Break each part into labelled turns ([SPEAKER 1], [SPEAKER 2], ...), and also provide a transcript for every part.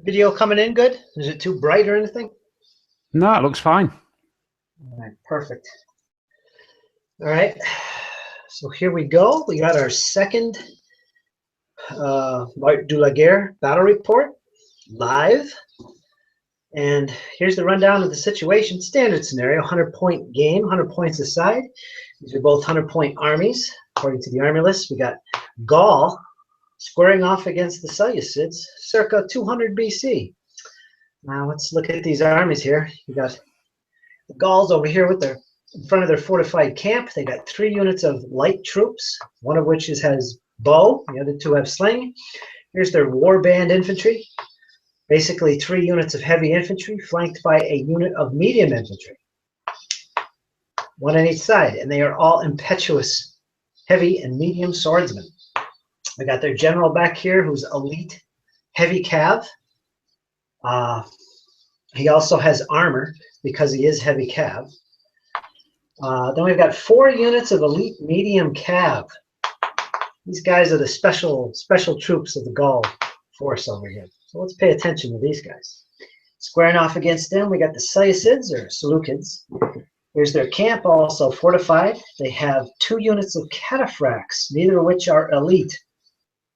[SPEAKER 1] Video coming in good? Is it too bright or anything?
[SPEAKER 2] No, it looks fine.
[SPEAKER 1] All right, perfect. All right, so here we go. We got our second du la Guerre battle report live. And here's the rundown of the situation. Standard scenario, 100-point game, 100 points aside. These are both 100-point armies. According to the army list, we got Gaul squaring off against the Seleucids circa 200 BC. Now let's look at these armies here. You got the Gauls over here with their in front of their fortified camp. They got 3 units of light troops, one of which has bow, the other 2 have sling. Here's their war band infantry, basically 3 units of heavy infantry flanked by a unit of medium infantry, 1 on each side, and they are all impetuous heavy and medium swordsmen. We got their general back here who's elite heavy cav. He also has armor because he is heavy cav. Then we've got 4 units of elite medium cav. These guys are the special troops of the Gaul force over here. So let's pay attention to these guys. Squaring off against them, we got the Seleucids or Seleucids. Here's their camp, also fortified. They have 2 units of cataphracts, neither of which are elite.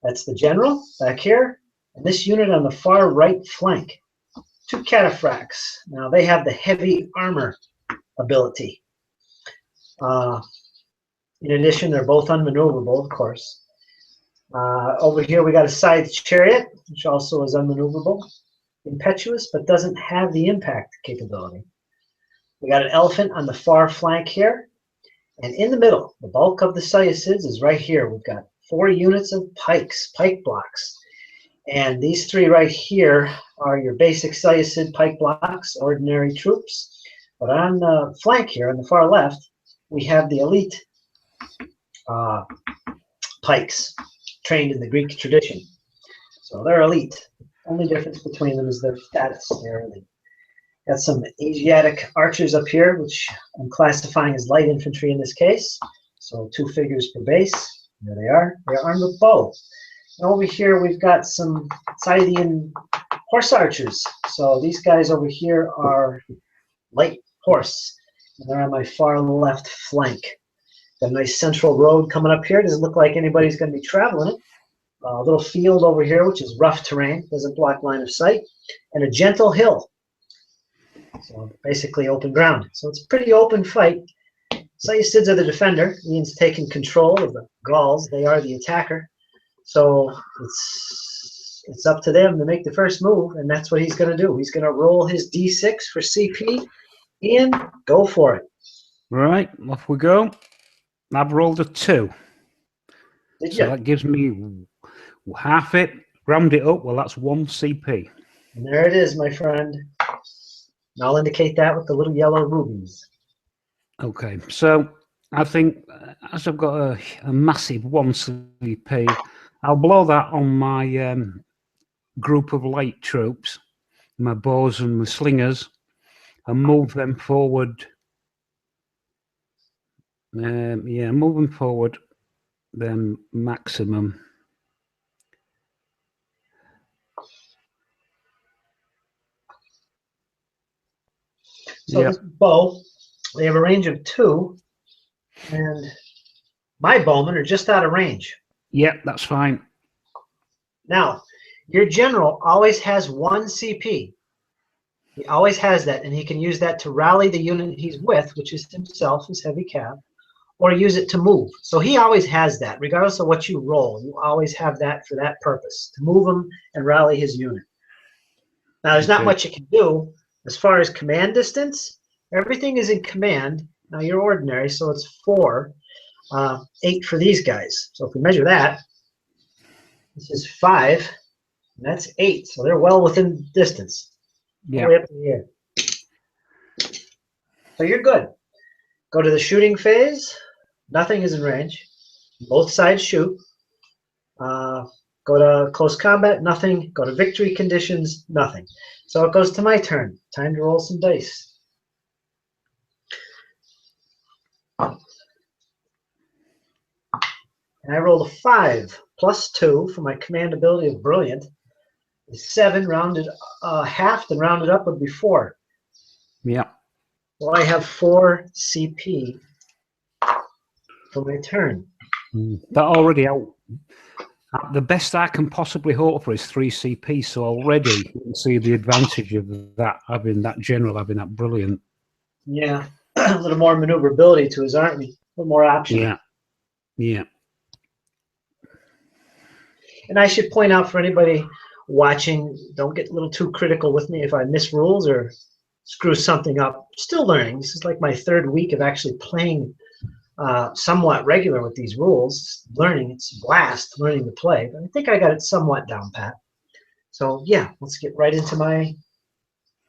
[SPEAKER 1] That's the general back here, and this unit on the far right flank. 2 cataphracts. Now they have the heavy armor ability. In addition, they're both unmaneuverable, of course. Over here we got a scythe chariot, which also is unmaneuverable. Impetuous, but doesn't have the impact capability. We got an elephant on the far flank here. And in the middle, the bulk of the Seleucids is right here. We've got 4 units of pikes, pike blocks. And these 3 right here are your basic Seleucid pike blocks, ordinary troops. But on the flank here, on the far left, we have the elite pikes, trained in the Greek tradition. So they're elite. The only difference between them is their status. They're elite. Got some Asiatic archers up here, which I'm classifying as light infantry in this case. So 2 figures per base. There they are. They're armed with bow. And over here we've got some Scythian horse archers. So these guys over here are light horse. And they're on my far left flank. Got a nice central road coming up here. Doesn't look like anybody's going to be traveling it. A little field over here, which is rough terrain. Doesn't block line of sight. And a gentle hill. So basically open ground. So it's a pretty open fight. Seleucids are the defender. Means taking control of the Gauls. They are the attacker. So it's up to them to make the first move, and that's what he's going to do. He's going to roll his d6 for CP. Ian, go for it.
[SPEAKER 2] Right, off we go. I've rolled a 2. So that gives me half it. Round it up. Well, that's 1 CP.
[SPEAKER 1] And there it is, my friend. And I'll indicate that with the little yellow rubies.
[SPEAKER 2] Okay, so I think as I've got a massive 1 CP, I'll blow that on my group of light troops, my bows and my slingers, and move them forward. Yeah, moving forward, then maximum.
[SPEAKER 1] So this bow, they have a range of 2, and my bowmen are just out of range.
[SPEAKER 2] Yeah, that's fine.
[SPEAKER 1] Now, your general always has 1 CP. He always has that, and he can use that to rally the unit he's with, which is himself, his heavy cav, or use it to move. So he always has that, regardless of what you roll. You always have that for that purpose, to move him and rally his unit. Now, there's not much you can do as far as command distance. Everything is in command. Now, you're ordinary, so it's 4, 8 for these guys. So if we measure that, this is 5, and that's 8. So they're well within distance.
[SPEAKER 2] Yeah.
[SPEAKER 1] All the way up in the air. So you're good. Go to the shooting phase. Nothing is in range. Both sides shoot. Go to close combat. Nothing. Go to victory conditions. Nothing. So it goes to my turn. Time to roll some dice. And I rolled a 5 plus 2 for my command ability of brilliant. is 7, rounded halved and rounded up would be 4.
[SPEAKER 2] Yeah.
[SPEAKER 1] So I have 4 CP for my turn.
[SPEAKER 2] That already out. The best I can possibly hope for is 3 CP. So already you can see the advantage of that, having that general, having that brilliant.
[SPEAKER 1] Yeah, a little more maneuverability to his army, a little more option.
[SPEAKER 2] Yeah. Yeah.
[SPEAKER 1] And I should point out for anybody watching, don't get a little too critical with me if I miss rules or screw something up. Still learning. This is like my 3rd week of actually playing somewhat regular with these rules. Learning, it's a blast learning to play. But I think I got it somewhat down pat. So yeah, let's get right into my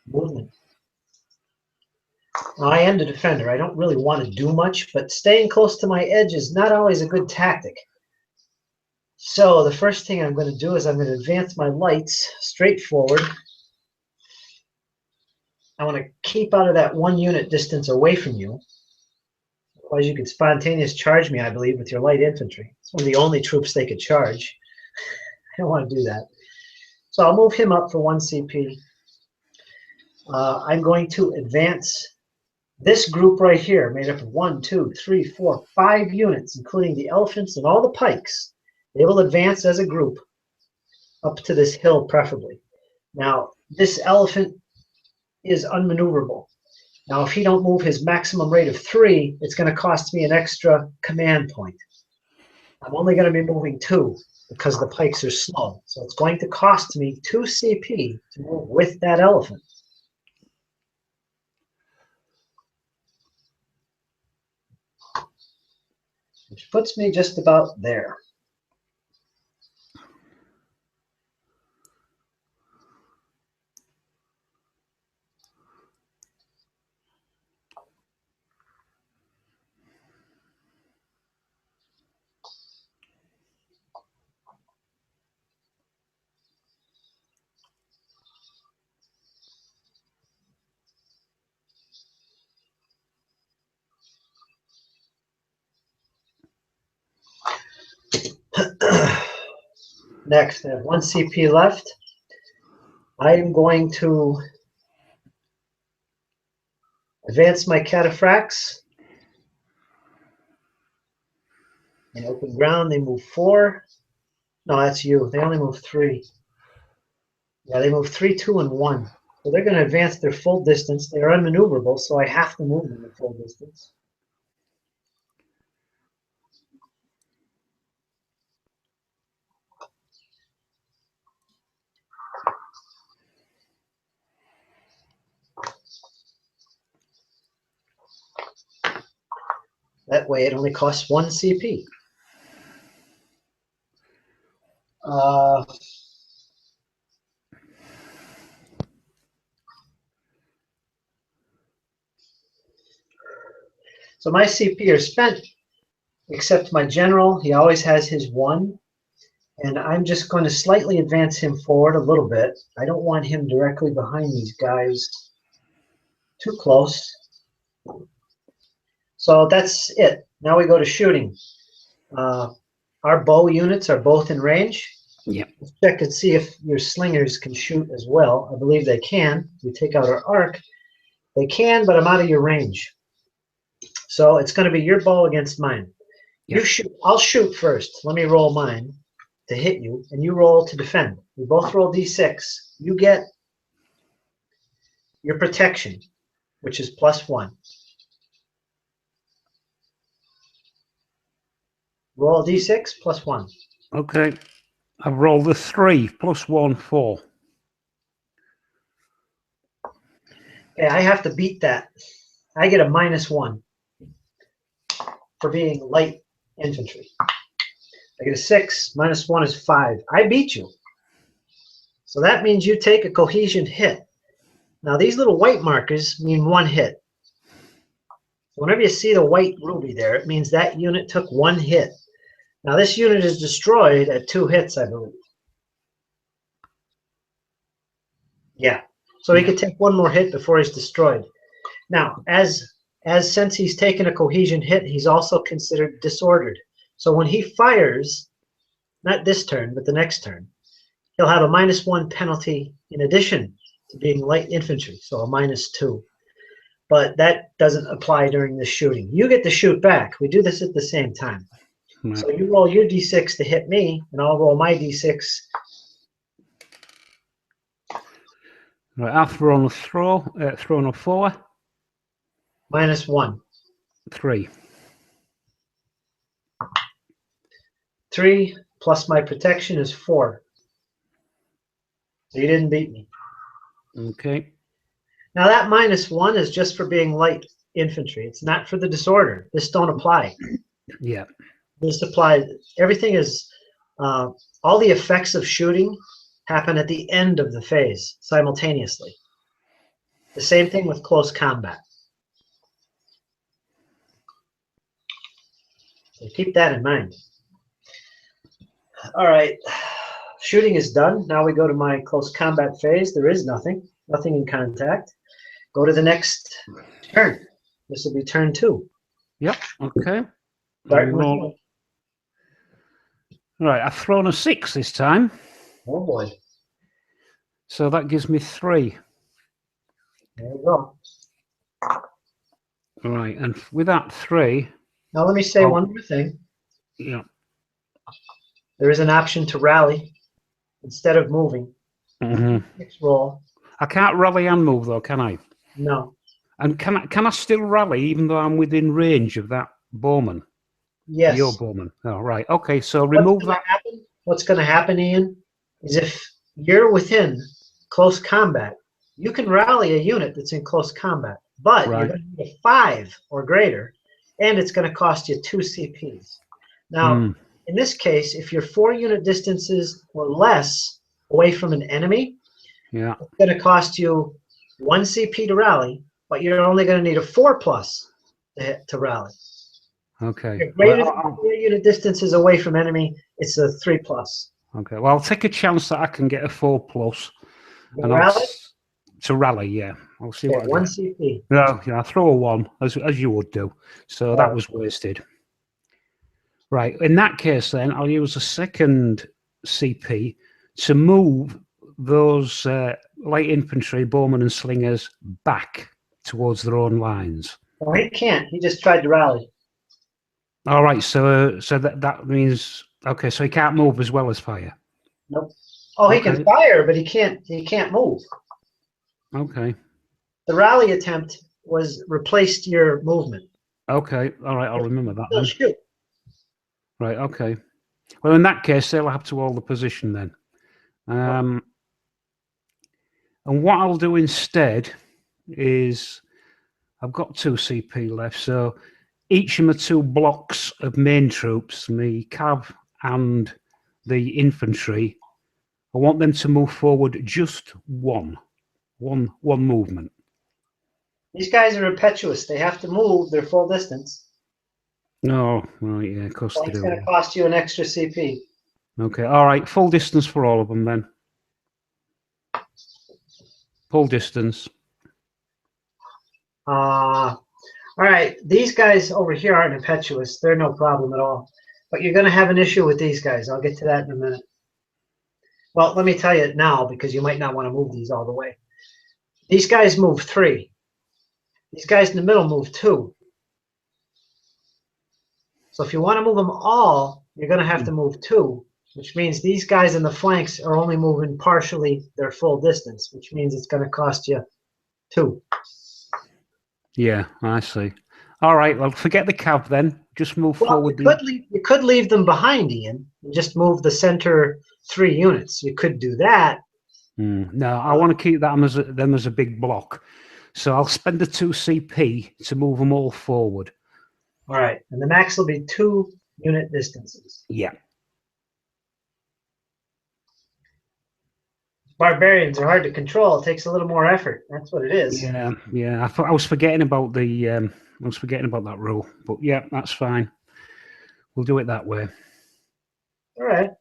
[SPEAKER 1] movement. Now, I am the defender. I don't really want to do much, but staying close to my edge is not always a good tactic. So the first thing I'm going to do is I'm going to advance my lights straight forward. I want to keep out of that 1 unit distance away from you. Otherwise, you could spontaneous charge me, I believe, with your light infantry. It's one of the only troops they could charge. I don't want to do that. So I'll move him up for 1 CP. I'm going to advance this group right here, made up of 1, 2, 3, 4, 5 units, including the elephants and all the pikes. They will advance as a group up to this hill, preferably. Now, this elephant is unmaneuverable. Now, if he don't move his maximum rate of 3, it's going to cost me an extra command point. I'm only going to be moving 2 because the pikes are slow. So it's going to cost me 2 CP to move with that elephant. Which puts me just about there. Next, I have 1 CP left. I am going to advance my cataphracts. In open ground, they move 4. No, that's you. They only move 3. Yeah, they move 3, 2, and 1. So they're going to advance their full distance. They are unmaneuverable, so I have to move them the full distance. That way it only costs 1 CP. So my CP are spent, except my general. He always has his 1. And I'm just going to slightly advance him forward a little bit. I don't want him directly behind these guys too close. So that's it. Now we go to shooting. Our bow units are both in range.
[SPEAKER 2] Yep.
[SPEAKER 1] Let's check and see if your slingers can shoot as well. I believe they can. We take out our arc. They can, but I'm out of your range. So it's going to be your bow against mine.
[SPEAKER 2] Yep.
[SPEAKER 1] You shoot. I'll shoot first. Let me roll mine to hit you, and you roll to defend. We both roll d6. You get your protection, which is +1. Roll d6 +1.
[SPEAKER 2] Okay. I've rolled a 3 +1, 4.
[SPEAKER 1] Okay, I have to beat that. I get a -1 for being light infantry. I get a 6, -1 is 5. I beat you. So that means you take a cohesion hit. Now these little white markers mean 1 hit. So whenever you see the white ruby there, it means that unit took 1 hit. Now this unit is destroyed at 2 hits, I believe. Yeah. So he could take 1 more hit before he's destroyed. Now, since he's taken a cohesion hit, he's also considered disordered. So when he fires, not this turn, but the next turn, he'll have a -1 penalty in addition to being light infantry, so a -2. But that doesn't apply during the shooting. You get to shoot back. We do this at the same time.
[SPEAKER 2] Right.
[SPEAKER 1] So you roll your d6 to hit me, and I'll roll my d6.
[SPEAKER 2] Right, I've thrown a 4.
[SPEAKER 1] -1.
[SPEAKER 2] 3.
[SPEAKER 1] 3 plus my protection is 4. So you didn't beat me.
[SPEAKER 2] Okay.
[SPEAKER 1] Now that -1 is just for being light infantry. It's not for the disorder. This don't apply.
[SPEAKER 2] Yeah.
[SPEAKER 1] This applies. Everything is, all the effects of shooting happen at the end of the phase simultaneously. The same thing with close combat. So keep that in mind. All right, shooting is done. Now we go to my close combat phase. There is nothing in contact. Go to the next turn. This will be turn 2.
[SPEAKER 2] Yep. Okay.
[SPEAKER 1] Starting with you.
[SPEAKER 2] Right, I've thrown a 6 this time.
[SPEAKER 1] Oh boy.
[SPEAKER 2] So that gives me 3.
[SPEAKER 1] There we go.
[SPEAKER 2] Right, and with that 3.
[SPEAKER 1] Now let me say one more thing.
[SPEAKER 2] Yeah.
[SPEAKER 1] There is an option to rally instead of moving. Next roll.
[SPEAKER 2] I can't rally and move though, can I?
[SPEAKER 1] No.
[SPEAKER 2] And can I still rally even though I'm within range of that bowman?
[SPEAKER 1] Yes.
[SPEAKER 2] Your bowman. Oh, right. Okay, so remove that.
[SPEAKER 1] What's going to happen, Ian, is if you're within close combat, you can rally a unit that's in close combat, but you're going to need a 5 or greater, and it's going to cost you 2 CPs. Now, in this case, if you're 4 unit distances or less away from an enemy, it's going to cost you 1 CP to rally, but you're only going to need a 4+ to rally.
[SPEAKER 2] Okay.
[SPEAKER 1] If you're greater than 4 unit distances away from enemy, it's a 3+.
[SPEAKER 2] Okay. Well, I'll take a chance that I can get a 4+. And
[SPEAKER 1] rally?
[SPEAKER 2] To rally, yeah. I'll see what I
[SPEAKER 1] 1
[SPEAKER 2] get.
[SPEAKER 1] CP.
[SPEAKER 2] No, yeah, I'll throw a 1 as you would do. So that was wasted. Right. In that case, then I'll use a second CP to move those light infantry, bowmen, and slingers back towards their own lines.
[SPEAKER 1] Well, he can't. He just tried to rally.
[SPEAKER 2] All right. So that means okay. So he can't move as well as fire.
[SPEAKER 1] Nope. Oh, he can fire, but he can't move.
[SPEAKER 2] Okay.
[SPEAKER 1] The rally attempt replaced your movement.
[SPEAKER 2] Okay. All right. I'll remember that
[SPEAKER 1] then. Shoot.
[SPEAKER 2] Right. Okay. Well, in that case, they'll have to hold the position then. And what I'll do instead is I've got 2 CP left, so each of my 2 blocks of main troops, the cav and the infantry, I want them to move forward just one movement.
[SPEAKER 1] These guys are impetuous. They have to move their full distance.
[SPEAKER 2] No, right, yeah, of course they do.
[SPEAKER 1] It's going to cost you an extra CP.
[SPEAKER 2] Okay, all right, full distance for all of them then. Full distance.
[SPEAKER 1] All right, these guys over here aren't impetuous. They're no problem at all. But you're going to have an issue with these guys. I'll get to that in a minute. Well, let me tell you it now because you might not want to move these all the way. These guys move 3. These guys in the middle move 2. So if you want to move them all, you're going to have to move 2, which means these guys in the flanks are only moving partially their full distance, which means it's going to cost you 2.
[SPEAKER 2] Yeah, I see. All right, well, forget the cav then. Just move forward.
[SPEAKER 1] You could leave them behind, Ian, and just move the center 3 units. You could do that.
[SPEAKER 2] No, I want to keep them as a big block. So I'll spend the 2 CP to move them all forward.
[SPEAKER 1] All right, and the max will be 2 unit distances.
[SPEAKER 2] Yeah.
[SPEAKER 1] Barbarians are hard to control. It takes a little more effort. That's what it is.
[SPEAKER 2] Yeah. I was forgetting about that rule, but yeah, that's fine. We'll do it that way.
[SPEAKER 1] All right.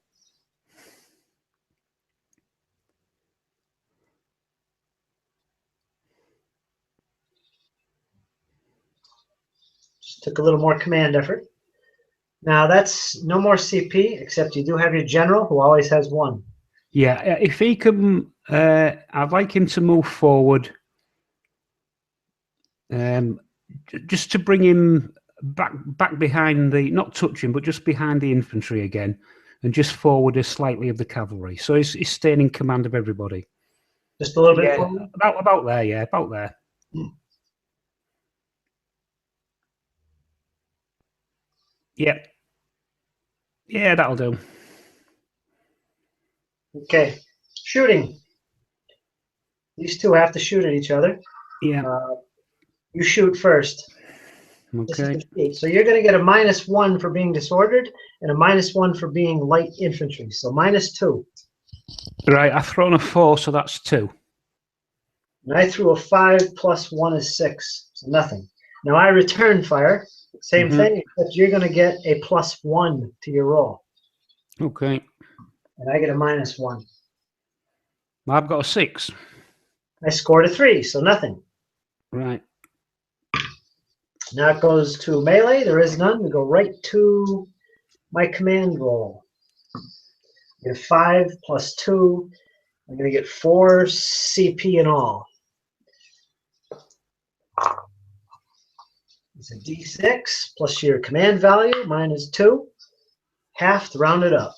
[SPEAKER 1] Just took a little more command effort. Now that's no more CP, except you do have your general who always has 1.
[SPEAKER 2] Yeah, if he can, I'd like him to move forward, just to bring him back behind the, not touch him, but just behind the infantry again, and just forward us slightly of the cavalry. So he's staying in command of everybody.
[SPEAKER 1] Just a little bit
[SPEAKER 2] Yeah,
[SPEAKER 1] forward?
[SPEAKER 2] about there. Yeah, about there. Yeah, yeah, that'll do.
[SPEAKER 1] Okay. Shooting. These two have to shoot at each other.
[SPEAKER 2] Yeah.
[SPEAKER 1] You shoot first. This is
[SPEAKER 2] Okay.
[SPEAKER 1] the feat. So you're going to get a -1 for being disordered and a -1 for being light infantry. So -2.
[SPEAKER 2] Right, I've thrown a 4, so that's 2.
[SPEAKER 1] And I threw a 5 plus 1 is 6. So nothing. Now I return fire. Same thing, except you're going to get a +1 to your roll.
[SPEAKER 2] Okay.
[SPEAKER 1] And I get a -1.
[SPEAKER 2] I've got a 6.
[SPEAKER 1] I scored a 3, so nothing.
[SPEAKER 2] Right.
[SPEAKER 1] Now it goes to melee. There is none. We go right to my command roll. Get a 5 plus 2. I'm going to get 4 CP in all. It's a D6 plus your command value. Mine is 2. Half to round it up.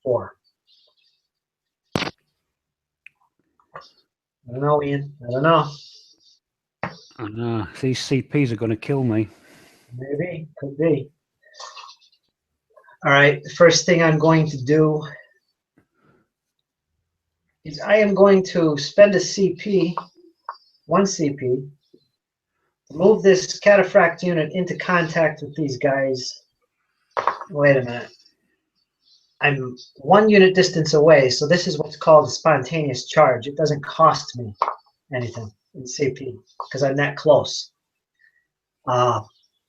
[SPEAKER 1] 4. I don't know, Ian. I don't know.
[SPEAKER 2] I know. These CPs are going to kill me.
[SPEAKER 1] Maybe. Could be. All right. The first thing I'm going to do is I am going to spend a CP, 1 CP, to move this cataphract unit into contact with these guys. Wait a minute. I'm 1 unit distance away, so this is what's called a spontaneous charge. It doesn't cost me anything in CP because I'm that close.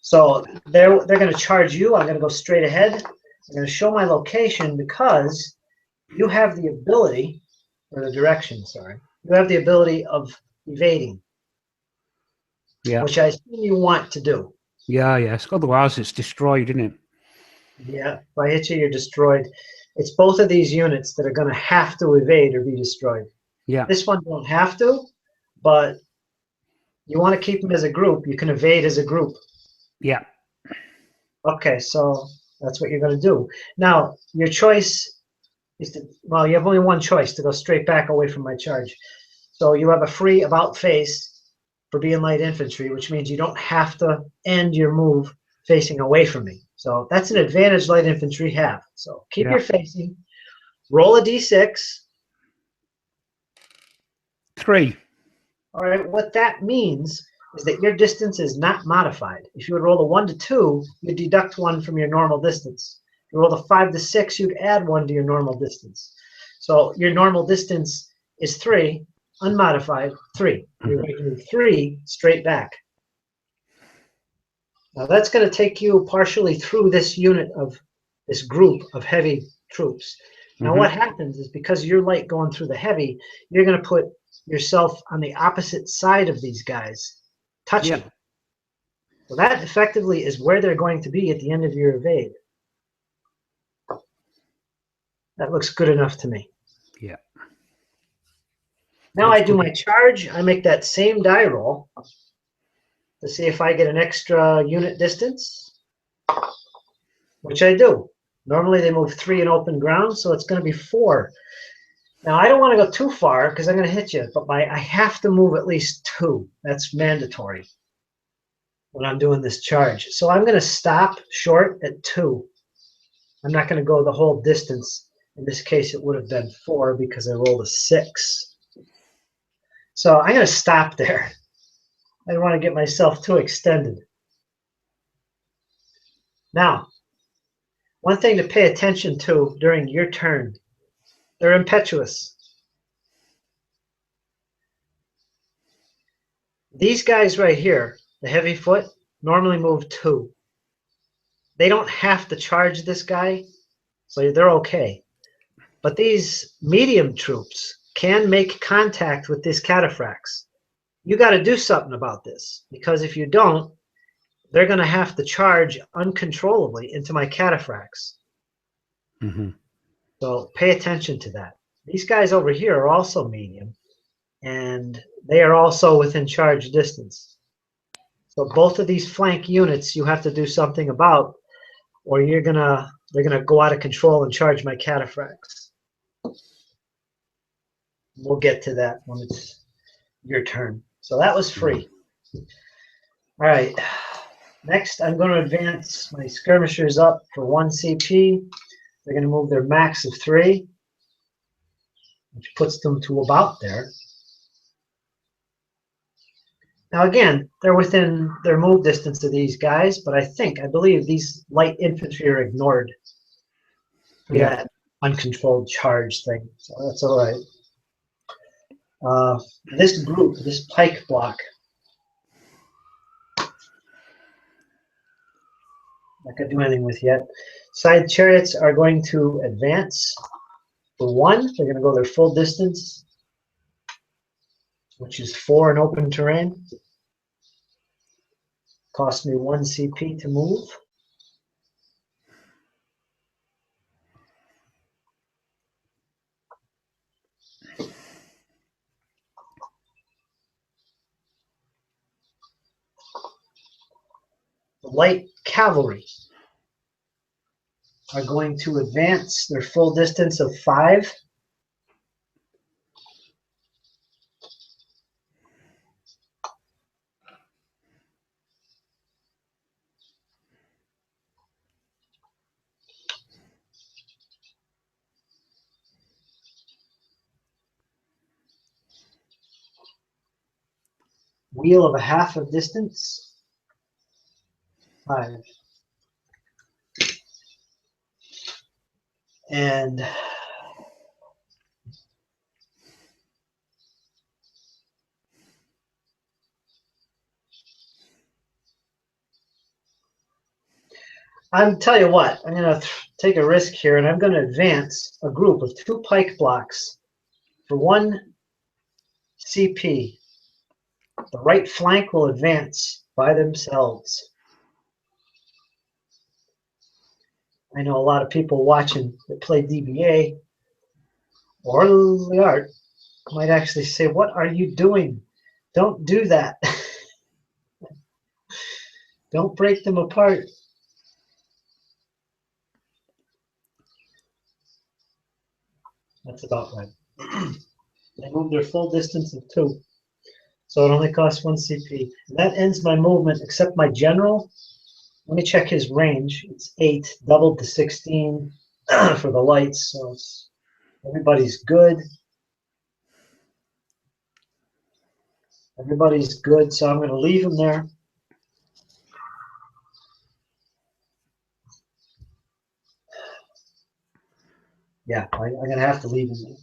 [SPEAKER 1] So they're going to charge you. I'm going to go straight ahead. I'm going to show my location because you have the ability, or the direction, sorry. You have the ability of evading, which I assume you want to do.
[SPEAKER 2] Yeah, yes. Otherwise, it's destroyed, isn't it?
[SPEAKER 1] Yeah, if I hit you, you're destroyed. It's both of these units that are going to have to evade or be destroyed.
[SPEAKER 2] Yeah.
[SPEAKER 1] This one don't have to, but you want to keep them as a group. You can evade as a group.
[SPEAKER 2] Yeah.
[SPEAKER 1] Okay, so that's what you're going to do. Now, your choice is to, well, you have only one choice, to go straight back away from my charge. So you have a free about face for being light infantry, which means you don't have to end your move facing away from me. So that's an advantage light infantry have. So keep your facing, roll a d6.
[SPEAKER 2] 3.
[SPEAKER 1] All right, what that means is that your distance is not modified. If you would roll a 1 to 2, you'd deduct 1 from your normal distance. If you roll a 5 to 6, you'd add 1 to your normal distance. So your normal distance is 3, unmodified, 3. You're going to move 3 straight back. Now that's going to take you partially through this unit of this group of heavy troops. Now what happens is, because you're light going through the heavy, you're going to put yourself on the opposite side of these guys, touching. So that effectively is where they're going to be at the end of your evade. That looks good enough to me.
[SPEAKER 2] Yeah.
[SPEAKER 1] Now I do my charge. I make that same die roll to see if I get an extra unit distance, which I do. Normally they move 3 in open ground, so it's going to be 4. Now I don't want to go too far because I'm going to hit you, but I have to move at least 2. That's mandatory when I'm doing this charge. So I'm going to stop short at 2. I'm not going to go the whole distance. In this case, it would have been 4 because I rolled a 6. So I'm going to stop there. I don't want to get myself too extended. Now, one thing to pay attention to during your turn, they're impetuous. These guys right here, the heavy foot, normally move 2. They don't have to charge this guy, so they're okay. But these medium troops can make contact with these cataphracts. You got to do something about this, because if you don't, they're going to have to charge uncontrollably into my cataphracts. So pay attention to that. These guys over here are also medium, and they are also within charge distance. So both of these flank units you have to do something about, or they're gonna go out of control and charge my cataphracts. We'll get to that when it's your turn. So that was free. All right. Next, I'm going to advance my skirmishers up for 1 CP. They're going to move their max of 3, which puts them to about there. Now again, they're within their move distance of these guys, but I believe these light infantry are ignored for that uncontrolled charge thing. So that's all right. This group, this pike block, not going to do anything with yet. Side chariots are going to advance for 1. They're going to go their full distance, which is 4 in open terrain. Cost me 1 CP to move. The light cavalry are going to advance their full distance of 5. Wheel of a half of distance, 5. And I'm tell you what, I'm going to take a risk here, and I'm going to advance a group of 2 pike blocks for 1 CP. The right flank will advance by themselves. I know a lot of people watching that play DBA or the art might actually say, "What are you doing? Don't do that. Don't break them apart." That's about right. They move their full distance of 2. So it only costs 1 CP. And that ends my movement, except my general. Let me check his range. It's 8, doubled to 16 for the lights. So everybody's good. Everybody's good, so I'm going to leave him there. Yeah, I'm going to have to leave him there.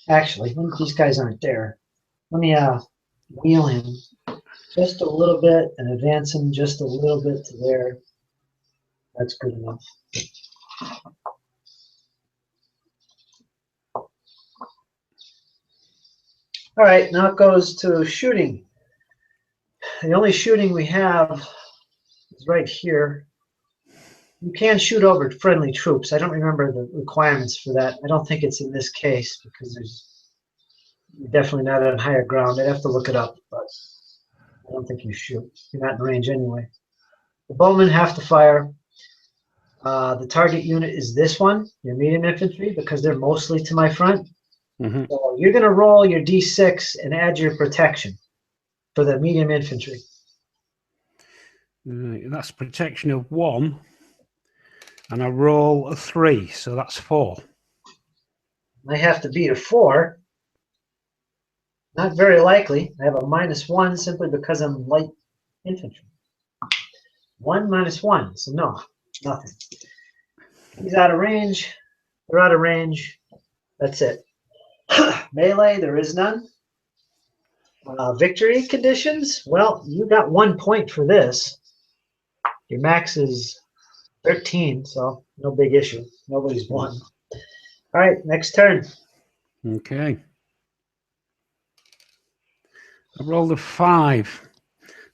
[SPEAKER 1] Actually, these guys aren't there. Let me wheel him just a little bit and advance him just a little bit to there. That's good enough. All right, now it goes to shooting. The only shooting we have is right here. You can shoot over friendly troops. I don't remember the requirements for that. I don't think it's in this case because you're definitely not on higher ground. I'd have to look it up, but I don't think you shoot. You're not in range anyway. The bowmen have to fire. The target unit is this one, your medium infantry, because they're mostly to my front.
[SPEAKER 2] Mm-hmm.
[SPEAKER 1] So you're going to roll your D6 and add your protection for the medium infantry.
[SPEAKER 2] That's protection of 1, and I roll a 3, so that's 4.
[SPEAKER 1] I have to beat a 4. Not very likely. I have a -1 simply because I'm light infantry. 1 - 1, so no, nothing. He's out of range. They're out of range. That's it. Melee, there is none. Victory conditions, well, you got 1 point for this. Your max is 13, so no big issue. Nobody's won. All right, next turn.
[SPEAKER 2] Okay. I rolled a 5,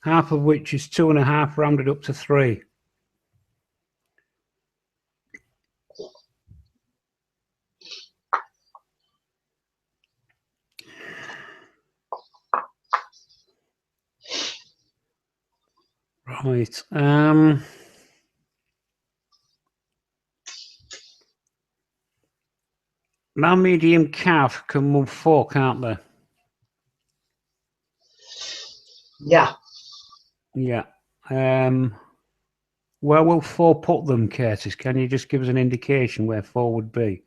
[SPEAKER 2] half of which is 2.5 rounded up to 3. Right. Now medium cav can move 4, can't they?
[SPEAKER 1] Yeah.
[SPEAKER 2] Yeah. Where will 4 put them, Curtis? Can you just give us an indication where 4 would be?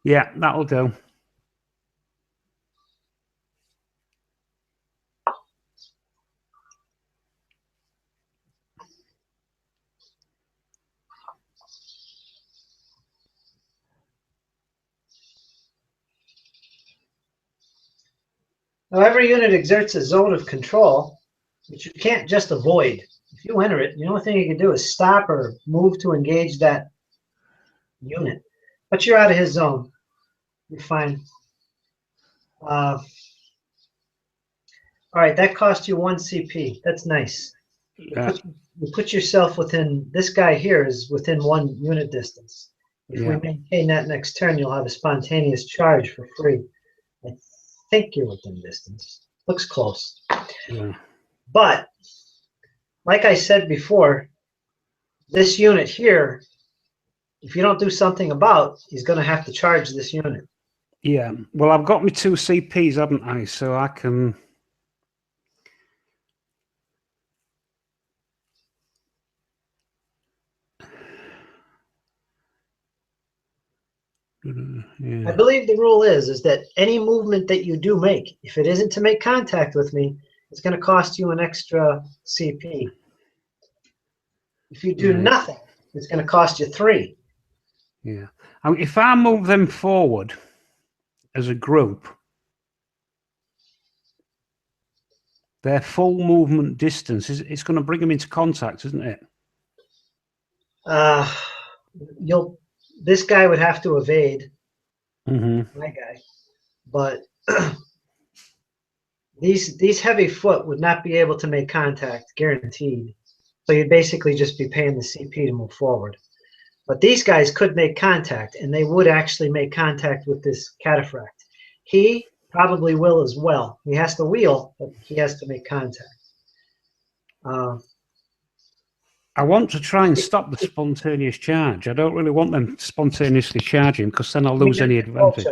[SPEAKER 2] Yeah, that'll do.
[SPEAKER 1] Now, every unit exerts a zone of control, which you can't just avoid. If you enter it, the only thing you can do is stop or move to engage that unit. But you're out of his zone. You're fine. All right, that cost you 1 CP. That's nice.
[SPEAKER 2] Yeah.
[SPEAKER 1] You put yourself within, this guy here is within 1 unit distance. If we maintain that next turn, you'll have a spontaneous charge for free. I think you're within distance. Looks close.
[SPEAKER 2] Yeah.
[SPEAKER 1] But, like I said before, this unit here, if you don't do something about, he's going to have to charge this unit.
[SPEAKER 2] Yeah. Well, I've got my 2 CPs, haven't I? So I can...
[SPEAKER 1] I believe the rule is that any movement that you do make, if it isn't to make contact with me, it's going to cost you an extra CP. If you do nothing, it's going to cost you 3.
[SPEAKER 2] Yeah. I mean, if I move them forward as a group, their full movement distance it's going to bring them into contact, isn't it?
[SPEAKER 1] This guy would have to evade.
[SPEAKER 2] Mm-hmm.
[SPEAKER 1] My guy, but these heavy foot would not be able to make contact, guaranteed. So you'd basically just be paying the CP to move forward. But these guys could make contact, and they would actually make contact with this cataphract. He probably will as well. He has to wheel, but he has to make contact.
[SPEAKER 2] I want to try and stop the spontaneous charge. I don't really want them spontaneously charging because then I'll lose any advantage.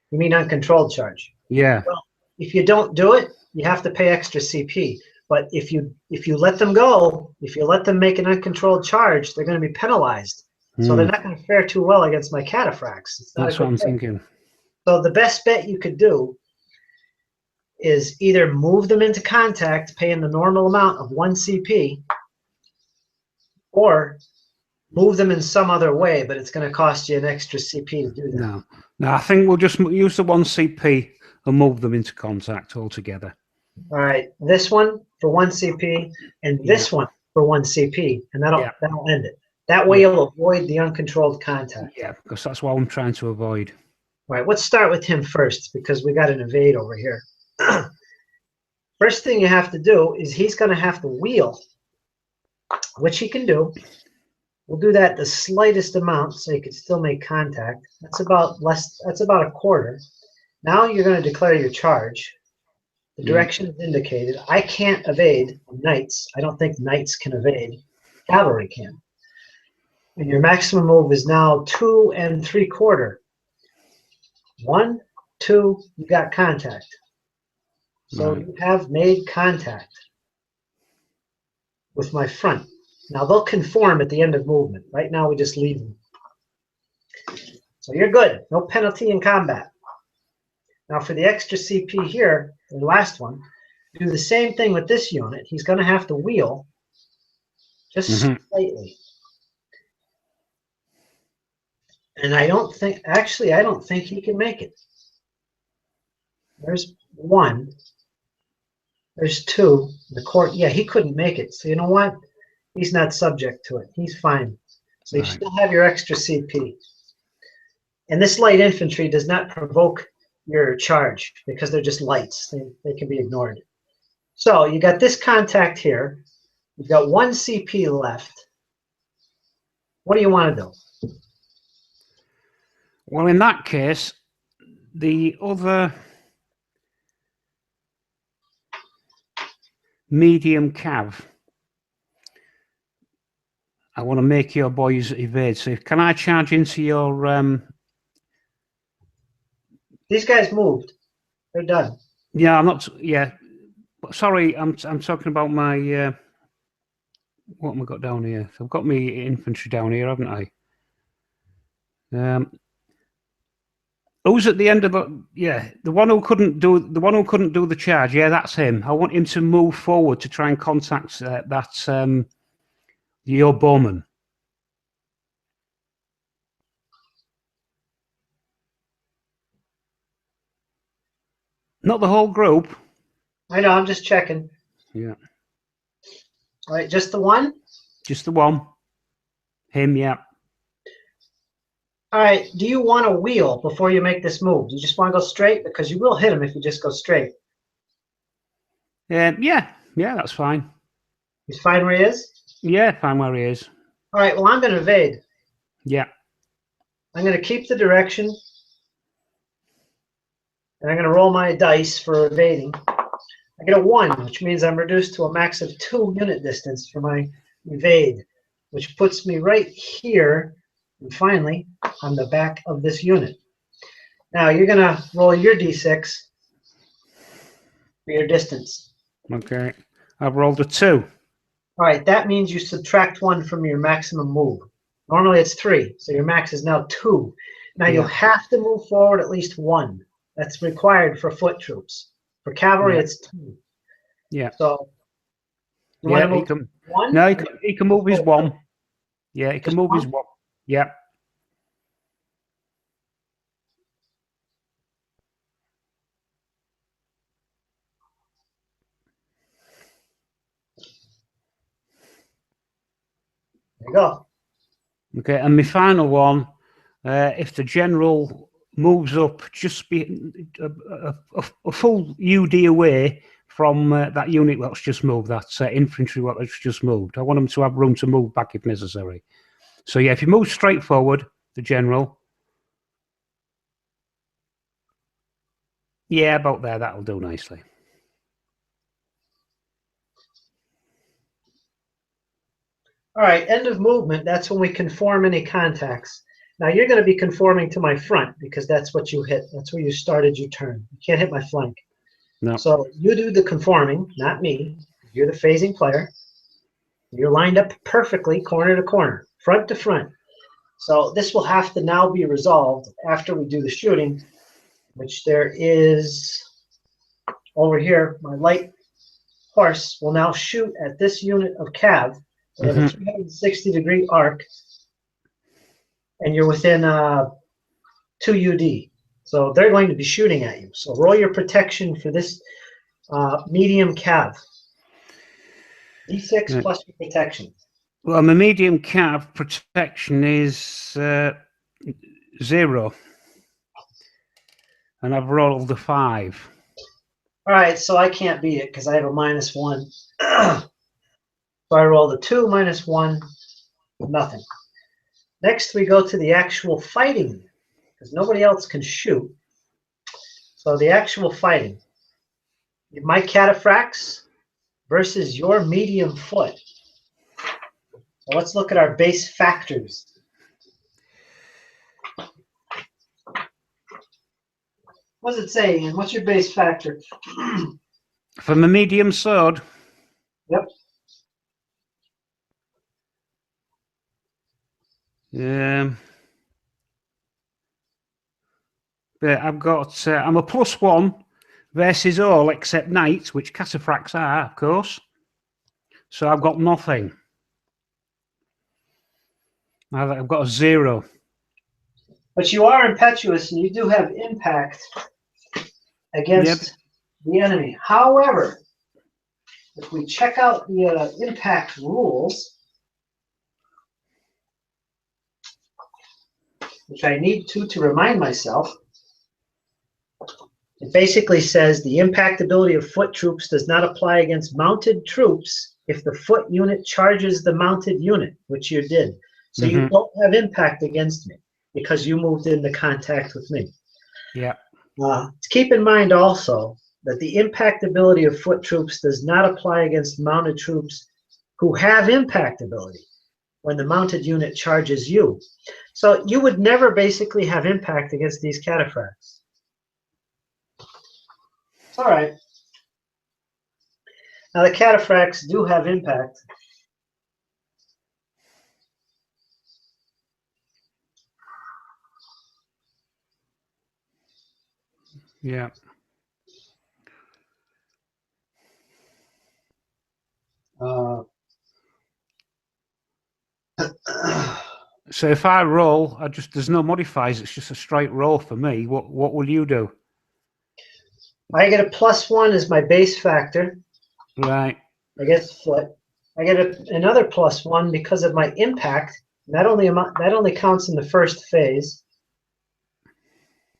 [SPEAKER 1] You mean uncontrolled charge?
[SPEAKER 2] Yeah.
[SPEAKER 1] Well, if you don't do it, you have to pay extra CP. But if you let them go, if you let them make an uncontrolled charge, they're going to be penalized. So they're not going to fare too well against my cataphracts.
[SPEAKER 2] That's what I'm thinking.
[SPEAKER 1] So the best bet you could do is either move them into contact, paying the normal amount of 1 CP, or move them in some other way, but it's going to cost you an extra CP to do that.
[SPEAKER 2] No, I think we'll just use the 1 CP and move them into contact altogether.
[SPEAKER 1] All right, this one for 1 CP, and this one for 1 CP, and that'll end it. That way you'll avoid the uncontrolled contact.
[SPEAKER 2] Yeah, because that's what I'm trying to avoid.
[SPEAKER 1] All right, let's start with him first because we got an evade over here. First thing you have to do is he's going to have to wheel, which he can do. We'll do that the slightest amount so you can still make contact. That's about a quarter. Now you're going to declare your charge. The direction is indicated. I can't evade knights. I don't think knights can evade. Cavalry can. And your maximum move is now 2 3/4. 1, 2, you got contact. So you have made contact with my front. Now they'll conform at the end of movement. Right now we just leave them. So you're good. No penalty in combat. Now for the extra CP here, the last one, do the same thing with this unit. He's going to have to wheel just slightly. And I don't think he can make it. There's 1. There's 2. The court, he couldn't make it. So you know what? He's not subject to it. He's fine. So you still have your extra CP. And this light infantry does not provoke your charge because they're just lights. They can be ignored. So you got this contact here. You've got 1 CP left. What do you want to do?
[SPEAKER 2] Well, in that case, the other medium cav, I want to make your boys evade. So can I charge into your...
[SPEAKER 1] These guys moved. They're done.
[SPEAKER 2] Yeah, I'm not... Yeah. Sorry, I'm talking about my... what have I got down here? So I've got my infantry down here, haven't I? Who's at the end of the? Yeah, the one who couldn't do the charge. Yeah, that's him. I want him to move forward to try and contact your bowman. Not the whole group.
[SPEAKER 1] I know. I'm just checking.
[SPEAKER 2] Yeah.
[SPEAKER 1] All right, just the one.
[SPEAKER 2] Just the one. Him. Yeah.
[SPEAKER 1] All right. Do you want to wheel before you make this move? Do you just want to go straight? Because you will hit him if you just go straight.
[SPEAKER 2] Yeah. Yeah, that's fine.
[SPEAKER 1] He's fine where he is?
[SPEAKER 2] Yeah, fine where he is.
[SPEAKER 1] All right. Well, I'm going to evade.
[SPEAKER 2] Yeah.
[SPEAKER 1] I'm going to keep the direction. And I'm going to roll my dice for evading. I get a 1, which means I'm reduced to a max of 2 unit distance for my evade, which puts me right here, and finally, on the back of this unit. Now, you're going to roll your d6 for your distance.
[SPEAKER 2] Okay. I've rolled a 2.
[SPEAKER 1] All right, that means you subtract 1 from your maximum move. Normally, it's 3, so your max is now 2. Now,
[SPEAKER 2] Yeah.
[SPEAKER 1] you'll have to move forward at least 1. That's required for foot troops. For cavalry,
[SPEAKER 2] Yeah.
[SPEAKER 1] it's 2.
[SPEAKER 2] Yeah.
[SPEAKER 1] So, you want to move
[SPEAKER 2] he can,
[SPEAKER 1] 1?
[SPEAKER 2] No, he can move his 1. Yeah, he can
[SPEAKER 1] Just
[SPEAKER 2] move his
[SPEAKER 1] one?
[SPEAKER 2] 1. Yeah.
[SPEAKER 1] There you go.
[SPEAKER 2] Okay, and my final one, if the general moves up just a full UD away from that unit that's just moved, that infantry that's just moved, I want them to have room to move back if necessary. So yeah, if you move straight forward, the general, yeah, about there, that'll do nicely.
[SPEAKER 1] All right, end of movement. That's when we conform any contacts. Now you're going to be conforming to my front because that's what you hit. That's where you started your turn. You can't hit my flank.
[SPEAKER 2] No.
[SPEAKER 1] So you do the conforming, not me. You're the phasing player. You're lined up perfectly, corner to corner, front to front. So this will have to now be resolved after we do the shooting, which there is over here. My light horse will now shoot at this unit of cav. They have a 360-degree arc, and you're within 2 UD. So they're going to be shooting at you. So roll your protection for this medium cav. D6 plus your protection.
[SPEAKER 2] Well, my medium cav protection is 0. And I've rolled a 5.
[SPEAKER 1] All right, so I can't beat it because I have a -1. So I rolled a 2 -1, nothing. Next, we go to the actual fighting because nobody else can shoot. So the actual fighting. My cataphracts versus your medium foot. So let's look at our base factors. What does it say, Ian? What's your base factor?
[SPEAKER 2] For my medium sword?
[SPEAKER 1] Yep.
[SPEAKER 2] But I've got, I'm a +1 versus all except knights, which cataphracts are, of course. So I've got nothing. I've got a 0.
[SPEAKER 1] But you are impetuous and you do have impact against the enemy. However, if we check out the impact rules, which I need to remind myself, it basically says the impact ability of foot troops does not apply against mounted troops if the foot unit charges the mounted unit, which you did. So you don't have impact against me because you moved into contact with me.
[SPEAKER 2] Yeah.
[SPEAKER 1] Keep in mind also that the impact ability of foot troops does not apply against mounted troops who have impact ability when the mounted unit charges you. So you would never basically have impact against these cataphracts. It's all right. Now the cataphracts do have impact.
[SPEAKER 2] Yeah. So if I roll, there's no modifiers. It's just a straight roll for me. What will you do?
[SPEAKER 1] I get a +1 as my base factor.
[SPEAKER 2] Right.
[SPEAKER 1] I get foot. I get another +1 because of my impact. That only counts in the first phase,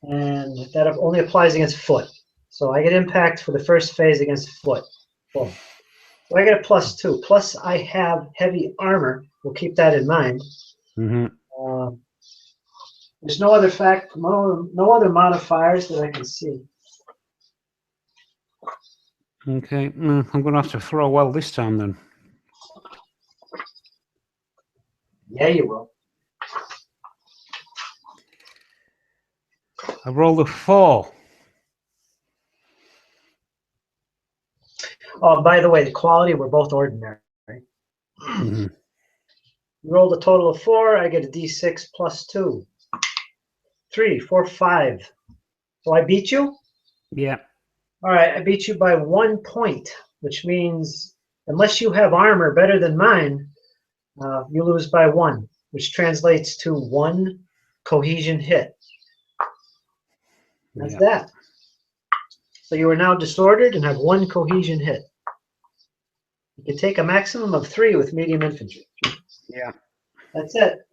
[SPEAKER 1] and that only applies against foot. So I get impact for the first phase against foot. Boom. So I get a +2. Plus I have heavy armor. We'll keep that in mind. There's no other modifiers that I can see.
[SPEAKER 2] Okay, I'm going to have to throw well this time then.
[SPEAKER 1] Yeah, you will.
[SPEAKER 2] I rolled a 4.
[SPEAKER 1] Oh, by the way, the quality, we're both ordinary. You rolled a total of 4. I get a d6 +2. 3, 4, 5. So I beat you?
[SPEAKER 2] Yeah.
[SPEAKER 1] All right, I beat you by 1 point, which means unless you have armor better than mine, you lose by 1, which translates to 1 cohesion hit. That's that. So you are now disordered and have 1 cohesion hit. You can take a maximum of 3 with medium infantry.
[SPEAKER 2] Yeah.
[SPEAKER 1] That's it.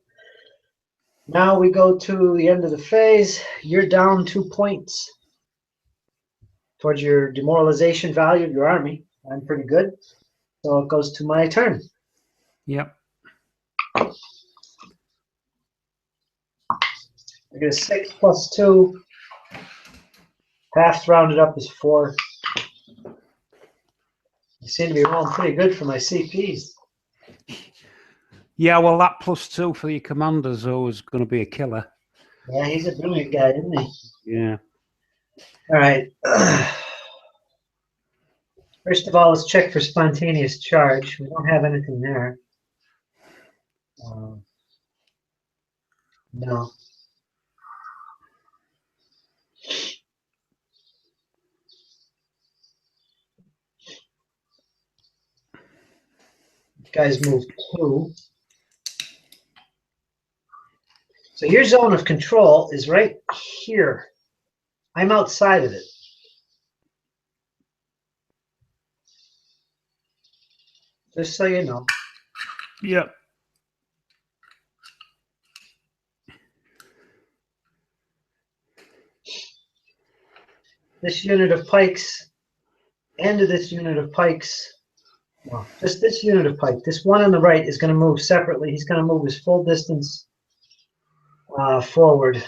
[SPEAKER 1] Now we go to the end of the phase. You're down 2 points towards your demoralization value of your army. I'm pretty good. So it goes to my turn.
[SPEAKER 2] Yep.
[SPEAKER 1] I get a 6 +2. Half rounded up is 4. I seem to be rolling pretty good for my CPs.
[SPEAKER 2] Yeah, well, that +2 for your commander's always going to be a killer.
[SPEAKER 1] Yeah, he's a brilliant guy, isn't he?
[SPEAKER 2] Yeah.
[SPEAKER 1] All right. First of all, let's check for spontaneous charge. We don't have anything there. No. Guys move 2. So your zone of control is right here. I'm outside of it. Just so you know.
[SPEAKER 2] Yep.
[SPEAKER 1] This unit of pikes and this unit of pikes, well, just this unit of pike, this one on the right is going to move separately. He's going to move his full distance forward.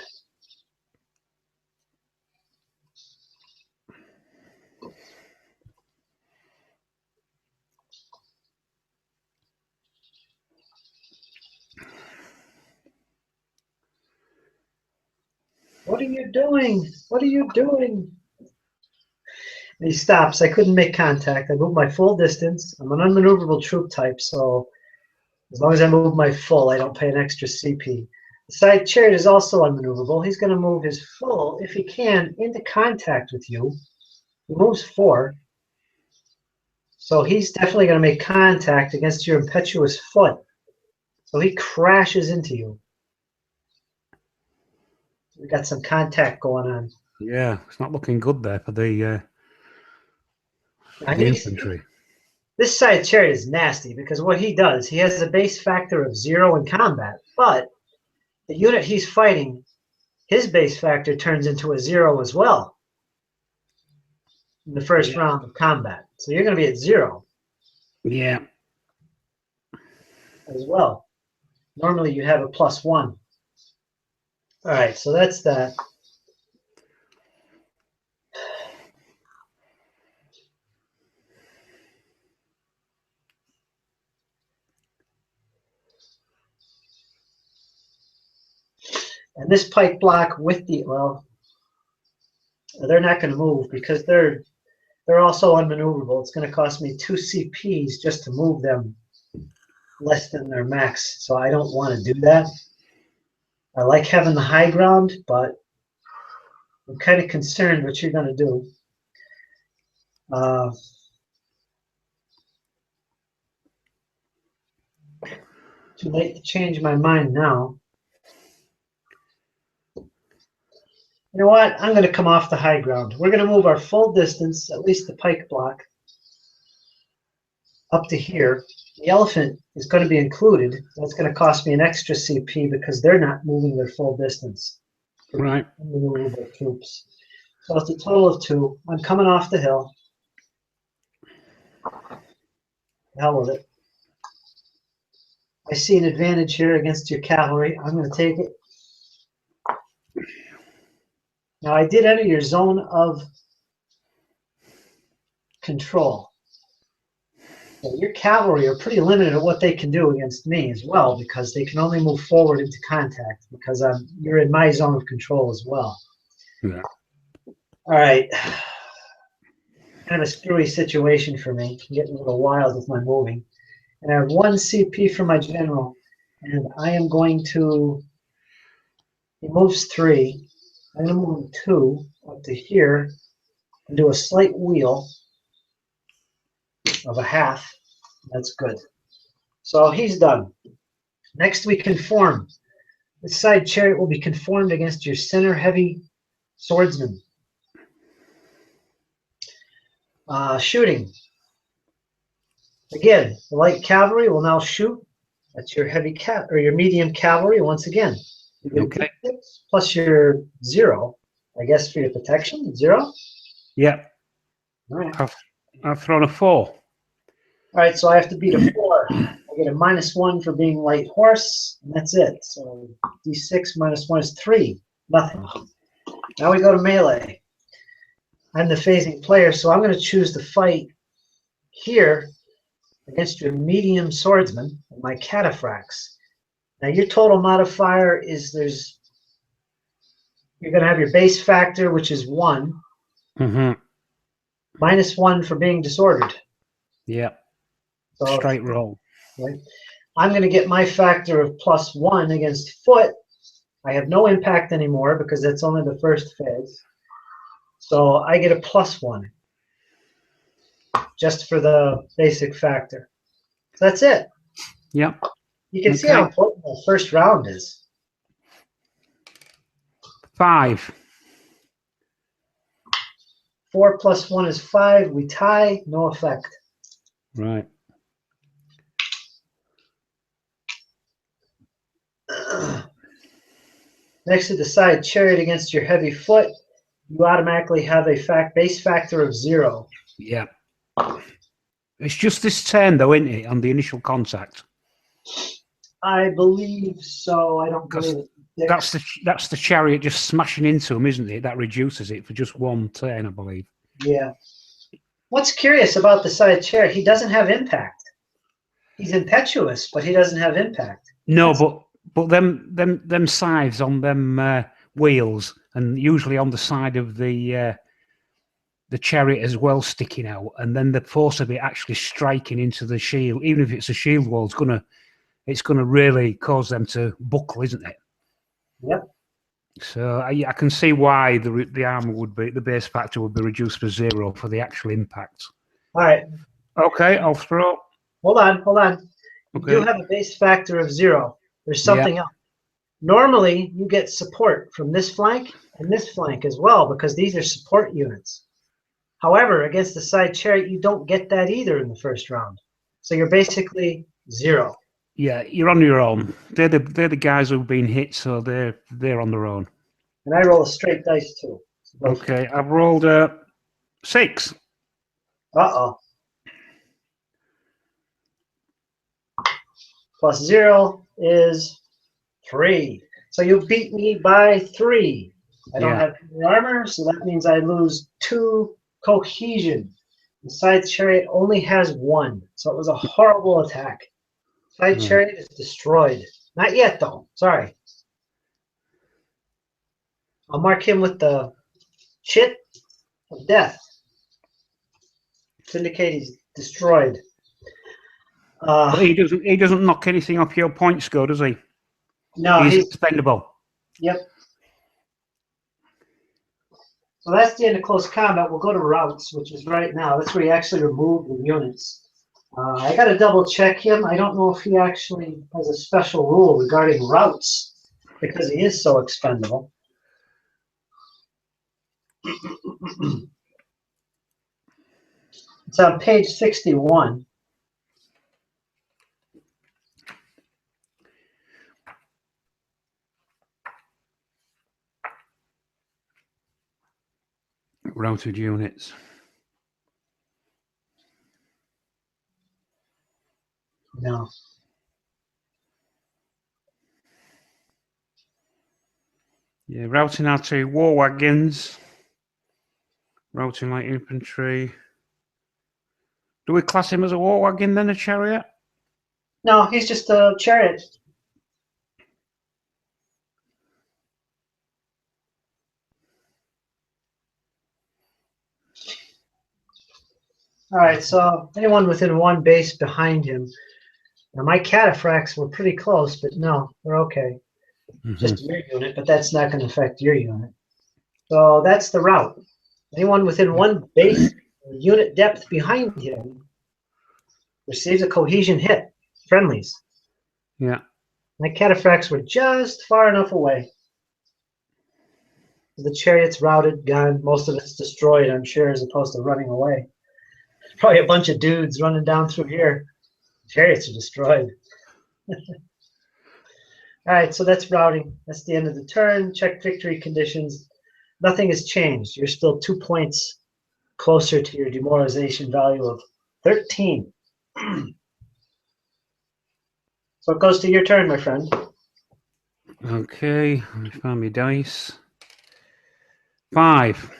[SPEAKER 1] What are you doing? What are you doing? And he stops. I couldn't make contact. I moved my full distance. I'm an unmaneuverable troop type, so as long as I move my full, I don't pay an extra CP. The side chariot is also unmaneuverable. He's going to move his full, if he can, into contact with you. He moves 4. So he's definitely going to make contact against your impetuous foot. So he crashes into you. We got some contact going on.
[SPEAKER 2] Yeah, it's not looking good there for the infantry.
[SPEAKER 1] This side chariot is nasty because what he does, he has a base factor of 0 in combat, but the unit he's fighting, his base factor turns into a 0 as well in the first round of combat. So you're going to be at 0.
[SPEAKER 2] Yeah.
[SPEAKER 1] As well. Normally you have a +1. All right, so that's that. And this pike block with the, well, they're not going to move because they're also unmaneuverable. It's going to cost me 2 CPs just to move them less than their max. So I don't want to do that. I like having the high ground, but I'm kind of concerned what you're going to do. Too late to change my mind now. You know what? I'm going to come off the high ground. We're going to move our full distance, at least the pike block, up to here. The elephant is going to be included. That's going to cost me an extra CP because they're not moving their full distance.
[SPEAKER 2] Right.
[SPEAKER 1] Unmovable troops. So it's a total of 2. I'm coming off the hill. The hell with it. I see an advantage here against your cavalry. I'm going to take it. Now, I did enter your zone of control. So your cavalry are pretty limited at what they can do against me as well, because they can only move forward into contact because you're in my zone of control as well.
[SPEAKER 2] Yeah.
[SPEAKER 1] All right. Kind of a screwy situation for me. I'm getting a little wild with my moving. And I have 1 CP for my general, and I am going to, he moves 3. I'm going to move 2 up to here and do a slight wheel of a half. That's good. So he's done. Next we conform. This side chariot will be conformed against your center heavy swordsman. Shooting. Again, the light cavalry will now shoot at your heavy or your medium cavalry once again. You get
[SPEAKER 2] Okay.
[SPEAKER 1] a D6 plus your 0, I guess, for your protection. 0?
[SPEAKER 2] Yeah.
[SPEAKER 1] All right.
[SPEAKER 2] I've thrown a 4.
[SPEAKER 1] All right, so I have to beat a 4. I get a -1 for being light horse, and that's it. So D6 -1 is 3. Nothing. Now we go to melee. I'm the phasing player, so I'm going to choose to fight here against your medium swordsman, my cataphracts. Now your total modifier is you're going to have your base factor, which is 1,
[SPEAKER 2] Mm-hmm.
[SPEAKER 1] -1 for being disordered.
[SPEAKER 2] Yeah.
[SPEAKER 1] So,
[SPEAKER 2] Straight roll.
[SPEAKER 1] right? I'm going to get my factor of +1 against foot. I have no impact anymore because that's only the first phase. So I get a +1 just for the basic factor. So that's it.
[SPEAKER 2] Yeah.
[SPEAKER 1] You can see how important the first round is.
[SPEAKER 2] 5.
[SPEAKER 1] 4 + 1 is 5. We tie, no effect.
[SPEAKER 2] Right.
[SPEAKER 1] Next to the side chariot against your heavy foot, you automatically have a base factor of 0.
[SPEAKER 2] Yeah. It's just this turn, though, isn't it, on the initial contact?
[SPEAKER 1] I believe so. I don't believe it.
[SPEAKER 2] That's the chariot just smashing into him, isn't it? That reduces it for just 1 turn, I believe.
[SPEAKER 1] Yeah. What's curious about the side chariot, he doesn't have impact. He's impetuous, but he doesn't have impact.
[SPEAKER 2] No, but them scythes on them wheels, and usually on the side of the chariot as well, sticking out, and then the force of it actually striking into the shield, even if it's a shield wall, it's gonna really cause them to buckle, isn't it?
[SPEAKER 1] Yep.
[SPEAKER 2] So I can see why the armor would be, the base factor would be reduced to 0 for the actual impact.
[SPEAKER 1] All right.
[SPEAKER 2] Okay, I'll throw.
[SPEAKER 1] Hold on.
[SPEAKER 2] Okay.
[SPEAKER 1] You do have a base factor of 0. There's something else. Normally, you get support from this flank and this flank as well because these are support units. However, against the side chariot, you don't get that either in the first round. So you're basically 0.
[SPEAKER 2] Yeah, you're on your own. They're the guys who've been hit, so they're on their own.
[SPEAKER 1] And I roll a straight dice too. So
[SPEAKER 2] okay, I've rolled a 6.
[SPEAKER 1] Uh-oh. plus 0 is 3. So you beat me by 3. I don't
[SPEAKER 2] Yeah.
[SPEAKER 1] have any armor, so that means I lose 2 cohesion. The side chariot only has 1, so it was a horrible attack. Side chariot is destroyed. Not yet, though. Sorry. I'll mark him with the chit of death to indicate he's destroyed.
[SPEAKER 2] But he doesn't knock anything off your point score, does he?
[SPEAKER 1] No,
[SPEAKER 2] He's expendable.
[SPEAKER 1] Yep. So that's the end of close combat. We'll go to routes, which is right now. That's where you actually remove the units. I got to double check him. I don't know if he actually has a special rule regarding routes because he is so expendable. It's on page 61.
[SPEAKER 2] Routed units.
[SPEAKER 1] No.
[SPEAKER 2] Yeah, routing artillery, war wagons, routing light infantry. Do we class him as a war wagon then, a chariot?
[SPEAKER 1] No, he's just a chariot. All right, so anyone within 1 base behind him. Now, my cataphracts were pretty close, but no, they're okay. Just your unit, but that's not going to affect your unit. So that's the route. Anyone within 1 base unit depth behind him receives a cohesion hit. Friendlies.
[SPEAKER 2] Yeah.
[SPEAKER 1] My cataphracts were just far enough away. The chariot's routed, gone. Most of it's destroyed, I'm sure, as opposed to running away. Probably a bunch of dudes running down through here. Chariots are destroyed. All right, so that's routing. That's the end of the turn. Check victory conditions. Nothing has changed. You're still 2 points closer to your demoralization value of 13. So it goes to your turn, my friend.
[SPEAKER 2] Okay, let me find my dice. 5.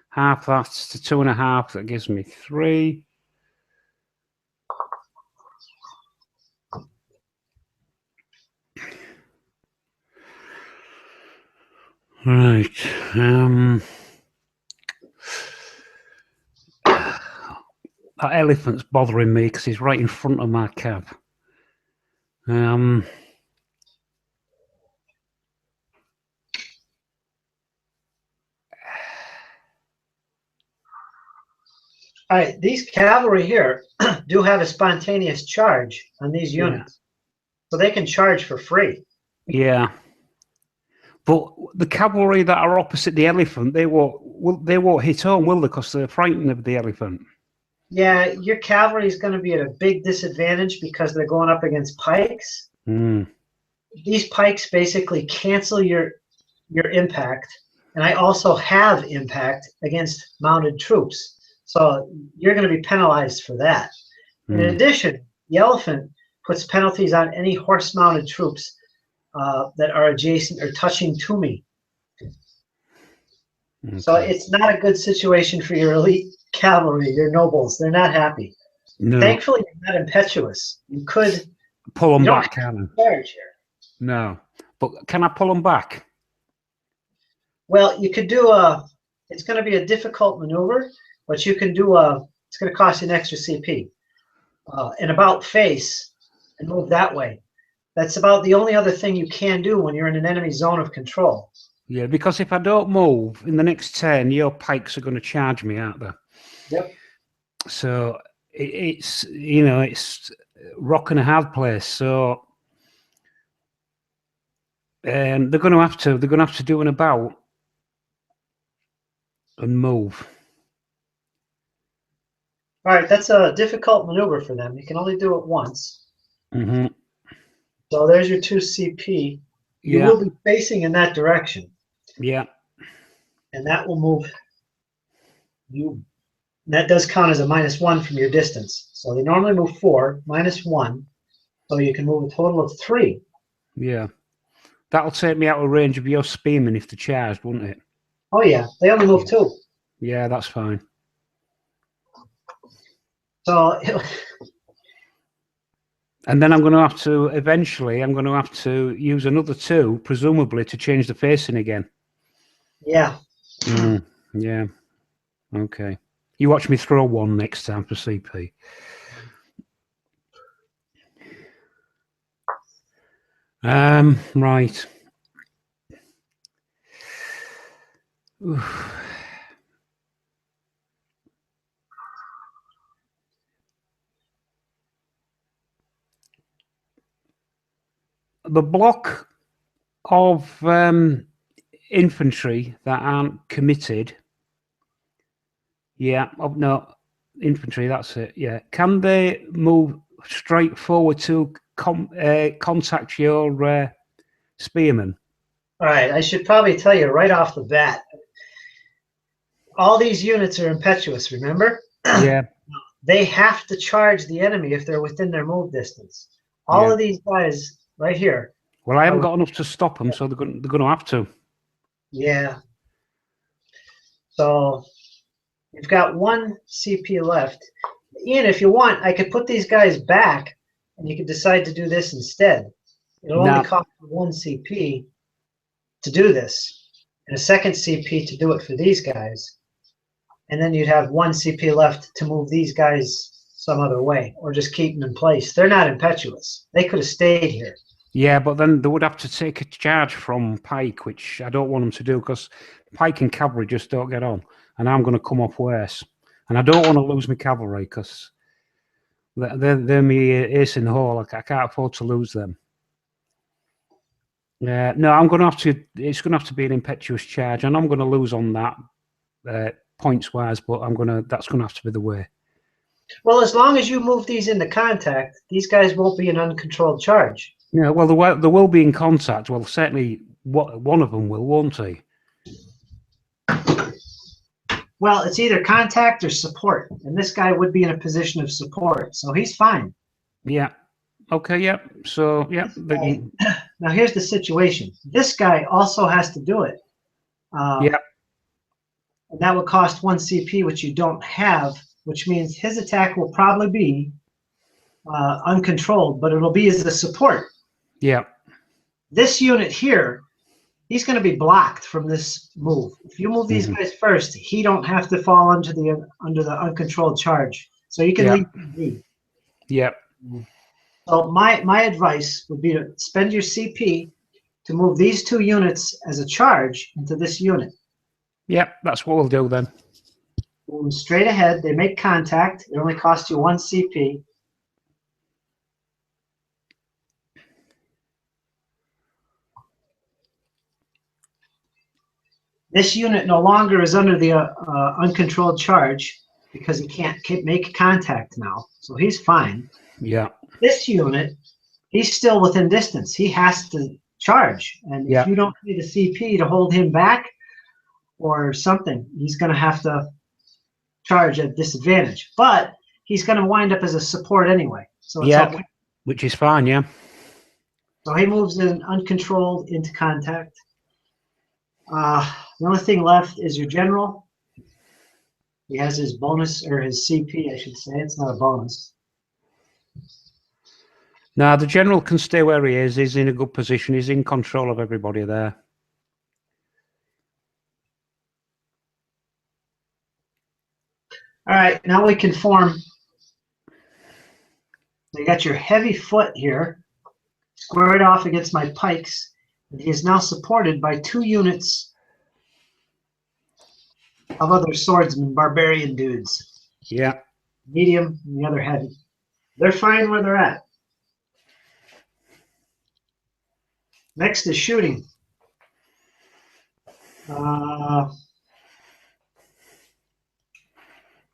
[SPEAKER 2] Half that's to 2.5. That gives me 3. Right. That elephant's bothering me because he's right in front of my cab.
[SPEAKER 1] All right, these cavalry here do have a spontaneous charge on these units. So they can charge for free.
[SPEAKER 2] Yeah. But the cavalry that are opposite the elephant, they won't hit home, will they? Because they're frightened of the elephant.
[SPEAKER 1] Yeah, your cavalry is going to be at a big disadvantage because they're going up against pikes. These pikes basically cancel your impact, and I also have impact against mounted troops. So you're going to be penalized for that. In addition, the elephant puts penalties on any horse-mounted troops that are adjacent or touching to me. Okay. So it's not a good situation for your elite cavalry, your nobles. They're not happy. No. Thankfully, you're not impetuous. You could
[SPEAKER 2] pull them back, can
[SPEAKER 1] I? Charge here.
[SPEAKER 2] No. But can I pull them back?
[SPEAKER 1] Well, you could do it's going to be a difficult maneuver, but you can do it's going to cost you an extra CP. An about face and move that way. That's about the only other thing you can do when you're in an enemy zone of control.
[SPEAKER 2] Yeah, because if I don't move in the next turn, your pikes are going to charge me, aren't they?
[SPEAKER 1] Yep.
[SPEAKER 2] So it's it's rock and a hard place. So they're going to have to do an about and move.
[SPEAKER 1] All right, that's a difficult maneuver for them. You can only do it once. So there's your 2 CP. You will be facing in that direction.
[SPEAKER 2] Yeah.
[SPEAKER 1] And that will move you. That does count as a -1 from your distance. So they normally move 4, -1. So you can move a total of 3.
[SPEAKER 2] Yeah. That'll take me out of range of your spearmen if they're charged, wouldn't it?
[SPEAKER 1] Oh yeah, they only move 2.
[SPEAKER 2] Yeah, that's fine.
[SPEAKER 1] So
[SPEAKER 2] And then I'm going to have to, eventually, I'm going to have to use another 2, presumably, to change the facing again.
[SPEAKER 1] yeah.
[SPEAKER 2] Yeah. Okay. You watch me throw 1 next time for CP. Right. Oof. The block of infantry that aren't committed. Yeah. Oh, no, infantry. That's it. Yeah. Can they move straight forward to contact your spearmen?
[SPEAKER 1] All right, I should probably tell you right off the bat. All these units are impetuous, remember?
[SPEAKER 2] Yeah.
[SPEAKER 1] They have to charge the enemy if they're within their move distance. All of these guys right here.
[SPEAKER 2] Well, I haven't got enough to stop them, so they're going to have to.
[SPEAKER 1] Yeah. So you've got 1 CP left. Ian, if you want, I could put these guys back, and you could decide to do this instead. It'll only cost 1 CP to do this, and a second CP to do it for these guys. And then you'd have 1 CP left to move these guys some other way, or just keep them in place. They're not impetuous. They could have stayed here.
[SPEAKER 2] Yeah, but then they would have to take a charge from Pike, which I don't want them to do, because Pike and cavalry just don't get on, and I'm going to come off worse. And I don't want to lose my cavalry, because they're my ace in the hole. I can't afford to lose them. No, I'm going to have to. It's going to have to be an impetuous charge, and I'm going to lose on that points wise. But that's going to have to be the way.
[SPEAKER 1] Well, as long as you move these into contact, these guys won't be an uncontrolled charge.
[SPEAKER 2] Yeah, well, they will be in contact. Well, certainly one of them will, won't he?
[SPEAKER 1] Well, it's either contact or support, and this guy would be in a position of support, so he's fine.
[SPEAKER 2] Yeah. Okay. Yeah. So yeah.
[SPEAKER 1] Now here's the situation. This guy also has to do it.
[SPEAKER 2] Yeah.
[SPEAKER 1] And that would cost 1 CP, which you don't have, which means his attack will probably be uncontrolled, but it'll be as a support.
[SPEAKER 2] Yeah.
[SPEAKER 1] This unit here, he's going to be blocked from this move. If you move these guys first, he don't have to fall under the uncontrolled charge. So you can leave me.
[SPEAKER 2] Yeah.
[SPEAKER 1] So my advice would be to spend your CP to move these 2 units as a charge into this unit.
[SPEAKER 2] Yeah, that's what we'll do then.
[SPEAKER 1] Move straight ahead. They make contact. It only costs you 1 CP. This unit no longer is under the uncontrolled charge because he can't make contact now. So he's fine.
[SPEAKER 2] Yeah.
[SPEAKER 1] This unit, he's still within distance. He has to charge. And if you don't pay the CP to hold him back or something, he's going to have to charge at disadvantage. But he's going to wind up as a support anyway. So it's okay.
[SPEAKER 2] Which is fine, yeah.
[SPEAKER 1] So he moves in uncontrolled into contact. The only thing left is your general. He has his bonus, or his CP, I should say. It's not a bonus.
[SPEAKER 2] Now, the general can stay where he is. He's in a good position. He's in control of everybody there.
[SPEAKER 1] All right, now we can form. So you got your heavy foot here, squared off against my pikes. And he is now supported by 2 units of other swordsmen, barbarian dudes.
[SPEAKER 2] Yeah.
[SPEAKER 1] Medium and the other heavy. They're fine where they're at. Next is shooting.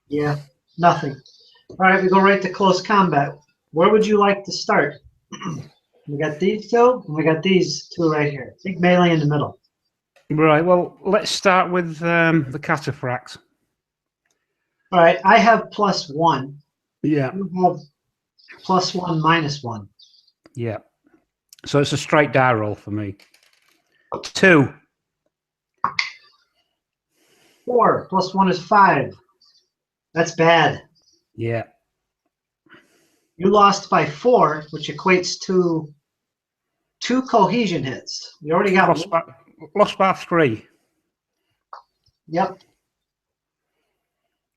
[SPEAKER 1] Yeah, nothing. All right, we go right to close combat. Where would you like to start? We got these 2, and we got these 2 right here. Think melee in the middle.
[SPEAKER 2] Right, well, let's start with the cataphract.
[SPEAKER 1] All right, I have +1.
[SPEAKER 2] Yeah.
[SPEAKER 1] You have +1, -1.
[SPEAKER 2] Yeah. So it's a straight die roll for me. 2.
[SPEAKER 1] 4 plus 1 is 5. That's bad.
[SPEAKER 2] Yeah.
[SPEAKER 1] You lost by 4, which equates to 2 cohesion hits. You already got
[SPEAKER 2] Lost by 3.
[SPEAKER 1] Yep.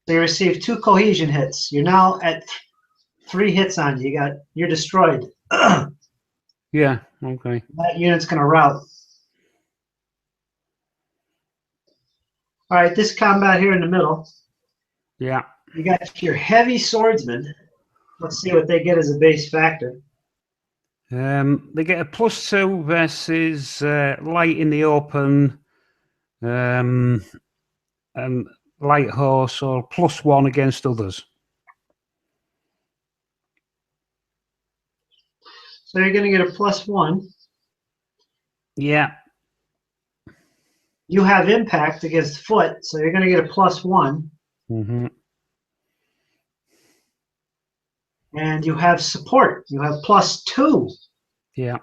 [SPEAKER 1] So you received 2 cohesion hits. You're now at 3 hits on you. You're destroyed.
[SPEAKER 2] Yeah. Okay.
[SPEAKER 1] That unit's going to rout. All right, this combat here in the middle.
[SPEAKER 2] Yeah.
[SPEAKER 1] You got your heavy swordsman. Let's see what they get as a base factor.
[SPEAKER 2] They get a +2 versus light in the open, and light horse, or +1 against others.
[SPEAKER 1] So you're going to get a +1.
[SPEAKER 2] Yeah.
[SPEAKER 1] You have impact against foot, so you're going to get a +1.
[SPEAKER 2] Mm-hmm.
[SPEAKER 1] And you have support. You have +2.
[SPEAKER 2] Yeah.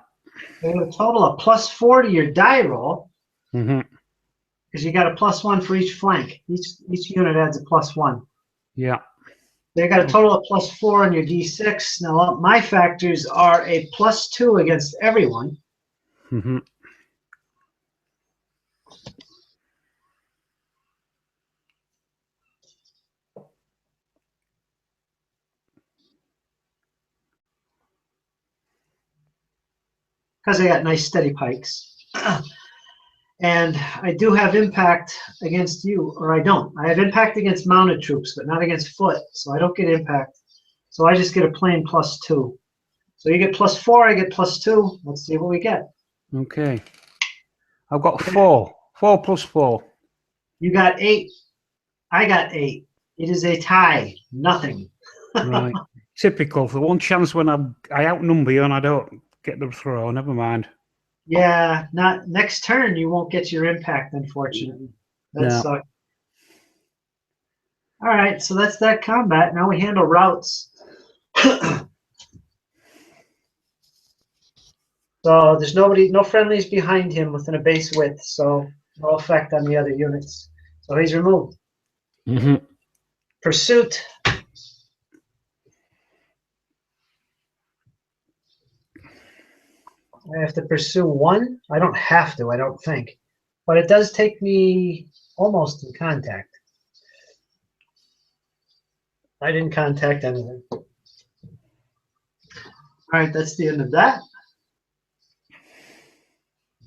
[SPEAKER 1] So you have a total of +4 to your die roll.
[SPEAKER 2] Mm-hmm.
[SPEAKER 1] Because you got a +1 for each flank. Each unit adds a +1.
[SPEAKER 2] Yeah.
[SPEAKER 1] So you got a total of +4 on your D6. Now my factors are a +2 against everyone.
[SPEAKER 2] Mm-hmm.
[SPEAKER 1] Because I got nice steady pikes. And I do have impact against you, or I don't. I have impact against mounted troops, but not against foot, so I don't get impact. So I just get a plain +2. So you get +4, I get +2. Let's see what we get.
[SPEAKER 2] Okay. I've got 4. 4 plus 4.
[SPEAKER 1] You got 8. I got 8. It is a tie. Nothing.
[SPEAKER 2] Right. Typical. The one chance when I outnumber you and I don't get the throw. Never mind.
[SPEAKER 1] Yeah, not next turn. You won't get your impact, unfortunately. That
[SPEAKER 2] No.
[SPEAKER 1] sucks. All right, so that's that combat. Now we handle routes. So there's no friendlies behind him within a base width, so no effect on the other units. So he's removed.
[SPEAKER 2] Mm-hmm.
[SPEAKER 1] Pursuit. I have to pursue 1. I don't have to, I don't think. But it does take me almost in contact. I didn't contact anything. All right, that's the end of that.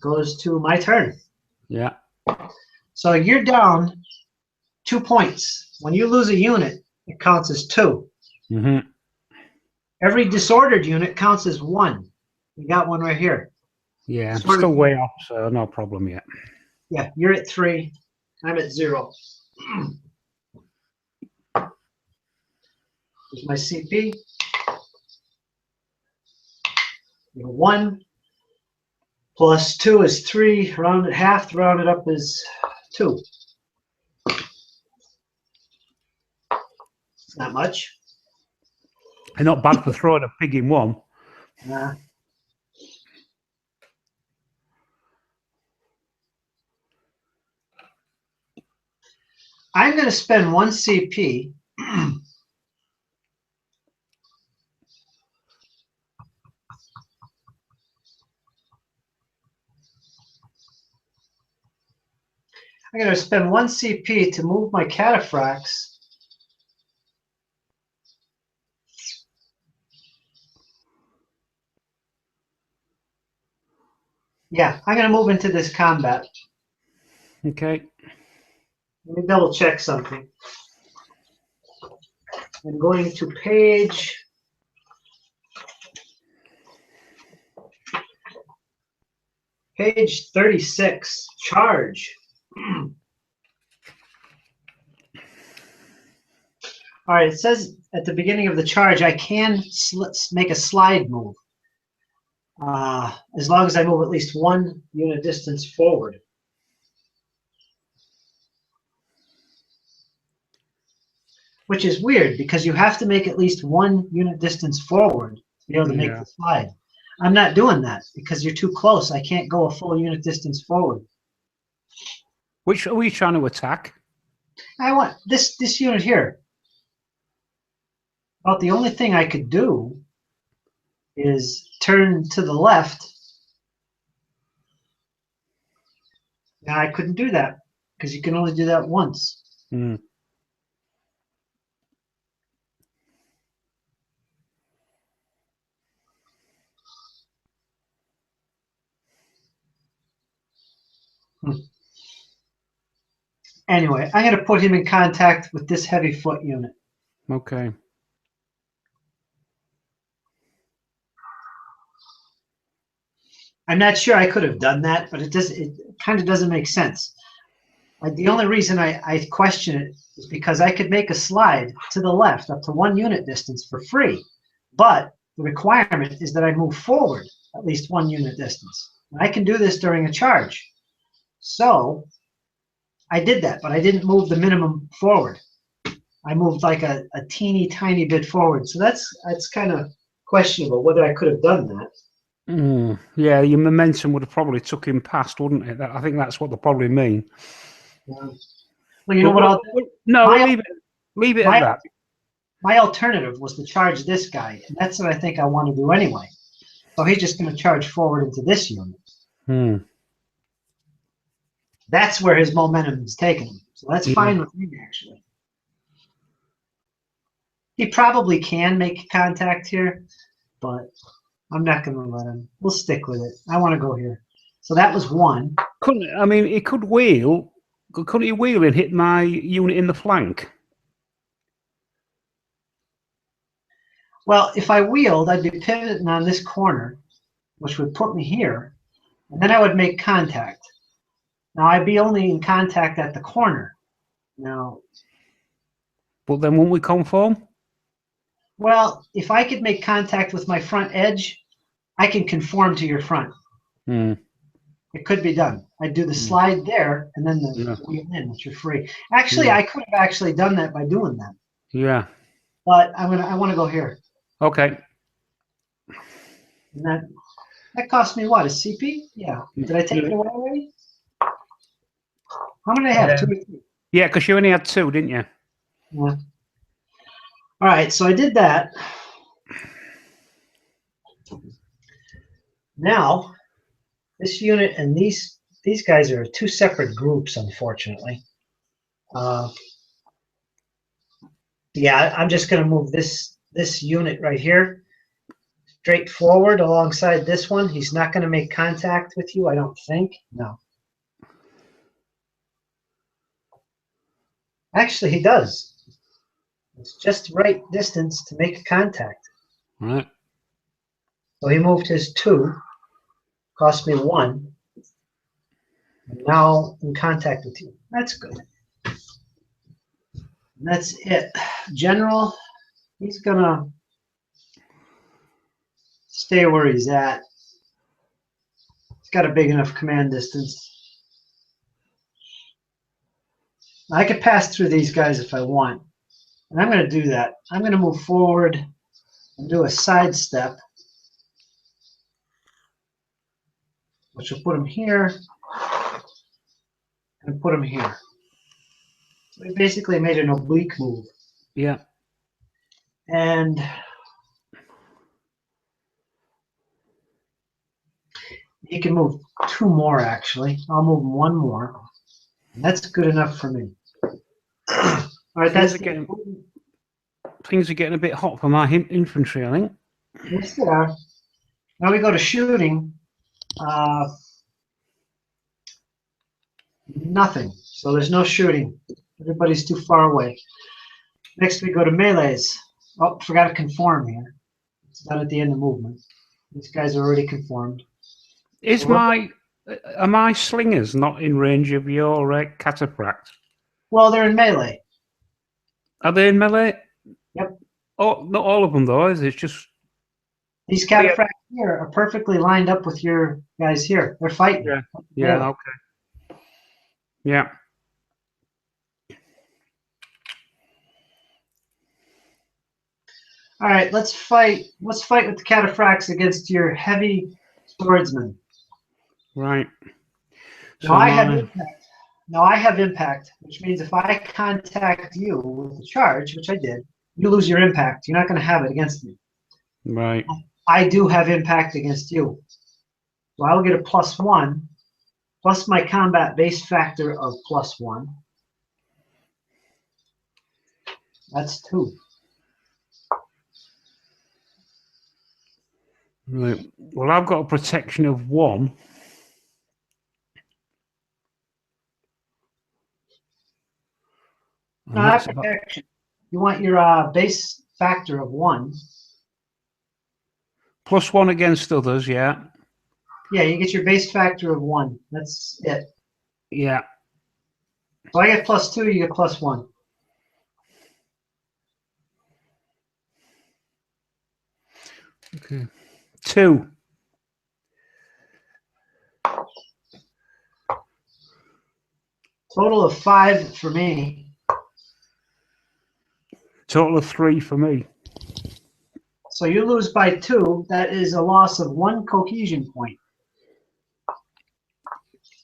[SPEAKER 1] Goes to my turn.
[SPEAKER 2] Yeah.
[SPEAKER 1] So you're down 2 points. When you lose a unit, it counts as 2.
[SPEAKER 2] Mm-hmm.
[SPEAKER 1] Every disordered unit counts as 1. You got one right here.
[SPEAKER 2] Yeah.
[SPEAKER 1] Disordered
[SPEAKER 2] Still way off, so no problem yet.
[SPEAKER 1] Yeah, you're at 3. I'm at 0. Here's my CP. 1 plus 2 is 3. Round it half. Round it up is 2. It's not much.
[SPEAKER 2] And not bad for throwing a pig in 1.
[SPEAKER 1] I'm going to spend 1 CP. I'm going to spend 1 CP to move my cataphracts. Yeah, I'm going to move into this combat.
[SPEAKER 2] Okay.
[SPEAKER 1] Let me double check something. I'm going to page 36, charge. All right, it says at the beginning of the charge, I can make a slide move as long as I move at least 1 unit distance forward. Which is weird because you have to make at least 1 unit distance forward to be able to make the slide. I'm not doing that because you're too close. I can't go a full unit distance forward.
[SPEAKER 2] Which are we trying to attack?
[SPEAKER 1] I want this unit here. About the only thing I could do is turn to the left. Now I couldn't do that because you can only do that once.
[SPEAKER 2] Hmm.
[SPEAKER 1] Anyway, I'm going to put him in contact with this heavy foot unit.
[SPEAKER 2] Okay.
[SPEAKER 1] I'm not sure I could have done that, but it kind of doesn't make sense. The only reason I question it is because I could make a slide to the left up to 1 unit distance for free, but the requirement is that I move forward at least 1 unit distance. And I can do this during a charge. So I did that, but I didn't move the minimum forward. I moved like a teeny tiny bit forward. So that's kind of questionable whether I could have done that.
[SPEAKER 2] Yeah, your momentum would have probably took him past, wouldn't it? I think that's what they probably mean.
[SPEAKER 1] Well, you know what I'll do?
[SPEAKER 2] No, leave it at that.
[SPEAKER 1] My alternative was to charge this guy, and that's what I think I want to do anyway. So he's just going to charge forward into this unit. That's where his momentum is taking him. So that's fine with me, actually. He probably can make contact here, but I'm not going to let him. We'll stick with it. I want to go here. So that was 1.
[SPEAKER 2] He could wheel. Couldn't he wheel and hit my unit in the flank?
[SPEAKER 1] Well, if I wheeled, I'd be pivoting on this corner, which would put me here, and then I would make contact. Now, I'd be only in contact at the corner. Now,
[SPEAKER 2] but then won't we conform?
[SPEAKER 1] Well, if I could make contact with my front edge, I can conform to your front. It could be done. I'd do the slide there and then the wheel in, which are free. Actually, I could have actually done that by doing that.
[SPEAKER 2] Yeah.
[SPEAKER 1] But I want to go here.
[SPEAKER 2] Okay.
[SPEAKER 1] And that cost me what, a CP? Yeah. Did I take it away already? How many did I have? 2 or 3?
[SPEAKER 2] Yeah, because you only had 2, didn't you?
[SPEAKER 1] Yeah. All right, so I did that. Now, this unit and these guys are 2 separate groups, unfortunately. Yeah, I'm just going to move this unit right here straight forward alongside this one. He's not going to make contact with you, I don't think. No. Actually, he does. It's just the right distance to make contact.
[SPEAKER 2] All right.
[SPEAKER 1] So he moved his 2, cost me 1. I'm now in contact with you. That's good. And that's it. General, he's going to stay where he's at. He's got a big enough command distance. I could pass through these guys if I want. And I'm going to do that. I'm going to move forward and do a sidestep, which will put him here and put him here. So we basically made an oblique move.
[SPEAKER 2] Yeah.
[SPEAKER 1] And he can move 2 more, actually. I'll move 1 more. And that's good enough for me. All right,
[SPEAKER 2] things are getting a bit hot for my infantry, I think.
[SPEAKER 1] Yes, they are. Now we go to shooting. Nothing. So there's no shooting. Everybody's too far away. Next we go to melees. Oh, forgot to conform here. It's not at the end of movement. These guys are already conformed.
[SPEAKER 2] Are my slingers not in range of your cataphract?
[SPEAKER 1] Well, they're in melee.
[SPEAKER 2] Are they in melee?
[SPEAKER 1] Yep.
[SPEAKER 2] Oh, not all of them though. It's just
[SPEAKER 1] these cataphracts here are perfectly lined up with your guys here. They're fighting.
[SPEAKER 2] Yeah. Yeah. Okay. Yeah.
[SPEAKER 1] All right, let's fight. Let's fight with the cataphracts against your heavy swordsman.
[SPEAKER 2] Right.
[SPEAKER 1] Now
[SPEAKER 2] So
[SPEAKER 1] I have
[SPEAKER 2] my
[SPEAKER 1] impact. Now I have impact, which means if I contact you with a charge, which I did, you lose your impact. You're not going to have it against me.
[SPEAKER 2] right.
[SPEAKER 1] I do have impact against you. So I'll get a +1 plus my combat base factor of +1. That's 2.
[SPEAKER 2] Right. Well, I've got a protection of 1. And
[SPEAKER 1] No,
[SPEAKER 2] that's
[SPEAKER 1] not
[SPEAKER 2] about
[SPEAKER 1] protection. You want your base factor of 1.
[SPEAKER 2] +1 against others, yeah.
[SPEAKER 1] Yeah, you get your base factor of 1. That's it.
[SPEAKER 2] Yeah.
[SPEAKER 1] So I get +2, you get +1.
[SPEAKER 2] Okay. 2.
[SPEAKER 1] Total of 5 for me.
[SPEAKER 2] Total of 3 for me.
[SPEAKER 1] So you lose by 2. That is a loss of 1 cohesion point.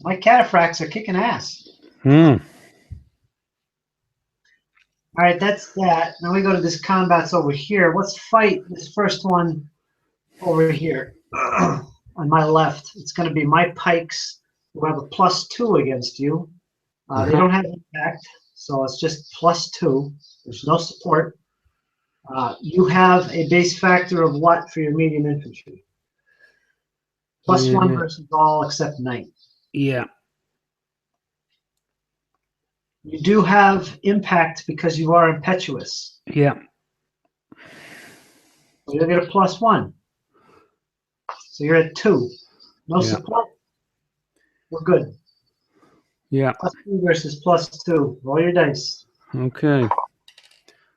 [SPEAKER 1] My cataphracts are kicking ass.
[SPEAKER 2] Hmm.
[SPEAKER 1] All right, that's that. Now we go to this combats over here. Let's fight this first one over here on my left. It's going to be my pikes who have a +2 against you. They don't have impact, so it's just +2. There's no support. You have a base factor of what for your medium infantry? +1 versus all except knight.
[SPEAKER 2] Yeah.
[SPEAKER 1] You do have impact because you are impetuous.
[SPEAKER 2] Yeah.
[SPEAKER 1] So you'll get a +1. So you're at 2. No
[SPEAKER 2] Yeah.
[SPEAKER 1] support. We're good.
[SPEAKER 2] Yeah.
[SPEAKER 1] +2 versus +2. Roll your dice.
[SPEAKER 2] Okay.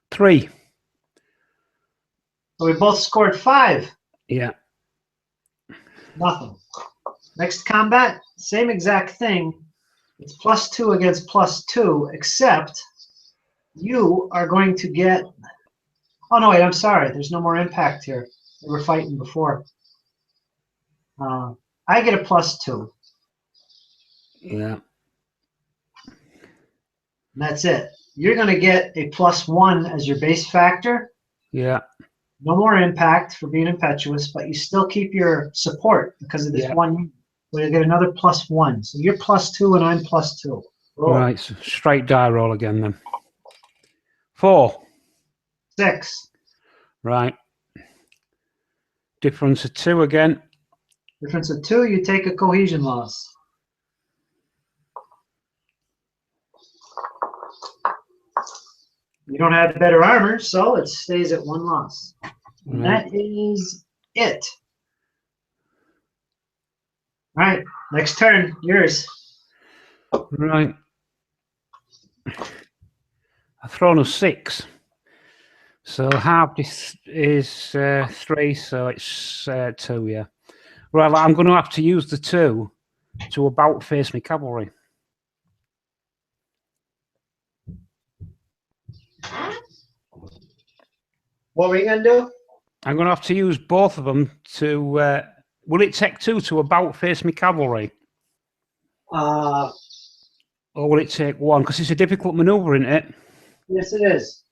[SPEAKER 2] 3.
[SPEAKER 1] So we both scored 5.
[SPEAKER 2] Yeah.
[SPEAKER 1] Nothing. Next combat, same exact thing. It's +2 against +2, except you are going to get. Oh no, wait, I'm sorry. There's no more impact here. We were fighting before. I get a +2.
[SPEAKER 2] Yeah.
[SPEAKER 1] And that's it. You're going to get a +1 as your base factor.
[SPEAKER 2] Yeah.
[SPEAKER 1] No more impact for being impetuous, but you still keep your support because of this one. So you get another +1. So you're +2 and I'm +2. Roll.
[SPEAKER 2] Right. So straight die roll again then. 4.
[SPEAKER 1] 6.
[SPEAKER 2] Right. Difference of 2 again.
[SPEAKER 1] Difference of 2, you take a cohesion loss. You don't have better armor, so it stays at 1 loss. And
[SPEAKER 2] Right.
[SPEAKER 1] that is it. All right, next turn, yours.
[SPEAKER 2] Right. I've thrown a 6. So half this is 3, so it's 2, yeah. Well, I'm going to have to use the 2 to about face my cavalry.
[SPEAKER 1] What were you going to do?
[SPEAKER 2] I'm going to have to use both of them to. Will it take 2 to about face my cavalry? Or will it take 1? Because it's a difficult maneuver, isn't it?
[SPEAKER 1] Yes, it is.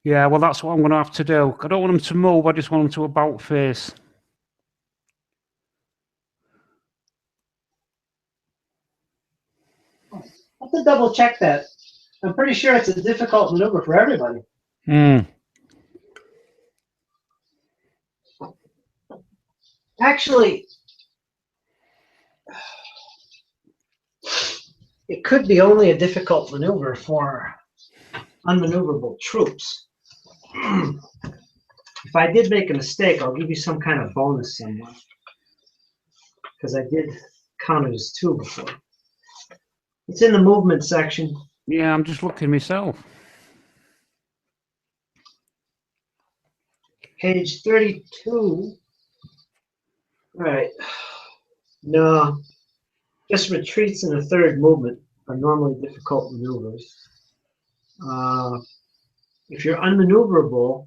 [SPEAKER 2] Yeah, well, that's what I'm going to have to do. I don't want them to move. I just want them to about face.
[SPEAKER 1] I have to double check that. I'm pretty sure it's a difficult maneuver for everybody.
[SPEAKER 2] Hmm.
[SPEAKER 1] Actually, it could be only a difficult maneuver for unmaneuverable troops. If I did make a mistake, I'll give you some kind of bonus somewhere. Because I did count it as 2 before. It's in the movement section.
[SPEAKER 2] Yeah, I'm just looking myself.
[SPEAKER 1] Page 32. Right. No. Just retreats in a third movement. are normally difficult maneuvers. If you're unmaneuverable,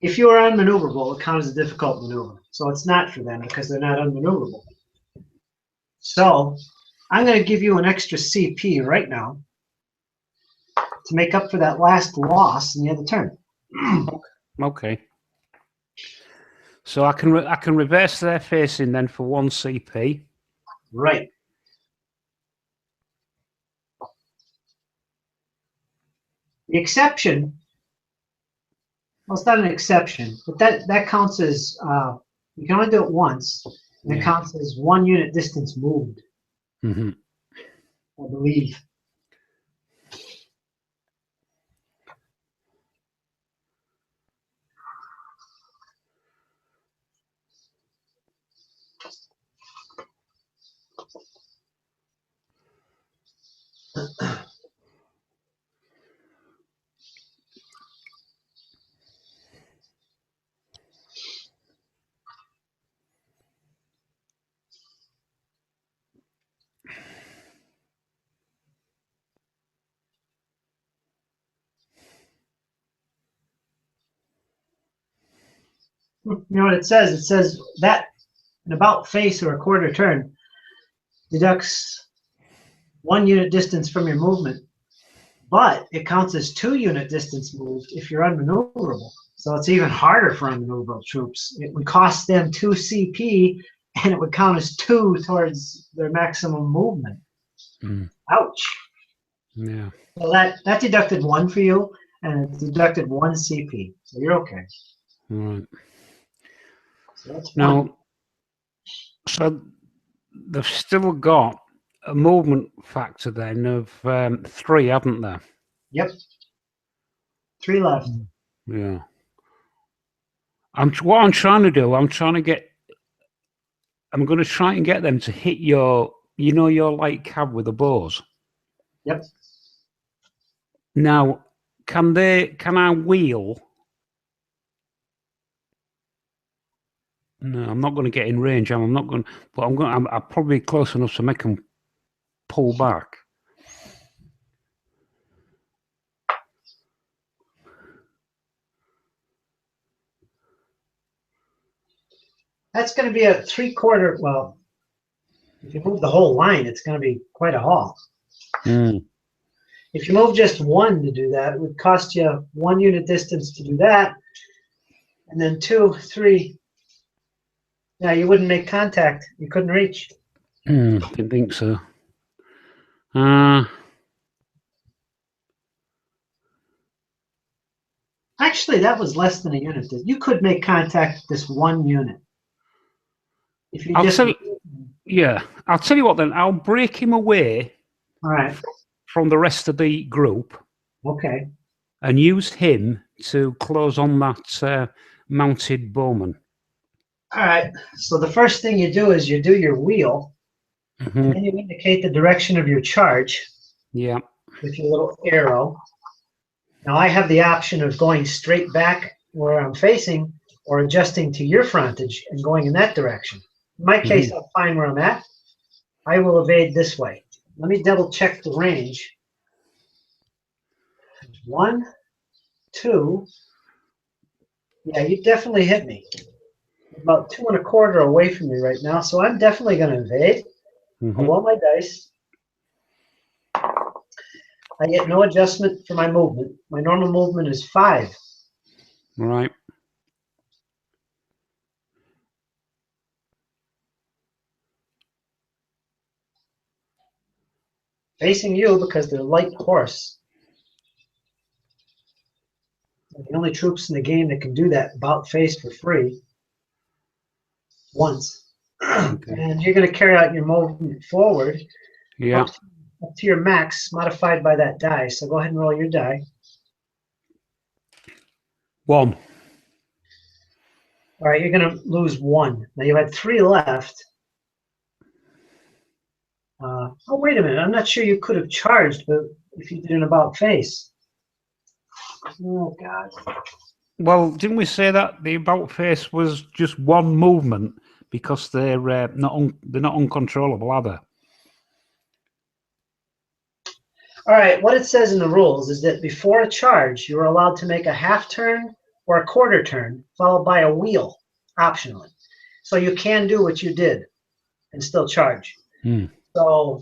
[SPEAKER 1] if you are unmaneuverable, it counts as a difficult maneuver. So it's not for them because they're not unmaneuverable. So I'm going to give you an extra CP right now to make up for that last loss in the other turn.
[SPEAKER 2] Okay. So I can reverse their facing then for 1 CP.
[SPEAKER 1] Right. The exception, well, it's not an exception, but that counts as, you can only do it once, and it counts as 1 unit distance moved,
[SPEAKER 2] Mm-hmm.
[SPEAKER 1] I believe. You know what it says? It says that an about face or a quarter turn deducts 1 unit distance from your movement, but it counts as 2 unit distance moved if you're unmaneuverable. So it's even harder for unmaneuverable troops. It would cost them 2 CP, and it would count as 2 towards their maximum movement. Ouch.
[SPEAKER 2] Yeah.
[SPEAKER 1] So that deducted 1 for you, and it deducted 1 CP. So you're okay.
[SPEAKER 2] All right.
[SPEAKER 1] So that's
[SPEAKER 2] Now,
[SPEAKER 1] 1.
[SPEAKER 2] so they've still got a movement factor then of 3, haven't they?
[SPEAKER 1] Yep. 3 left.
[SPEAKER 2] Yeah. What I'm trying to do, I'm going to try and get them to hit your light cab with the bows.
[SPEAKER 1] Yep.
[SPEAKER 2] Now, can I wheel? No, I'm not going to get in range. I'm not going, but I'm probably close enough to make them pull back.
[SPEAKER 1] That's going to be a 3/4. Well, if you move the whole line, it's going to be quite a haul. If you move just 1 to do that, it would cost you 1 unit distance to do that, and then 2, 3. Yeah, you wouldn't make contact. You couldn't reach.
[SPEAKER 2] Didn't think so.
[SPEAKER 1] Actually, that was less than a unit. You could make contact with this 1 unit. If you
[SPEAKER 2] I'll tell you what then. I'll break him away.
[SPEAKER 1] All right.
[SPEAKER 2] From the rest of the group.
[SPEAKER 1] Okay.
[SPEAKER 2] And use him to close on that mounted bowman.
[SPEAKER 1] All right. So the first thing you do is you do your wheel, and then you indicate the direction of your charge.
[SPEAKER 2] Yeah.
[SPEAKER 1] With your little arrow. Now I have the option of going straight back where I'm facing, or adjusting to your frontage and going in that direction. In my case, I'm fine where I'm at. I will evade this way. Let me double check the range. 1, 2. Yeah, you definitely hit me. About 2 1/4 away from me right now, so I'm definitely going to evade. I'll roll my dice. I get no adjustment for my movement. My normal movement is 5.
[SPEAKER 2] Right.
[SPEAKER 1] Facing you because they're light horse. They're the only troops in the game that can do that about face for free. Once. Okay. And you're going to carry out your movement forward.
[SPEAKER 2] Yeah.
[SPEAKER 1] Up to your max, modified by that die. So go ahead and roll your die.
[SPEAKER 2] 1.
[SPEAKER 1] All right, you're going to lose 1. Now you had 3 left. Oh, wait a minute. I'm not sure you could have charged, but if you did an about face. Oh, God.
[SPEAKER 2] Well, didn't we say that the about face was just 1 movement because they're not uncontrollable, are they?
[SPEAKER 1] All right, what it says in the rules is that before a charge, you're allowed to make a half turn or a quarter turn, followed by a wheel, optionally. So you can do what you did and still charge. So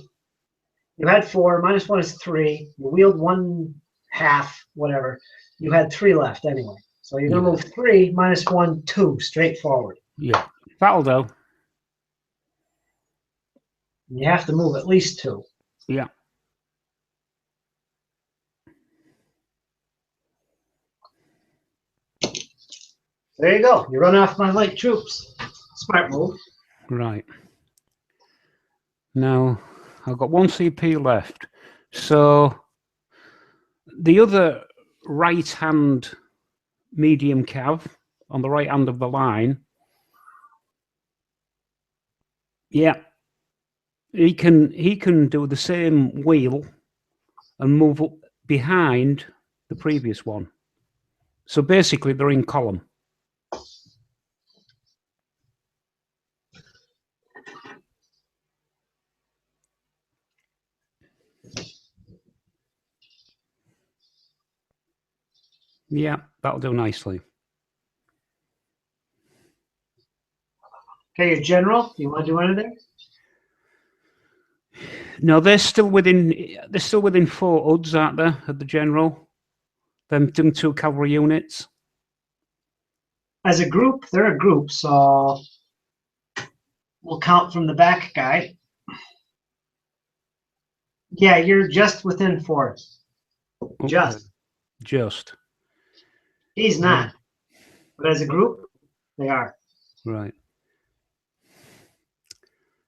[SPEAKER 1] you had 4, -1 is 3. You wheeled 1/2, whatever. You had 3 left anyway. So you're going to move 3, -1, 2, straight forward.
[SPEAKER 2] Yeah, that'll do.
[SPEAKER 1] You have to move at least 2.
[SPEAKER 2] Yeah.
[SPEAKER 1] There you go. You run off my light troops. Smart move.
[SPEAKER 2] Right. Now, I've got 1 CP left. So the other right-hand medium cav on the right hand of the line, yeah, he can do the same wheel and move up behind the previous one. So basically, they're in column. Yeah, that'll do nicely.
[SPEAKER 1] Okay, your general. You want to do anything?
[SPEAKER 2] No, they're still within 4 UDs, aren't they, at the general? Them 2 cavalry units.
[SPEAKER 1] As a group, they're a group, so we'll count from the back guy. Yeah, you're just within 4.
[SPEAKER 2] Okay. Just.
[SPEAKER 1] He's not. But as a group, they are.
[SPEAKER 2] Right.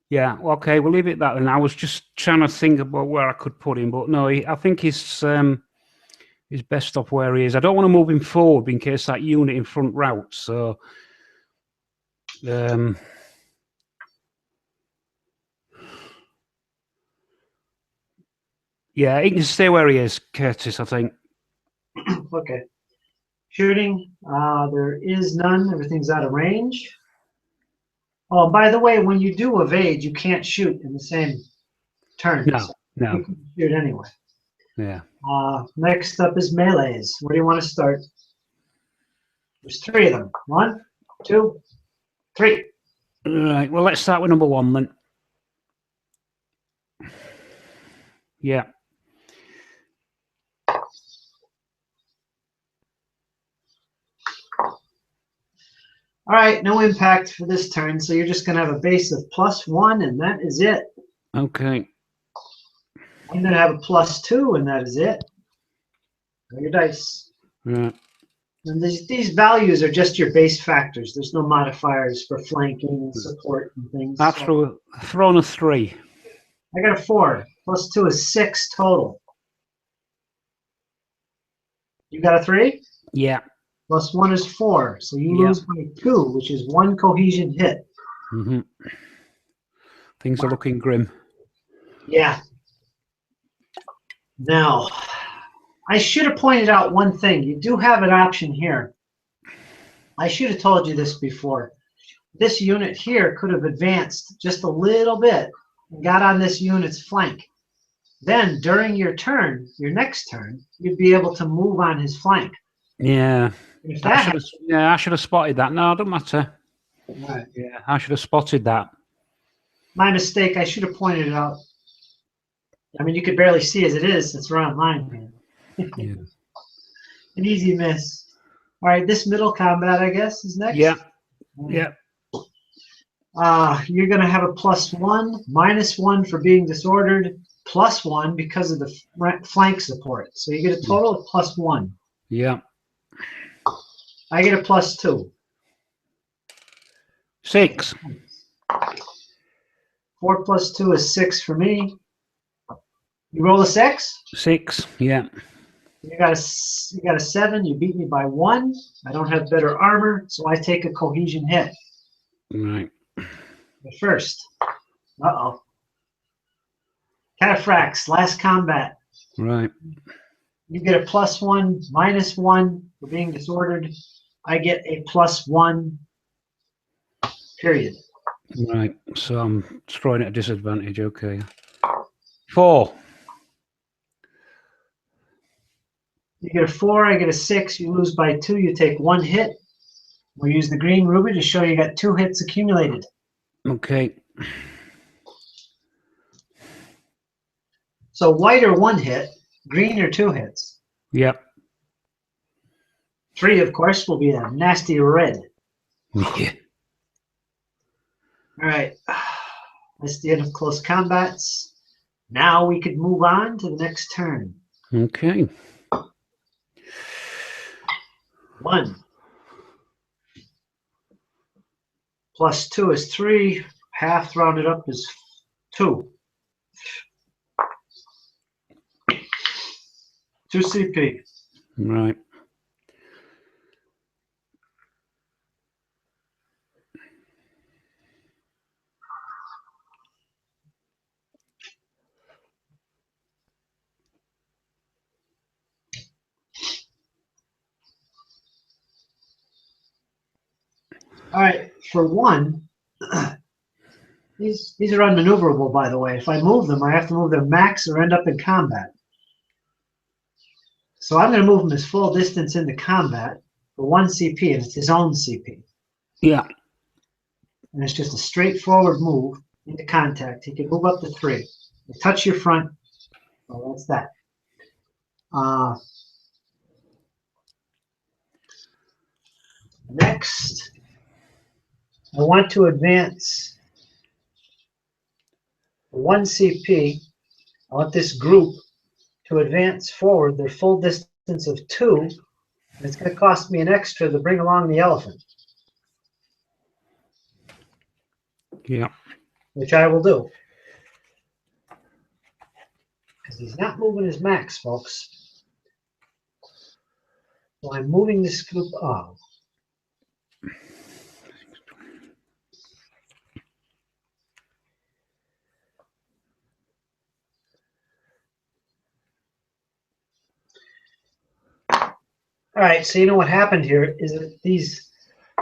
[SPEAKER 2] Yeah, okay, we'll leave it at that then. I was just trying to think about where I could put him, but no, I think he's best off where he is. I don't want to move him forward in case that unit in front routes, so... yeah, he can stay where he is, Curtis, I think.
[SPEAKER 1] Okay. Shooting, there is none. Everything's out of range. Oh, by the way, when you do evade, you can't shoot in the same turn.
[SPEAKER 2] No,
[SPEAKER 1] so
[SPEAKER 2] no.
[SPEAKER 1] You can shoot anyway.
[SPEAKER 2] Yeah.
[SPEAKER 1] Next up is melees. Where do you want to start? There's 3 of them. 1, 2, 3.
[SPEAKER 2] Right, well, let's start with number 1 then. Yeah.
[SPEAKER 1] All right, no impact for this turn, so you're just going to have a base of +1, and that is it.
[SPEAKER 2] Okay.
[SPEAKER 1] I'm going to have a +2, and that is it. Roll your dice.
[SPEAKER 2] Right.
[SPEAKER 1] And these values are just your base factors. There's no modifiers for flanking and support and things.
[SPEAKER 2] I've thrown a 3.
[SPEAKER 1] I got a 4. +2 is 6 total. You got a 3?
[SPEAKER 2] Yeah.
[SPEAKER 1] +1 is 4. So you lose by 2, which is 1 cohesion hit.
[SPEAKER 2] Mm-hmm. Things are looking grim.
[SPEAKER 1] Yeah. Now, I should have pointed out one thing. You do have an option here. I should have told you this before. This unit here could have advanced just a little bit and got on this unit's flank. Then, during your turn, your next turn, you'd be able to move on his flank.
[SPEAKER 2] Yeah.
[SPEAKER 1] If that
[SPEAKER 2] I should have spotted that. No, it doesn't matter.
[SPEAKER 1] right.
[SPEAKER 2] Yeah, I should have spotted that.
[SPEAKER 1] My mistake. I should have pointed it out. I mean, you could barely see as it is. It's right on line.
[SPEAKER 2] Yeah.
[SPEAKER 1] An easy miss. All right, this middle combat, I guess, is next.
[SPEAKER 2] Yeah. Yeah.
[SPEAKER 1] You're going to have a +1, -1 for being disordered, +1 because of the flank support. So you get a total of +1.
[SPEAKER 2] Yeah.
[SPEAKER 1] I get a +2.
[SPEAKER 2] 6.
[SPEAKER 1] 4 + 2 is 6 for me. You roll a 6?
[SPEAKER 2] 6. Yeah.
[SPEAKER 1] You got a 7. You beat me by 1. I don't have better armor, so I take a cohesion hit.
[SPEAKER 2] Right.
[SPEAKER 1] But first, Cataphracts, last combat.
[SPEAKER 2] Right.
[SPEAKER 1] You get a +1, -1 for being disordered. I get a +1, period.
[SPEAKER 2] Right. So I'm throwing at a disadvantage. Okay. 4.
[SPEAKER 1] You get a 4, I get a 6. You lose by 2. You take 1 hit. We'll use the green ruby to show you got 2 hits accumulated.
[SPEAKER 2] Okay.
[SPEAKER 1] So white are 1 hit, green are 2 hits.
[SPEAKER 2] Yep.
[SPEAKER 1] 3, of course, will be a nasty red.
[SPEAKER 2] Yeah.
[SPEAKER 1] All right. That's the end of close combats. Now we could move on to the next turn.
[SPEAKER 2] Okay.
[SPEAKER 1] 1 plus 2 is 3. Half rounded up is 2. 2 CP.
[SPEAKER 2] Right.
[SPEAKER 1] All right, for 1, these are unmaneuverable, by the way. If I move them, I have to move their max or end up in combat. So I'm going to move him his full distance into combat for 1 CP, and it's his own CP.
[SPEAKER 2] Yeah.
[SPEAKER 1] And it's just a straightforward move into contact. He can move up to 3. You touch your front. Well, that's that. Next, I want to advance 1 CP. I want this group to advance forward their full distance of 2. And it's going to cost me an extra to bring along the elephant.
[SPEAKER 2] Yeah.
[SPEAKER 1] Which I will do. Because he's not moving his max, folks. So I'm moving this group up. All right, so you know what happened here is that these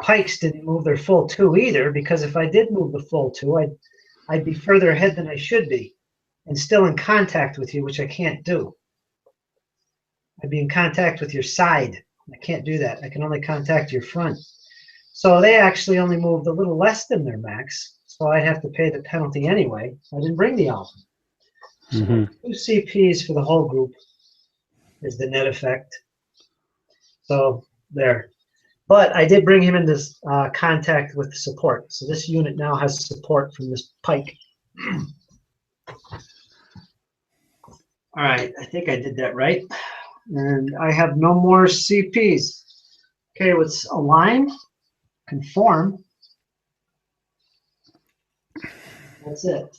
[SPEAKER 1] pikes didn't move their full 2 either, because if I did move the full 2, I'd be further ahead than I should be and still in contact with you, which I can't do. I'd be in contact with your side. I can't do that. I can only contact your front. So they actually only moved a little less than their max, so I'd have to pay the penalty anyway. I didn't bring the elephant. So 2 CPs for the whole group is the net effect. So there. But I did bring him into contact with support. So this unit now has support from this pike. All right, I think I did that right. And I have no more CPs. Okay, let's align, conform. That's it.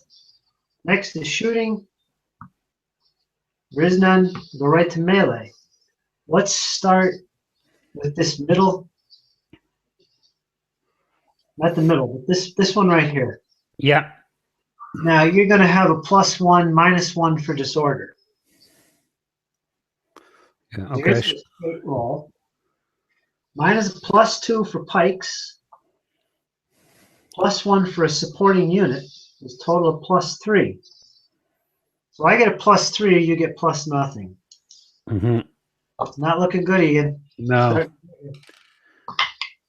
[SPEAKER 1] Next is shooting. There is none. Go right to melee. Let's start with this middle. Not the middle, but this one right here.
[SPEAKER 2] Yeah.
[SPEAKER 1] Now you're going to have a +1, -1 for disorder.
[SPEAKER 2] Yeah.
[SPEAKER 1] So
[SPEAKER 2] Okay.
[SPEAKER 1] here's the straight roll. Mine is a +2 for pikes, +1 for a supporting unit. It's a total of +3. So I get a +3, you get +0. It's not looking good, Ian.
[SPEAKER 2] No.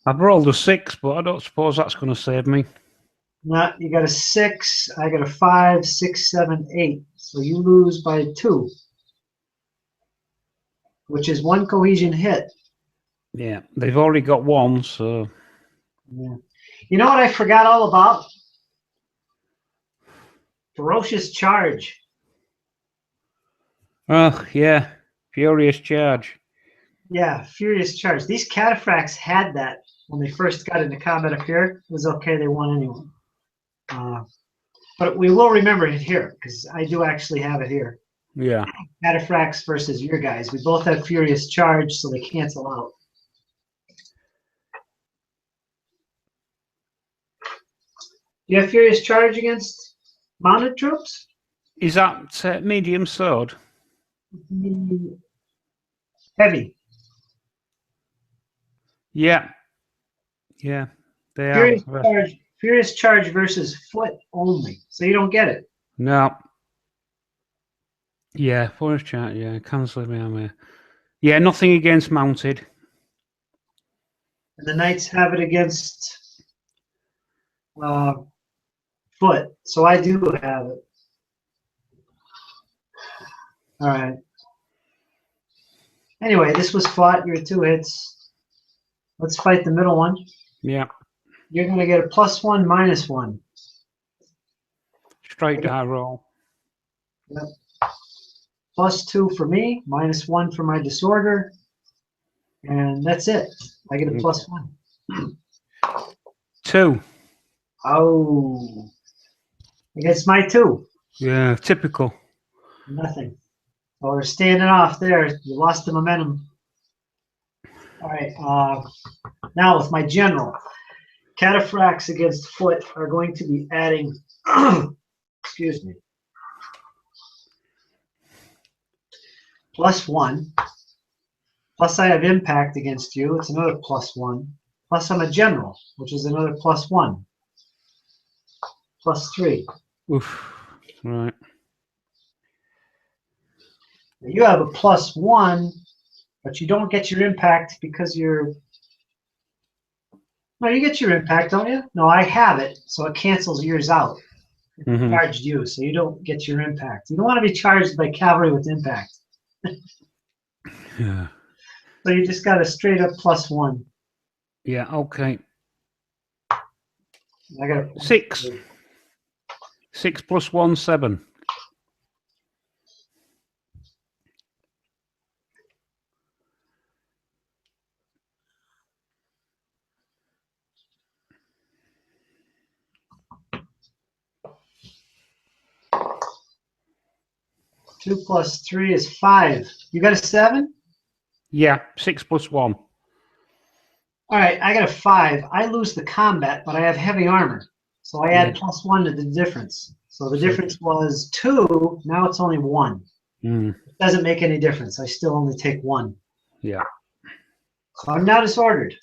[SPEAKER 2] I've rolled a 6, but I don't suppose that's going to save me.
[SPEAKER 1] No, you got a 6. I got a 5, 6, 7, 8. So you lose by 2, which is 1 cohesion hit.
[SPEAKER 2] Yeah, they've already got 1, so.
[SPEAKER 1] Yeah. You know what I forgot all about? Ferocious charge.
[SPEAKER 2] Oh, yeah. Furious charge.
[SPEAKER 1] Yeah, furious charge. These cataphracts had that when they first got into combat up here. It was okay, they won anyway. But we will remember it here, because I do actually have it here.
[SPEAKER 2] Yeah.
[SPEAKER 1] Cataphracts versus your guys. We both have furious charge, so they cancel out. You have furious charge against mounted troops?
[SPEAKER 2] Is that medium sword?
[SPEAKER 1] Heavy.
[SPEAKER 2] Yeah. Yeah. They are.
[SPEAKER 1] Furious charge versus foot only. So you don't get it.
[SPEAKER 2] No. Yeah, forest charge. Yeah, canceling me. Yeah, nothing against mounted.
[SPEAKER 1] And the knights have it against foot. So I do have it. All right. Anyway, this was fought. Your 2 hits. Let's fight the middle one.
[SPEAKER 2] Yeah.
[SPEAKER 1] You're going to get a +1, -1.
[SPEAKER 2] Straight die roll.
[SPEAKER 1] Yep. +2 for me, -1 for my disorder. And that's it. I get a +1.
[SPEAKER 2] 2.
[SPEAKER 1] Oh. Against my 2.
[SPEAKER 2] Yeah, typical.
[SPEAKER 1] Nothing. Well, we're standing off there. You lost the momentum. All right. Now with my general. Cataphracts against foot are going to be adding, excuse me, +1. Plus I have impact against you. It's another +1. Plus I'm a general, which is another +1. +3.
[SPEAKER 2] Oof. Right.
[SPEAKER 1] You have a +1, but you don't get your impact because you're... No, you get your impact, don't you? No, I have it, so it cancels yours out. It charged you, so you don't get your impact. You don't want to be charged by cavalry with impact.
[SPEAKER 2] Yeah.
[SPEAKER 1] So you just got a straight up +1.
[SPEAKER 2] Yeah, okay.
[SPEAKER 1] I got a
[SPEAKER 2] 6. 6 + 1, 7.
[SPEAKER 1] Two plus 3 is 5. You got a 7?
[SPEAKER 2] Yeah, 6 + 1.
[SPEAKER 1] All right, I got a 5. I lose the combat, but I have heavy armor. So I add +1 to the difference. So the difference was 2. Now it's only 1. It doesn't make any difference. I still only take 1.
[SPEAKER 2] Yeah.
[SPEAKER 1] So I'm now disordered.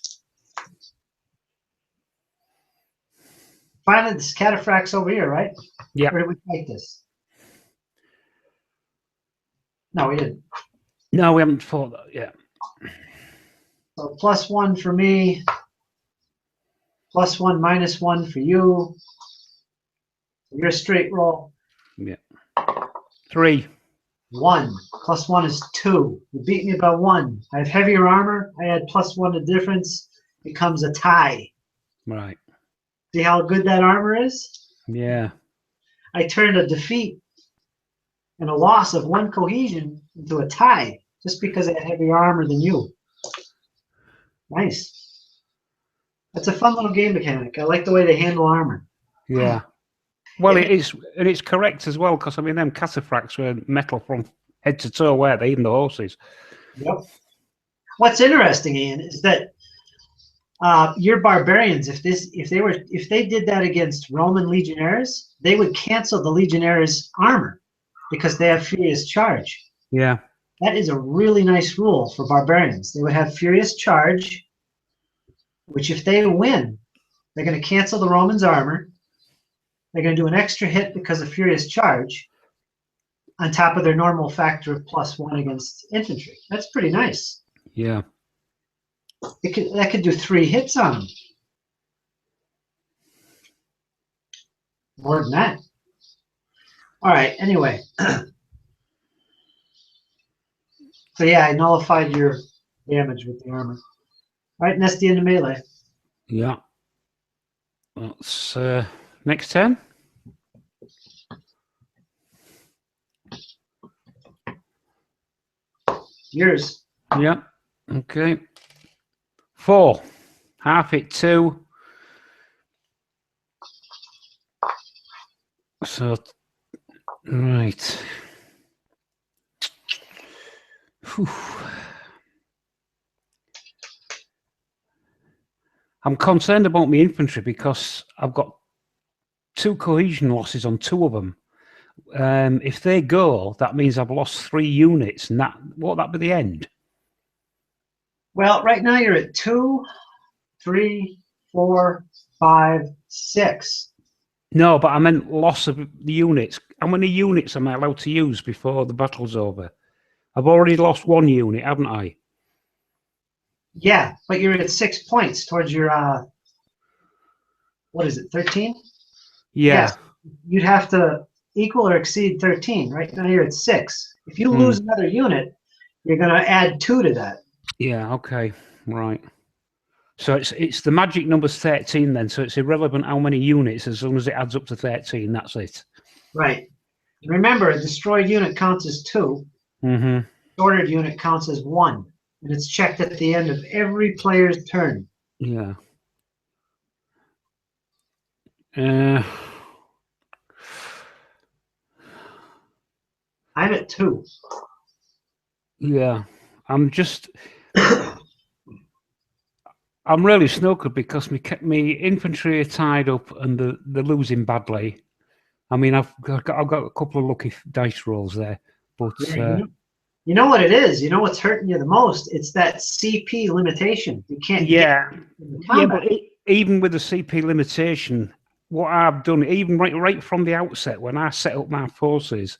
[SPEAKER 1] Finally, this cataphract's over here, right?
[SPEAKER 2] Yeah.
[SPEAKER 1] Where did we fight this? No, we didn't.
[SPEAKER 2] No, we haven't fought that yet.
[SPEAKER 1] So +1 for me. +1, -1 for you. You're a straight roll.
[SPEAKER 2] Yeah. 3.
[SPEAKER 1] 1. +1 is 2. You beat me by 1. I have heavier armor. I add +1 to difference. Becomes a tie.
[SPEAKER 2] Right.
[SPEAKER 1] See how good that armor is?
[SPEAKER 2] Yeah.
[SPEAKER 1] I turned a defeat and a loss of 1 cohesion into a tie just because I had heavier armor than you. Nice. That's a fun little game mechanic. I like the way they handle armor.
[SPEAKER 2] Yeah. Well, it is, and it's correct as well, because I mean, them cataphracts were metal from head to toe, weren't they? Even the horses.
[SPEAKER 1] Yep. What's interesting, Ian, is that your barbarians, if they did that against Roman legionnaires, they would cancel the legionnaires' armor because they have furious charge.
[SPEAKER 2] Yeah.
[SPEAKER 1] That is a really nice rule for barbarians. They would have furious charge, which if they win, they're going to cancel the Romans' armor. They're going to do an extra hit because of furious charge on top of their normal factor of +1 against infantry. That's pretty nice.
[SPEAKER 2] Yeah.
[SPEAKER 1] That could do 3 hits on them. More than that. All right, anyway. So yeah, I nullified your damage with the armor. All right, and that's the end of melee.
[SPEAKER 2] Yeah. That's next turn.
[SPEAKER 1] Yours.
[SPEAKER 2] Yeah. Okay. 4. Half it 2. So, right. Whew. I'm concerned about my infantry because I've got 2 cohesion losses on 2 of them. If they go, that means I've lost 3 units, and won't that be the end?
[SPEAKER 1] Well, right now you're at 2, 3, 4, 5, 6.
[SPEAKER 2] No, but I meant loss of the units. How many units am I allowed to use before the battle's over? I've already lost 1 unit, haven't I?
[SPEAKER 1] Yeah, but you're at 6 points towards your, what is it, 13?
[SPEAKER 2] Yeah.
[SPEAKER 1] Yes. You'd have to equal or exceed 13. Right now you're at 6. If you lose another unit, you're going to add 2 to that.
[SPEAKER 2] Yeah, okay, right. So it's the magic number's 13 then, so it's irrelevant how many units, as long as it adds up to 13, that's it.
[SPEAKER 1] Right. Remember, a destroyed unit counts as 2.
[SPEAKER 2] Mm-hmm.
[SPEAKER 1] Ordered unit counts as 1. And it's checked at the end of every player's turn.
[SPEAKER 2] Yeah.
[SPEAKER 1] I'm at 2.
[SPEAKER 2] Yeah. I'm really snookered because me infantry are tied up and they're losing badly. I mean, I've got a couple of lucky dice rolls there, but
[SPEAKER 1] Yeah, you know what it is? You know what's hurting you the most? It's that CP limitation. You can't get in the combat.
[SPEAKER 2] but even with the CP limitation, what I've done, even right from the outset, when I set up my forces,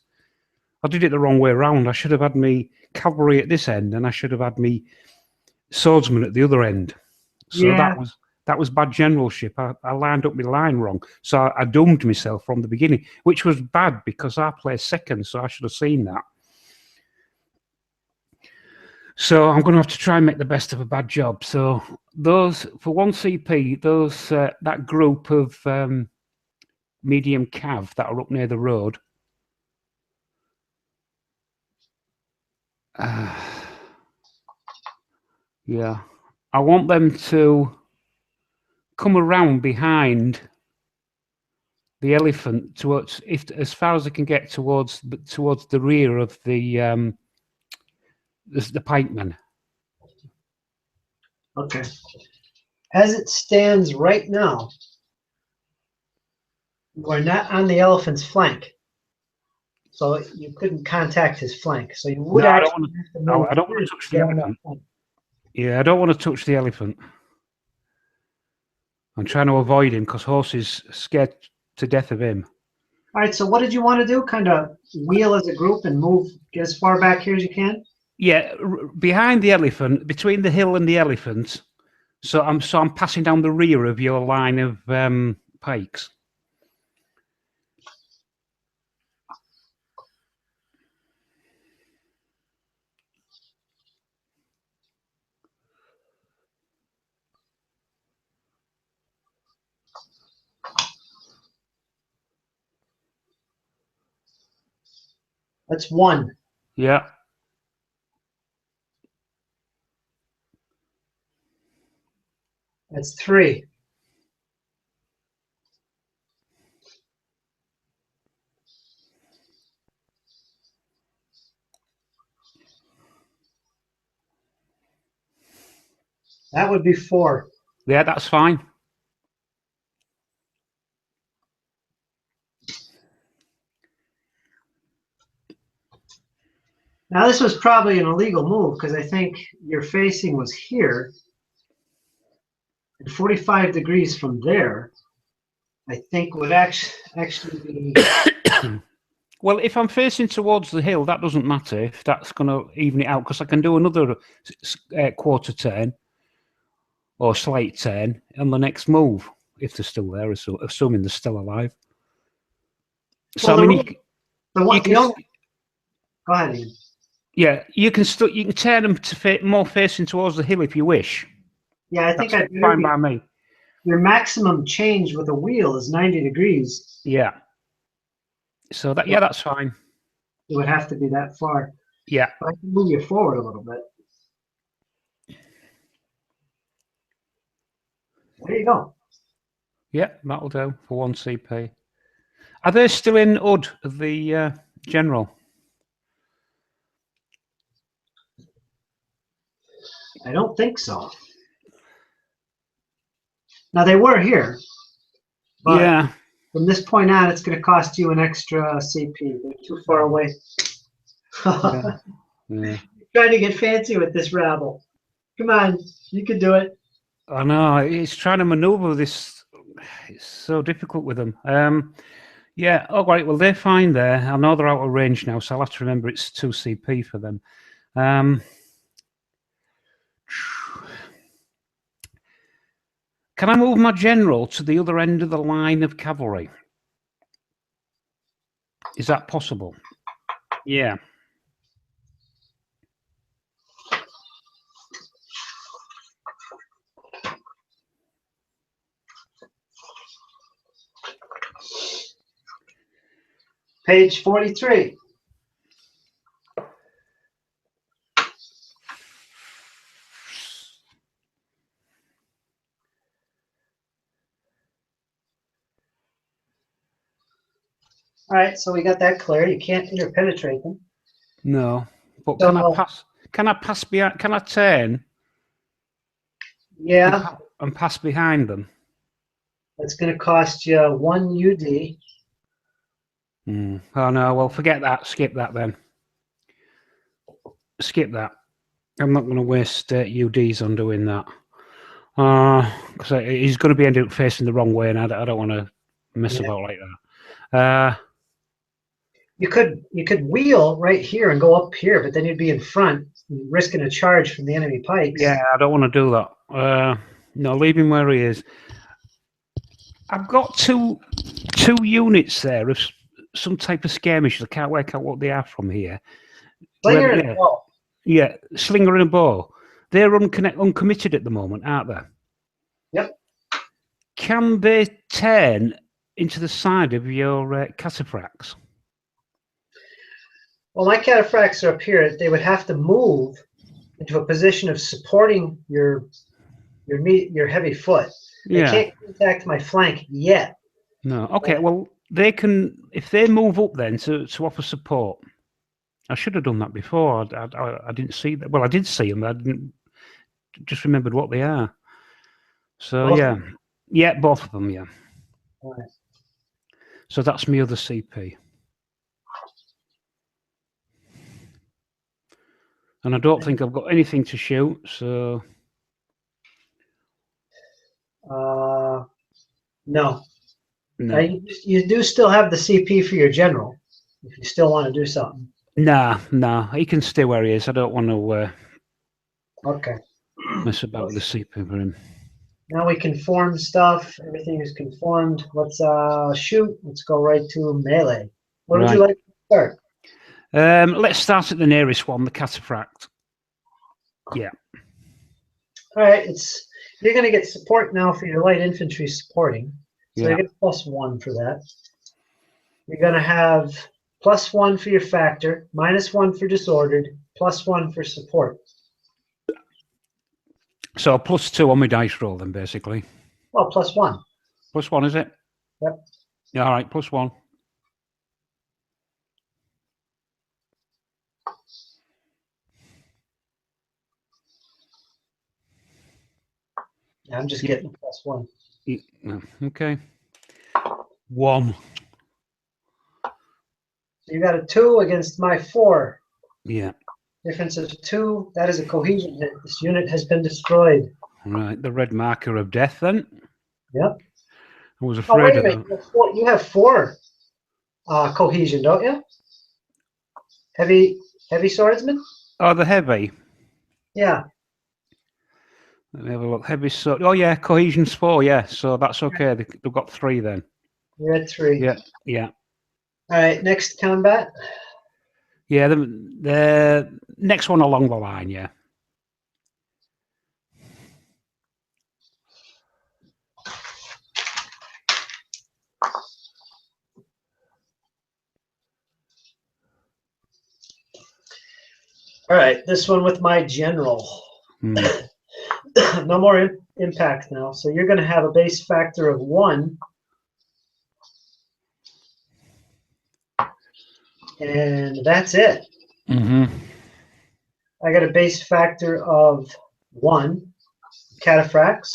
[SPEAKER 2] I did it the wrong way around. I should have had me cavalry at this end, and I should have had me swordsman at the other end. So
[SPEAKER 1] Yeah.
[SPEAKER 2] that was bad generalship. I lined up my line wrong, so I doomed myself from the beginning, which was bad because I placed second, so I should have seen that. So I'm going to have to try and make the best of a bad job. So those, for 1 CP, those that group of medium cav that are up near the road, yeah, I want them to come around behind the elephant towards, as far as they can get towards the rear of the pikemen.
[SPEAKER 1] Okay. As it stands right now, we're not on the elephant's flank. So you couldn't contact his flank. So you would
[SPEAKER 2] I don't want to touch the elephant. Yeah, I don't want to touch the elephant. I'm trying to avoid him because horse is scared to death of him.
[SPEAKER 1] All right, so what did you want to do? Kind of wheel as a group and move, get as far back here as you can?
[SPEAKER 2] Yeah, behind the elephant, between the hill and the elephant. So I'm passing down the rear of your line of pikes.
[SPEAKER 1] That's 1.
[SPEAKER 2] Yeah.
[SPEAKER 1] That's 3. That would be 4.
[SPEAKER 2] Yeah, that's fine.
[SPEAKER 1] Now this was probably an illegal move because I think your facing was here. And 45 degrees from there, I think would actually be...
[SPEAKER 2] Well, if I'm facing towards the hill, that doesn't matter if that's going to even it out because I can do another quarter turn or slight turn on the next move if they're still there, assuming they're still alive. So
[SPEAKER 1] Well,
[SPEAKER 2] I mean,
[SPEAKER 1] go ahead, Ian.
[SPEAKER 2] Yeah, you can turn them to more facing towards the hill if you wish.
[SPEAKER 1] Yeah, I think
[SPEAKER 2] that's fine by me.
[SPEAKER 1] Your maximum change with a wheel is 90 degrees.
[SPEAKER 2] Yeah. So that's fine.
[SPEAKER 1] It would have to be that far.
[SPEAKER 2] Yeah.
[SPEAKER 1] But I can move you forward a little bit. There you go.
[SPEAKER 2] Yeah, that'll do for 1 CP. Are they still in UD, the general?
[SPEAKER 1] I don't think so. Now, they were here. But
[SPEAKER 2] yeah.
[SPEAKER 1] From this point on, it's going to cost you an extra CP. They're too far away.
[SPEAKER 2] Yeah.
[SPEAKER 1] Trying to get fancy with this rabble. Come on, you can do it.
[SPEAKER 2] I know, it's trying to maneuver this. It's so difficult with them. Yeah. Oh, right. Well, they're fine there. I know they're out of range now, so I'll have to remember it's 2 CP for them. Can I move my general to the other end of the line of cavalry? Is that possible? Yeah.
[SPEAKER 1] Page 43. All right, so we got that clear. You can't interpenetrate them.
[SPEAKER 2] No. But
[SPEAKER 1] So,
[SPEAKER 2] can I pass? Can I pass behind? Can I turn?
[SPEAKER 1] Yeah.
[SPEAKER 2] And pass behind them?
[SPEAKER 1] That's going to cost you 1 UD.
[SPEAKER 2] Oh no. Well, forget that. Skip that then. Skip that. I'm not going to waste UDs on doing that. Because he's going to be ended up facing the wrong way, and I don't want to mess about like that.
[SPEAKER 1] You could wheel right here and go up here, but then you'd be in front, risking a charge from the enemy pikes.
[SPEAKER 2] Yeah, I don't want to do that. No, leave him where he is. I've got two units there of some type of skirmish. I can't work out what they are from here.
[SPEAKER 1] Slinger and a bow.
[SPEAKER 2] Yeah, slinger and a bow. They're uncommitted at the moment, aren't they?
[SPEAKER 1] Yep.
[SPEAKER 2] Can they turn into the side of your cataphracts?
[SPEAKER 1] Well, my cataphracts are up here. They would have to move into a position of supporting your heavy foot. They can't contact my flank yet.
[SPEAKER 2] No. Okay. Well, they can if they move up then to offer support. I should have done that before. I didn't see that. Well, I did see them. I didn't just remembered what they are. So both yeah, both of them. Yeah.
[SPEAKER 1] All right.
[SPEAKER 2] So that's my other CP. And I don't think I've got anything to shoot, so...
[SPEAKER 1] No. You do still have the CP for your general, if you still want to do something.
[SPEAKER 2] Nah. He can stay where he is. I don't want
[SPEAKER 1] to
[SPEAKER 2] mess about with the CP for him.
[SPEAKER 1] Now we conform stuff. Everything is conformed. Let's shoot. Let's go right to melee. What would you like to start?
[SPEAKER 2] Let's start at the nearest one, the cataphract. Yeah.
[SPEAKER 1] All right. You're going to get support now for your light infantry supporting. So you get +1 for that. You're going to have +1 for your factor, -1 for disordered, +1 for support.
[SPEAKER 2] So +2 on my dice roll then, basically.
[SPEAKER 1] Well, +1.
[SPEAKER 2] +1, is it?
[SPEAKER 1] Yep.
[SPEAKER 2] Yeah, all right, +1.
[SPEAKER 1] I'm just getting +1.
[SPEAKER 2] Okay. 1.
[SPEAKER 1] So you got a 2 against my 4.
[SPEAKER 2] Yeah.
[SPEAKER 1] Difference of 2. That is a cohesion hit. This unit has been destroyed.
[SPEAKER 2] Right, the red marker of death then.
[SPEAKER 1] Yep.
[SPEAKER 2] I was afraid of that.
[SPEAKER 1] You have 4 cohesion, don't you? Heavy swordsman?
[SPEAKER 2] Oh, the heavy.
[SPEAKER 1] Yeah.
[SPEAKER 2] Let me have a look. Heavy sword. Oh yeah, cohesion's 4. Yeah, so that's okay. They've got 3 then.
[SPEAKER 1] You're at 3.
[SPEAKER 2] Yeah.
[SPEAKER 1] All right. Next combat.
[SPEAKER 2] Yeah, the next one along the line. Yeah.
[SPEAKER 1] All right. This one with my general. No more impact now. So you're going to have a base factor of 1. And that's it. I got a base factor of 1. Cataphracts.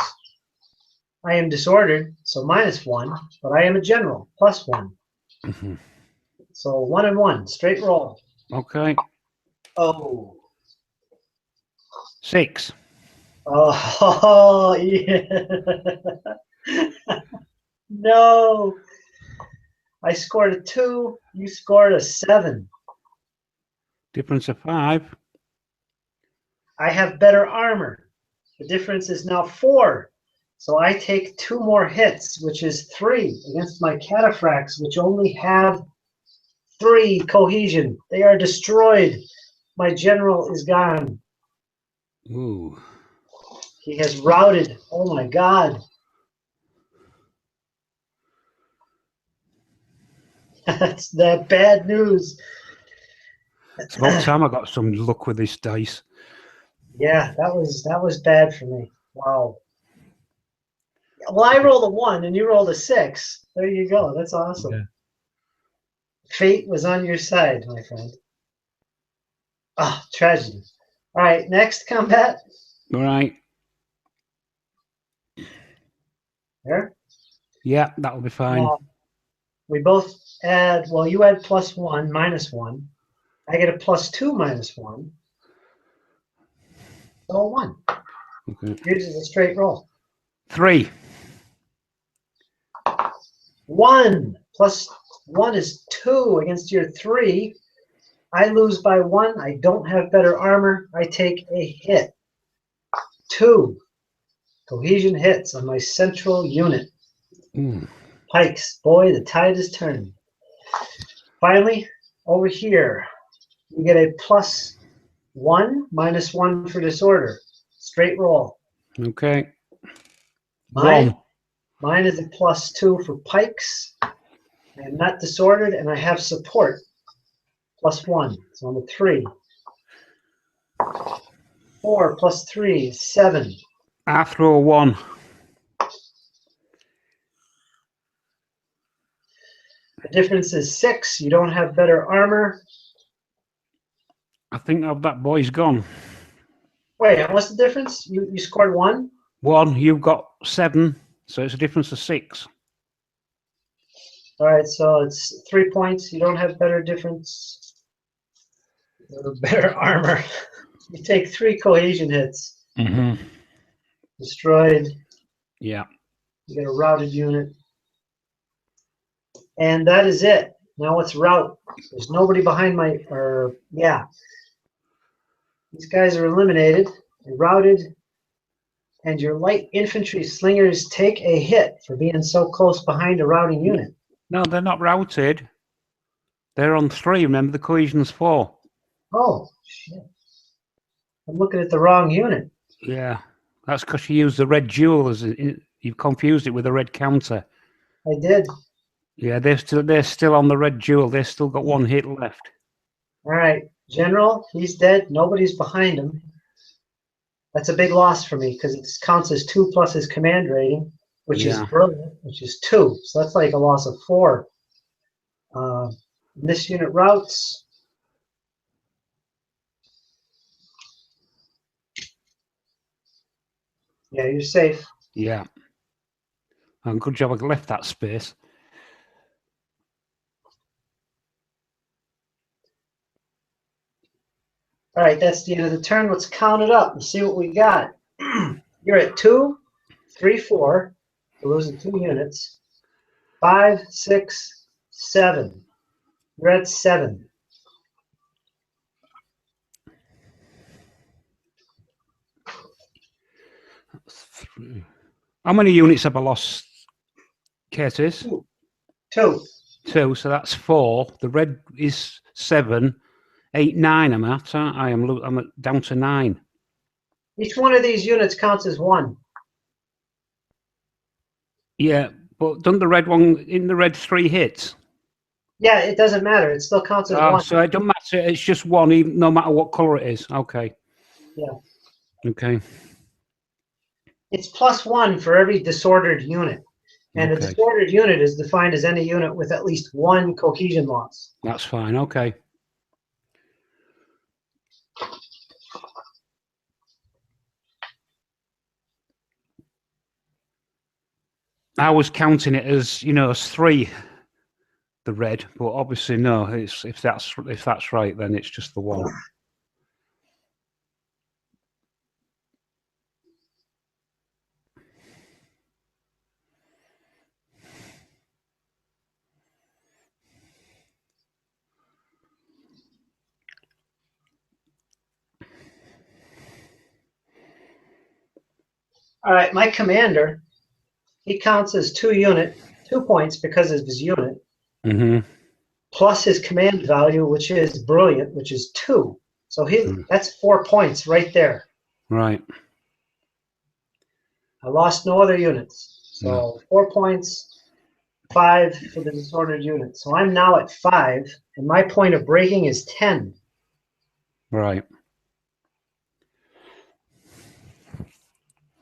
[SPEAKER 1] I am disordered, so -1, but I am a general, +1. So 1 and 1, straight roll.
[SPEAKER 2] Okay.
[SPEAKER 1] Oh.
[SPEAKER 2] 6.
[SPEAKER 1] Oh, yeah. No. I scored a 2. You scored a 7.
[SPEAKER 2] Difference of 5.
[SPEAKER 1] I have better armor. The difference is now 4. So I take 2 more hits, which is 3 against my cataphracts, which only have 3 cohesion. They are destroyed. My general is gone.
[SPEAKER 2] Ooh.
[SPEAKER 1] He has routed. Oh my God. That's that bad news.
[SPEAKER 2] It's about time I got some luck with this dice.
[SPEAKER 1] Yeah, that was bad for me. Wow. Well, I rolled a 1 and you rolled a 6. There you go. That's awesome.
[SPEAKER 2] Yeah.
[SPEAKER 1] Fate was on your side, my friend. Ah, tragedy. All right, next combat.
[SPEAKER 2] All right.
[SPEAKER 1] There.
[SPEAKER 2] Yeah, that'll be fine.
[SPEAKER 1] We both add, well, you add +1, -1. I get a +2, -1. So a 1.
[SPEAKER 2] Okay.
[SPEAKER 1] Yours is a straight roll.
[SPEAKER 2] 3.
[SPEAKER 1] 1 plus 1 is 2 against your 3. I lose by 1. I don't have better armor. I take a hit. 2 cohesion hits on my central unit.
[SPEAKER 2] Mm.
[SPEAKER 1] Pikes. Boy, the tide is turning. Finally, over here, you get a +1, -1 for disorder. Straight roll.
[SPEAKER 2] Okay.
[SPEAKER 1] Mine
[SPEAKER 2] 1.
[SPEAKER 1] is a +2 for pikes. I am not disordered, and I have support. +1. So I'm a 3. 4 plus 3 is 7.
[SPEAKER 2] I throw a 1.
[SPEAKER 1] The difference is 6. You don't have better armor.
[SPEAKER 2] I think that boy's gone.
[SPEAKER 1] Wait, what's the difference? You scored 1?
[SPEAKER 2] 1, you've got 7, so it's a difference of 6.
[SPEAKER 1] All right, so it's 3 points. You don't have better difference. Better armor. You take 3 cohesion hits.
[SPEAKER 2] Mm-hmm.
[SPEAKER 1] Destroyed.
[SPEAKER 2] Yeah.
[SPEAKER 1] You get a routed unit. And that is it. Now it's rout. There's nobody behind my, yeah. These guys are eliminated. They're routed. And your light infantry slingers take a hit for being so close behind a routing unit.
[SPEAKER 2] No, they're not routed. They're on 3. Remember, the cohesion's 4.
[SPEAKER 1] Oh, shit. I'm looking at the wrong unit.
[SPEAKER 2] Yeah. That's because you used the red jewel you've confused it with a red counter.
[SPEAKER 1] I did.
[SPEAKER 2] Yeah, they're still on the red jewel. They've still got 1 hit left.
[SPEAKER 1] All right. General, he's dead. Nobody's behind him. That's a big loss for me because it counts as 2 plus his command rating, which is brilliant, which is 2. So that's like a loss of 4. This unit routes. Yeah, you're safe.
[SPEAKER 2] Yeah. And good job I left that space.
[SPEAKER 1] All right, that's the end of the turn. Let's count it up and see what we got. You're at 2, 3, 4. You're losing 2 units. 5, 6, 7. You're at 7.
[SPEAKER 2] How many units have I lost, Curtis?
[SPEAKER 1] 2.
[SPEAKER 2] 2, so that's 4. The red is 7. 8, 9 I'm at, aren't I? I'm down to 9.
[SPEAKER 1] Each one of these units counts as 1.
[SPEAKER 2] Yeah, but don't the red one, in the red 3 hits?
[SPEAKER 1] Yeah, it doesn't matter. It still counts as 1.
[SPEAKER 2] So it doesn't matter. It's just 1, even, no matter what color it is. Okay.
[SPEAKER 1] Yeah.
[SPEAKER 2] Okay.
[SPEAKER 1] It's +1 for every disordered unit. And
[SPEAKER 2] Okay.
[SPEAKER 1] a disordered unit is defined as any unit with at least 1 cohesion loss.
[SPEAKER 2] That's fine. Okay. I was counting it as, as 3, the red, but obviously no. It's if that's right, then it's just the 1.
[SPEAKER 1] All right, my commander, he counts as 2 points because of his unit, plus his command value, which is brilliant, which is 2. So that's 4 points right there.
[SPEAKER 2] Right.
[SPEAKER 1] I lost no other units. So
[SPEAKER 2] No.
[SPEAKER 1] 4 points, 5 for the disordered unit. So I'm now at 5, and my point of breaking is 10.
[SPEAKER 2] Right.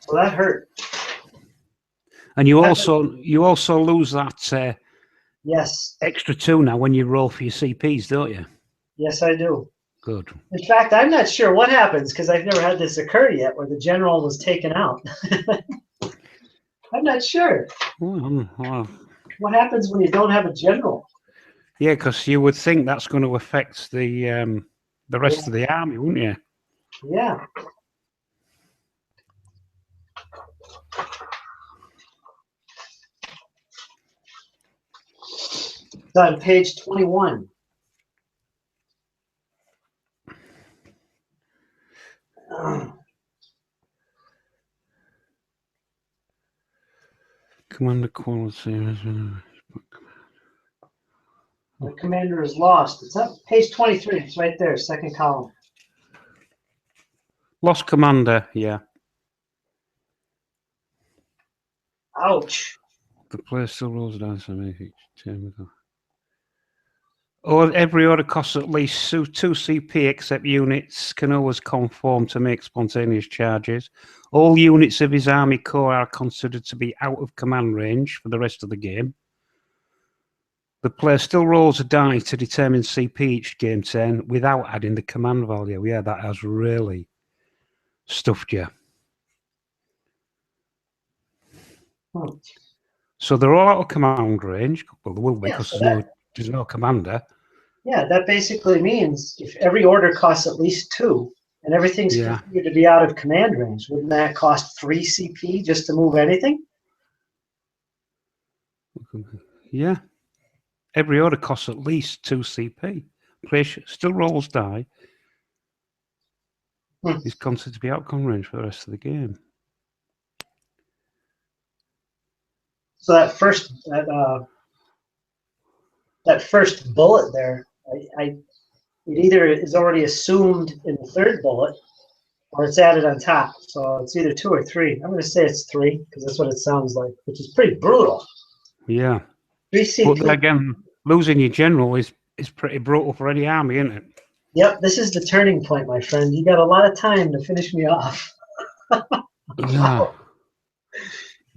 [SPEAKER 1] So that hurt.
[SPEAKER 2] And you also lose that
[SPEAKER 1] Yes.
[SPEAKER 2] extra 2 now when you roll for your CPs, don't you?
[SPEAKER 1] Yes, I do.
[SPEAKER 2] Good.
[SPEAKER 1] In fact, I'm not sure what happens because I've never had this occur yet where the general was taken out. I'm not sure.
[SPEAKER 2] Well,
[SPEAKER 1] What happens when you don't have a general?
[SPEAKER 2] yeah, because you would think that's going to affect the rest of the army, wouldn't you?
[SPEAKER 1] Yeah. It's on page 21.
[SPEAKER 2] Commander quality.
[SPEAKER 1] The commander is lost. It's up page 23. It's right there, second column.
[SPEAKER 2] Lost commander, yeah.
[SPEAKER 1] Ouch.
[SPEAKER 2] The player still rolls dice on each turn. Or every order costs at least 2 CP, except units can always conform to make spontaneous charges. All units of his army corps are considered to be out of command range for the rest of the game. The player still rolls a die to determine CP each game turn without adding the command value. Yeah, that has really stuffed you. So they're all out of command range. Well, they will be because there's no commander.
[SPEAKER 1] Yeah, that basically means if every order costs at least 2 and everything's considered to be out of command range, wouldn't that cost 3 CP just to move anything?
[SPEAKER 2] Yeah. Every order costs at least 2 CP. Player still rolls die. He's considered to be out of command range for the rest of the game.
[SPEAKER 1] So that first bullet there, it either is already assumed in the third bullet or it's added on top. So it's either 2 or 3. I'm going to say it's 3 because that's what it sounds like, which is pretty brutal.
[SPEAKER 2] Yeah.
[SPEAKER 1] 3 CP.
[SPEAKER 2] But again, losing your general is pretty brutal for any army, isn't it?
[SPEAKER 1] Yep, this is the turning point, my friend. You got a lot of time to finish me off.
[SPEAKER 2] Yeah.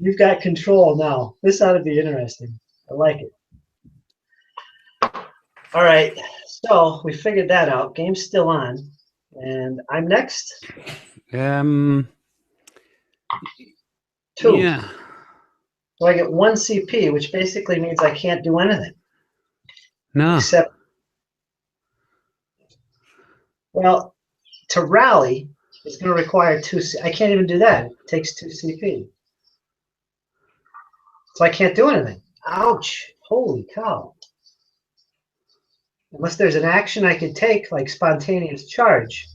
[SPEAKER 1] You've got control now. This ought to be interesting. I like it. All right, so we figured that out. Game's still on, and I'm next.
[SPEAKER 2] 2. Yeah.
[SPEAKER 1] So I get 1 CP, which basically means I can't do anything.
[SPEAKER 2] No.
[SPEAKER 1] Except, well, to rally is going to require 2. I can't even do that. It takes 2 CP. So I can't do anything. Ouch. Holy cow. Unless there's an action I could take, like spontaneous charge.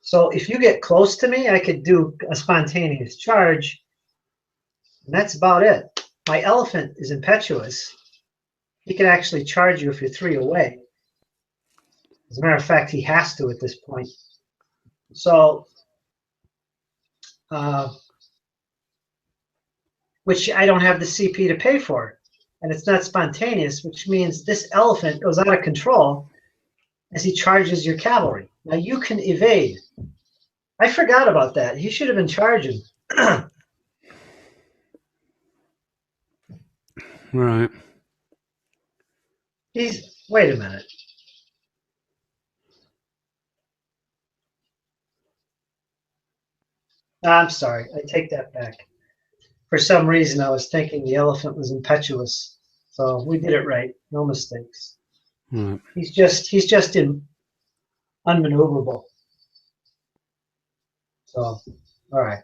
[SPEAKER 1] So if you get close to me, I could do a spontaneous charge. And that's about it. My elephant is impetuous. He can actually charge you if you're 3 away. As a matter of fact, he has to at this point. So, which I don't have the CP to pay for. And it's not spontaneous, which means this elephant goes out of control as he charges your cavalry. Now you can evade. I forgot about that. He should have been charging.
[SPEAKER 2] Right.
[SPEAKER 1] Wait a minute. I'm sorry. I take that back. For some reason, I was thinking the elephant was impetuous. So we did it right. No mistakes.
[SPEAKER 2] Right.
[SPEAKER 1] He's just unmaneuverable. So, all right.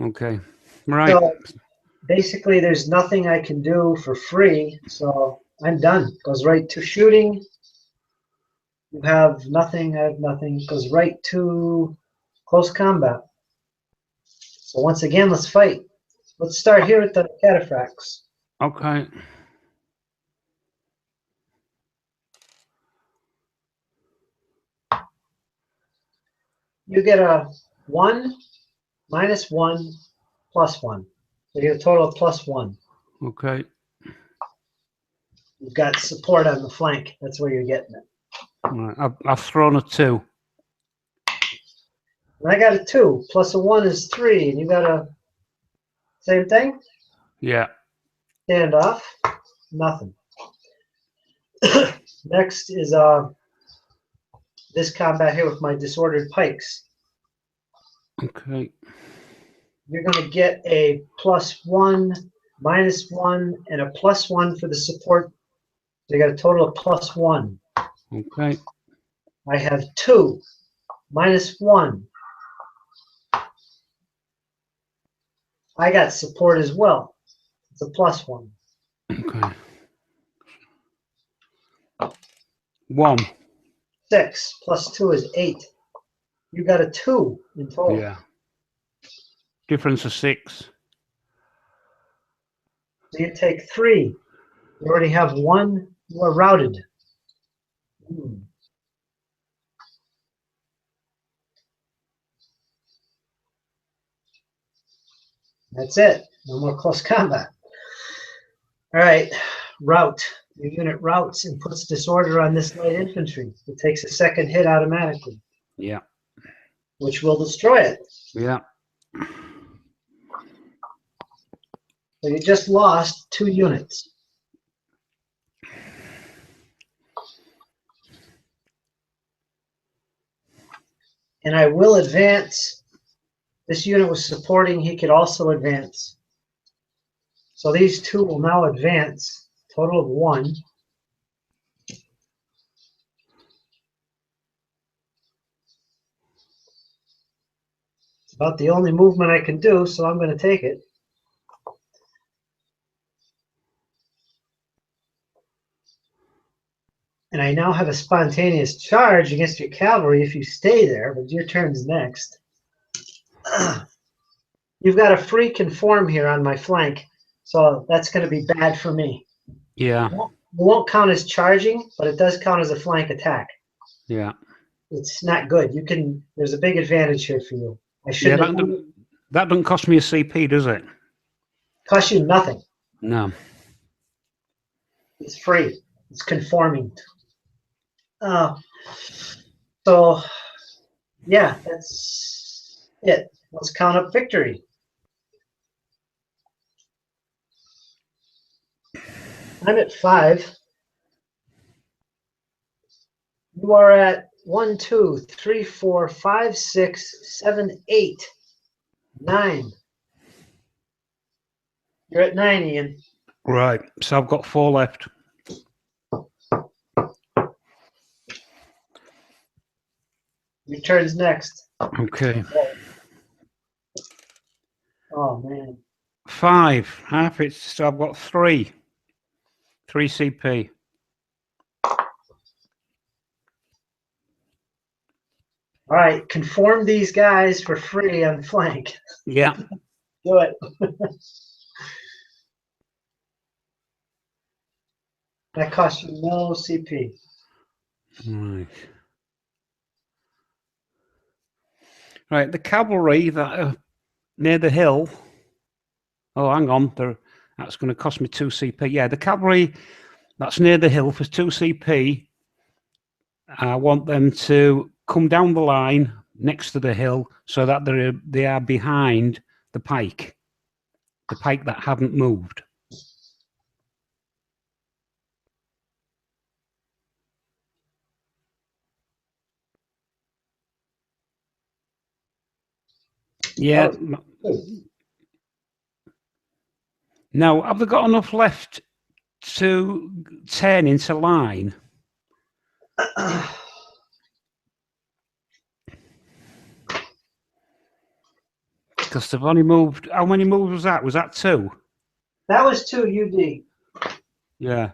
[SPEAKER 2] Okay. Right.
[SPEAKER 1] So basically, there's nothing I can do for free. So I'm done. Goes right to shooting. You have nothing, I have nothing. Goes right to close combat. So once again, let's fight. Let's start here at the cataphracts.
[SPEAKER 2] Okay.
[SPEAKER 1] You get a 1, -1, +1. So you get a total of +1.
[SPEAKER 2] Okay.
[SPEAKER 1] You've got support on the flank. That's where you're getting it.
[SPEAKER 2] Right. I've thrown a 2.
[SPEAKER 1] And I got a 2. Plus a 1 is 3. And you got a same thing?
[SPEAKER 2] Yeah.
[SPEAKER 1] Stand off. Nothing. Next is this combat here with my disordered pikes.
[SPEAKER 2] Okay.
[SPEAKER 1] You're going to get a +1, -1, and a +1 for the support. So you got a total of +1.
[SPEAKER 2] Okay.
[SPEAKER 1] I have 2, -1. I got support as well. It's a +1.
[SPEAKER 2] Okay. 1.
[SPEAKER 1] 6 plus 2 is 8. You got a 2 in total.
[SPEAKER 2] Yeah. Difference of 6.
[SPEAKER 1] So you take 3. You already have 1. You are routed. That's it. No more close combat. All right. Rout. Your unit routes and puts disorder on this light infantry. It takes a second hit automatically,
[SPEAKER 2] Yeah.
[SPEAKER 1] which will destroy it.
[SPEAKER 2] Yeah.
[SPEAKER 1] So you just lost 2 units. And I will advance. This unit was supporting. He could also advance. So these 2 will now advance. Total of 1. It's about the only movement I can do, so I'm going to take it. And I now have a spontaneous charge against your cavalry if you stay there, but your turn's next. You've got a free conform here on my flank, so that's going to be bad for me.
[SPEAKER 2] Yeah.
[SPEAKER 1] It won't count as charging, but it does count as a flank attack.
[SPEAKER 2] Yeah.
[SPEAKER 1] It's not good. There's a big advantage here for you. I
[SPEAKER 2] Yeah.
[SPEAKER 1] shouldn't
[SPEAKER 2] That doesn't cost me a CP, does it?
[SPEAKER 1] cost you nothing.
[SPEAKER 2] No.
[SPEAKER 1] It's free. It's conforming. So, yeah, that's it. Let's count up victory. I'm at 5. You are at 1, 2, 3, 4, 5, 6, 7, 8, 9. You're at 9, Ian.
[SPEAKER 2] Right. So I've got 4 left.
[SPEAKER 1] Your turn's next.
[SPEAKER 2] Okay.
[SPEAKER 1] Oh, man.
[SPEAKER 2] 5. Half it. So I've got 3. 3 CP.
[SPEAKER 1] All right, conform these guys for free on flank.
[SPEAKER 2] Yeah.
[SPEAKER 1] Do it. That costs you no CP.
[SPEAKER 2] Right. Right. The cavalry that are near the hill. Oh, hang on. That's going to cost me 2 CP. Yeah, the cavalry that's near the hill for 2 CP. I want them to come down the line next to the hill so that they are behind the pike that haven't moved. Yeah. Now, have they got enough left to turn into line? Because they've only moved. How many moves was that? Was that 2?
[SPEAKER 1] That was 2 UD.
[SPEAKER 2] Yeah.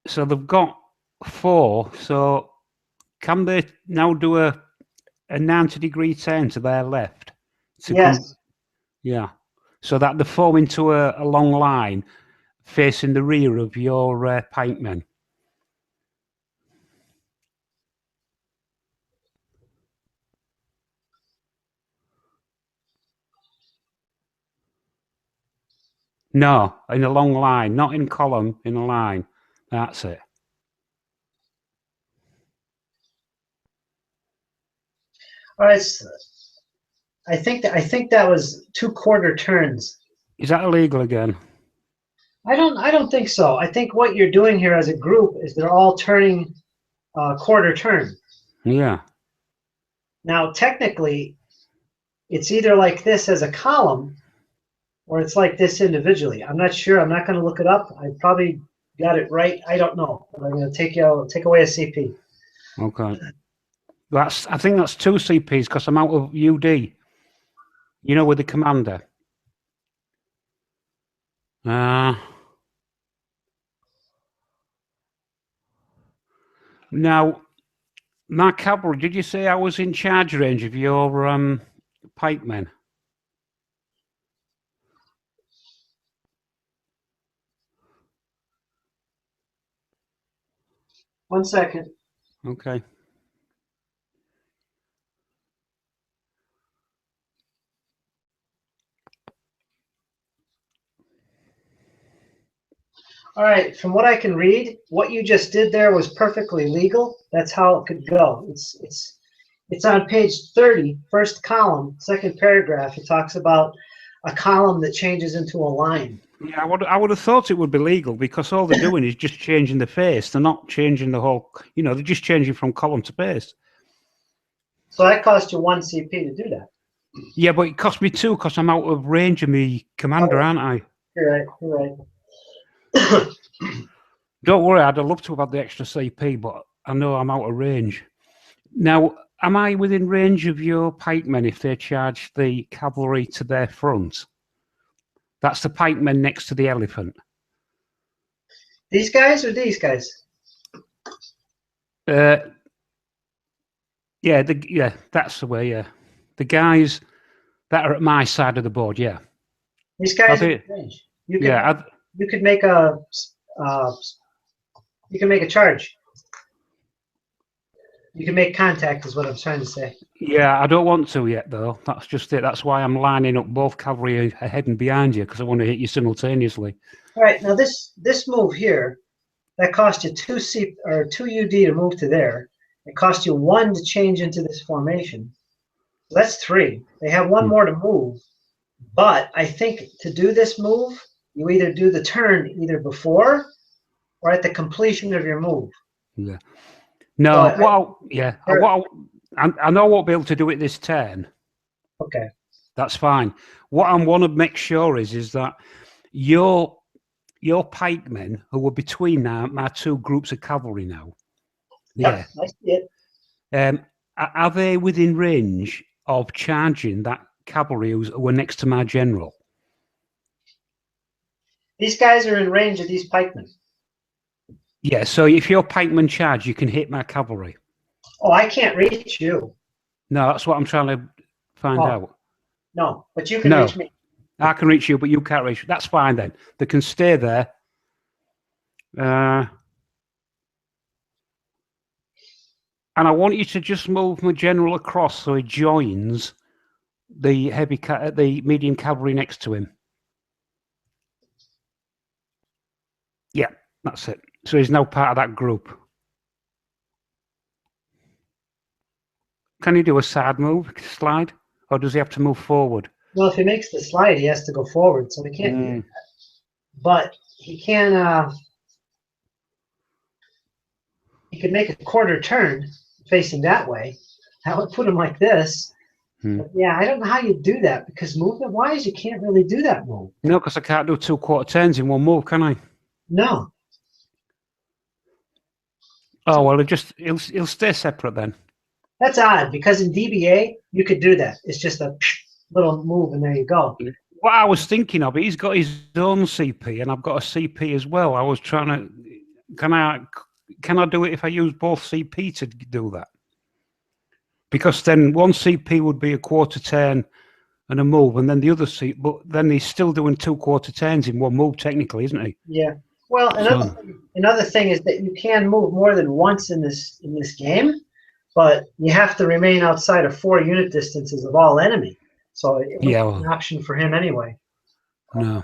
[SPEAKER 2] So they've got 4. So can they now do a 90-degree turn to their left? To
[SPEAKER 1] Yes.
[SPEAKER 2] yeah. So that they form into a long line facing the rear of your pikemen. No, in a long line, not in column, in a line. That's it.
[SPEAKER 1] All right. I think that was 2 quarter turns.
[SPEAKER 2] Is that illegal again?
[SPEAKER 1] I don't think so. I think what you're doing here as a group is they're all turning quarter turn.
[SPEAKER 2] Yeah.
[SPEAKER 1] Now, technically, it's either like this as a column or it's like this individually. I'm not sure. I'm not going to look it up. I probably got it right. I don't know. But I'm going to take away a CP.
[SPEAKER 2] Okay. I think that's 2 CPs because I'm out of UD. You know, with the commander. Now, my cavalry, did you say I was in charge range of your pikemen?
[SPEAKER 1] One second.
[SPEAKER 2] Okay.
[SPEAKER 1] All right, from what I can read, what you just did there was perfectly legal. That's how it could go. It's on page 30, first column, second paragraph. It talks about a column that changes into a line.
[SPEAKER 2] Yeah, I would have thought it would be legal because all they're doing is just changing the face. They're not changing the whole, they're just changing from column to face.
[SPEAKER 1] So that cost you 1 CP to do that.
[SPEAKER 2] Yeah, but it cost me 2 because I'm out of range of me commander, aren't I?
[SPEAKER 1] You're right.
[SPEAKER 2] Don't worry, I'd have loved to have had the extra CP, but I know I'm out of range. Now, am I within range of your pikemen if they charge the cavalry to their front? That's the pikemen next to the elephant.
[SPEAKER 1] These guys or these guys?
[SPEAKER 2] Yeah, that's the way. Yeah, the guys that are at my side of the board. Yeah,
[SPEAKER 1] These guys are in range. You could make a charge. You can make contact, is what I'm trying to say.
[SPEAKER 2] Yeah, I don't want to yet, though. That's just it. That's why I'm lining up both cavalry ahead and behind you, because I want to hit you simultaneously.
[SPEAKER 1] All right, now this move here, that cost you 2 UD to move to there. It cost you 1 to change into this formation. So that's 3. They have 1 more to move. But I think to do this move, you either do the turn either before or at the completion of your move.
[SPEAKER 2] Yeah. No, I know I won't be able to do it this turn.
[SPEAKER 1] Okay.
[SPEAKER 2] That's fine. What I want to make sure is that your pikemen who are between my 2 groups of cavalry now.
[SPEAKER 1] Yeah, I see
[SPEAKER 2] it. Are they within range of charging that cavalry who were next to my general?
[SPEAKER 1] These guys are in range of these pikemen.
[SPEAKER 2] Yeah, so if your pikemen charge, you can hit my cavalry.
[SPEAKER 1] Oh, I can't reach you.
[SPEAKER 2] No, that's what I'm trying to find out.
[SPEAKER 1] No, but you can reach me.
[SPEAKER 2] I can reach you, but you can't reach me. That's fine then. They can stay there. And I want you to just move my general across so he joins the medium cavalry next to him. Yeah, that's it. So he's now part of that group. Can he do a side move, slide, or does he have to move forward?
[SPEAKER 1] Well, if he makes the slide, he has to go forward, so he can't do that. But he can. He could make a quarter turn facing that way. That would put him like this. But yeah, I don't know how you do that because movement-wise, you can't really do that move.
[SPEAKER 2] No, because I can't do 2 quarter turns in one move, can I?
[SPEAKER 1] No.
[SPEAKER 2] Oh well, he'll stay separate then.
[SPEAKER 1] That's odd because in DBA you could do that. It's just a little move and there you go.
[SPEAKER 2] What I was thinking of, he's got his own CP and I've got a CP as well. I was trying to, can I can I do it if I use both CP to do that? Because then one CP would be a quarter turn and a move, and then the other CP, but then he's still doing 2 quarter turns in one move, technically, isn't he?
[SPEAKER 1] Yeah. Well, another thing is that you can move more than once in this game, but you have to remain outside of 4 unit distances of all enemy. So it
[SPEAKER 2] Yeah,
[SPEAKER 1] was an option for him anyway.
[SPEAKER 2] No.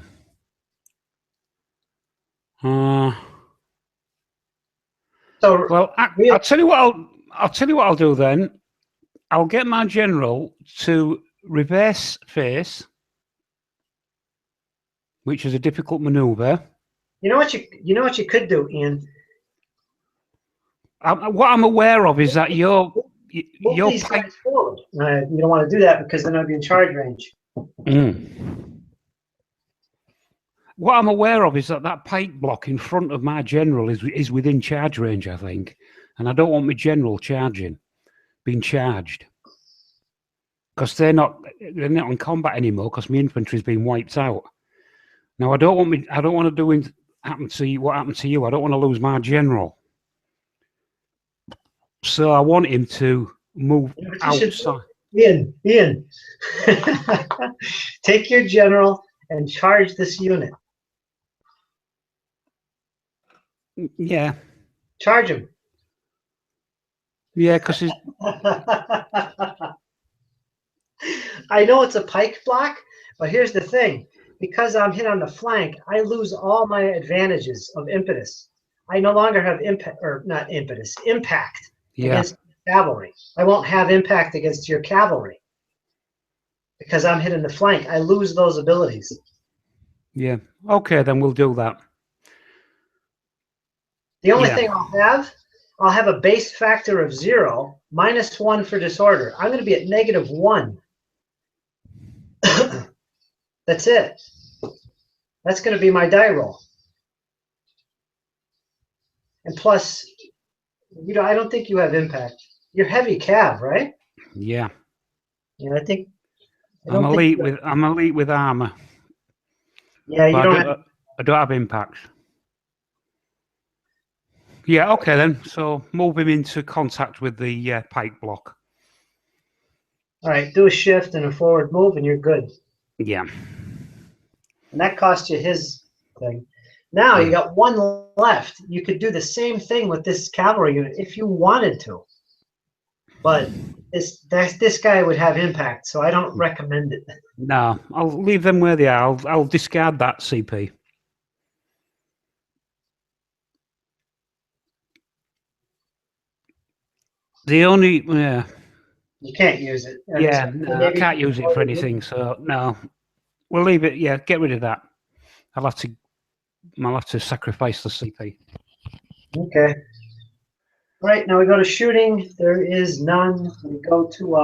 [SPEAKER 1] So
[SPEAKER 2] Well, I'll tell you what I'll do then. I'll get my general to reverse face, which is a difficult maneuver.
[SPEAKER 1] you know what you could do, Ian.
[SPEAKER 2] What I'm aware of is that
[SPEAKER 1] Move these guys forward. You don't want to do that because then I'll be in charge range.
[SPEAKER 2] What I'm aware of is that pike block in front of my general is within charge range, I think, and I don't want my general being charged, because they're not in combat anymore because my infantry's been wiped out. Now I don't want to do what happened to you. I don't want to lose my general. So I want him to move outside.
[SPEAKER 1] Ian, take your general and charge this unit.
[SPEAKER 2] Yeah.
[SPEAKER 1] Charge him.
[SPEAKER 2] Yeah, because he's...
[SPEAKER 1] I know it's a pike block, but here's the thing. Because I'm hit on the flank, I lose all my advantages of impetus. I no longer have impact against cavalry. I won't have impact against your cavalry because I'm hit in the flank. I lose those abilities.
[SPEAKER 2] Yeah. Okay, then we'll do that.
[SPEAKER 1] The only thing I'll have a base factor of 0, -1 for disorder. I'm going to be at -1. That's it. That's going to be my die roll. And plus, I don't think you have impact. You're heavy cav, right?
[SPEAKER 2] Yeah.
[SPEAKER 1] Yeah,
[SPEAKER 2] I'm elite with armor.
[SPEAKER 1] Yeah, you
[SPEAKER 2] I don't have impact. Yeah, okay then. So move him into contact with the pike block.
[SPEAKER 1] All right, do a shift and a forward move, and you're good.
[SPEAKER 2] Yeah.
[SPEAKER 1] And that cost you his thing. Now you got 1 left. You could do the same thing with this cavalry unit if you wanted to. But this guy would have impact, so I don't recommend it.
[SPEAKER 2] No, I'll leave them where they are. I'll discard that CP. The only...
[SPEAKER 1] You can't use it.
[SPEAKER 2] Yeah, no, I can't use it for anything, so no. We'll leave it. Yeah, get rid of that. I'll have to sacrifice the CP.
[SPEAKER 1] Okay. All right, now we go to shooting. There is none. We go to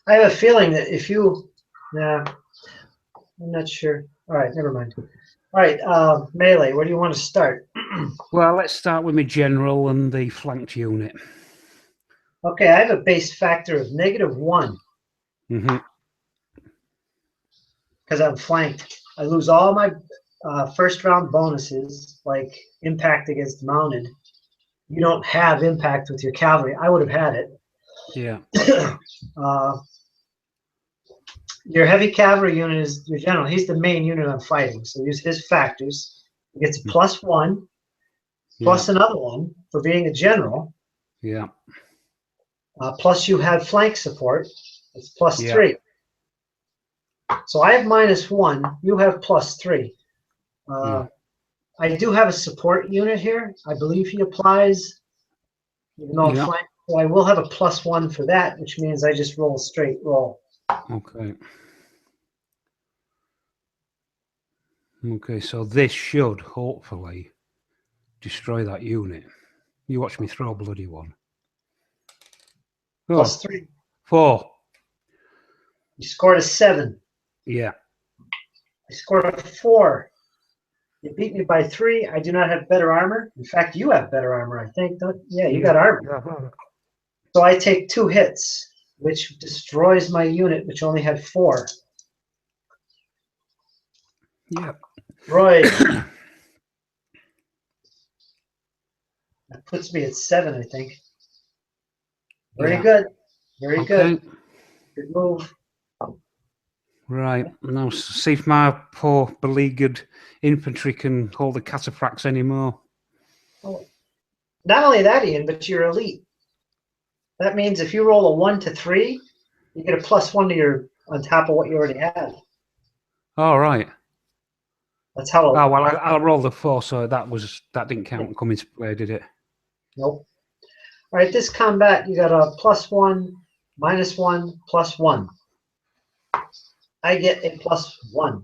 [SPEAKER 1] I have a feeling that if you, I'm not sure. All right, never mind. All right, melee, where do you want to start?
[SPEAKER 2] Well, let's start with my general and the flanked unit.
[SPEAKER 1] Okay, I have a base factor of -1. Because I'm flanked. I lose all my first round bonuses, like impact against mounted. You don't have impact with your cavalry. I would have had it.
[SPEAKER 2] Yeah.
[SPEAKER 1] Your heavy cavalry unit is your general. He's the main unit I'm fighting. So use his factors. He gets a +1, plus another 1 for being a general.
[SPEAKER 2] Yeah.
[SPEAKER 1] Plus you have flank support. It's +3. So I have -1. You have +3. I do have a support unit here. I believe he applies, even though I'm flank. So I will have a +1 for that, which means I just roll a straight roll.
[SPEAKER 2] Okay. Okay, so this should hopefully destroy that unit. You watch me throw a bloody one. Oh,
[SPEAKER 1] +3.
[SPEAKER 2] 4.
[SPEAKER 1] You scored a 7.
[SPEAKER 2] Yeah.
[SPEAKER 1] I scored a 4. You beat me by 3. I do not have better armor. In fact, you have better armor, I think. Yeah, you got armor.
[SPEAKER 2] Yeah.
[SPEAKER 1] So I take 2 hits, which destroys my unit, which only had 4.
[SPEAKER 2] Yeah.
[SPEAKER 1] Roy. That puts me at 7, I think. Very good. Very good. Good move.
[SPEAKER 2] Right. Now see if my poor beleaguered infantry can hold the cataphracts anymore.
[SPEAKER 1] Oh, not only that, Ian, but you're elite. That means if you roll a 1 to 3, you get a +1 to your on top of what you already have.
[SPEAKER 2] All right.
[SPEAKER 1] That's how.
[SPEAKER 2] Oh well, I'll roll the 4, so that didn't count come into play, did it?
[SPEAKER 1] Nope. All right, this combat, you got a +1, -1, +1. I get a +1.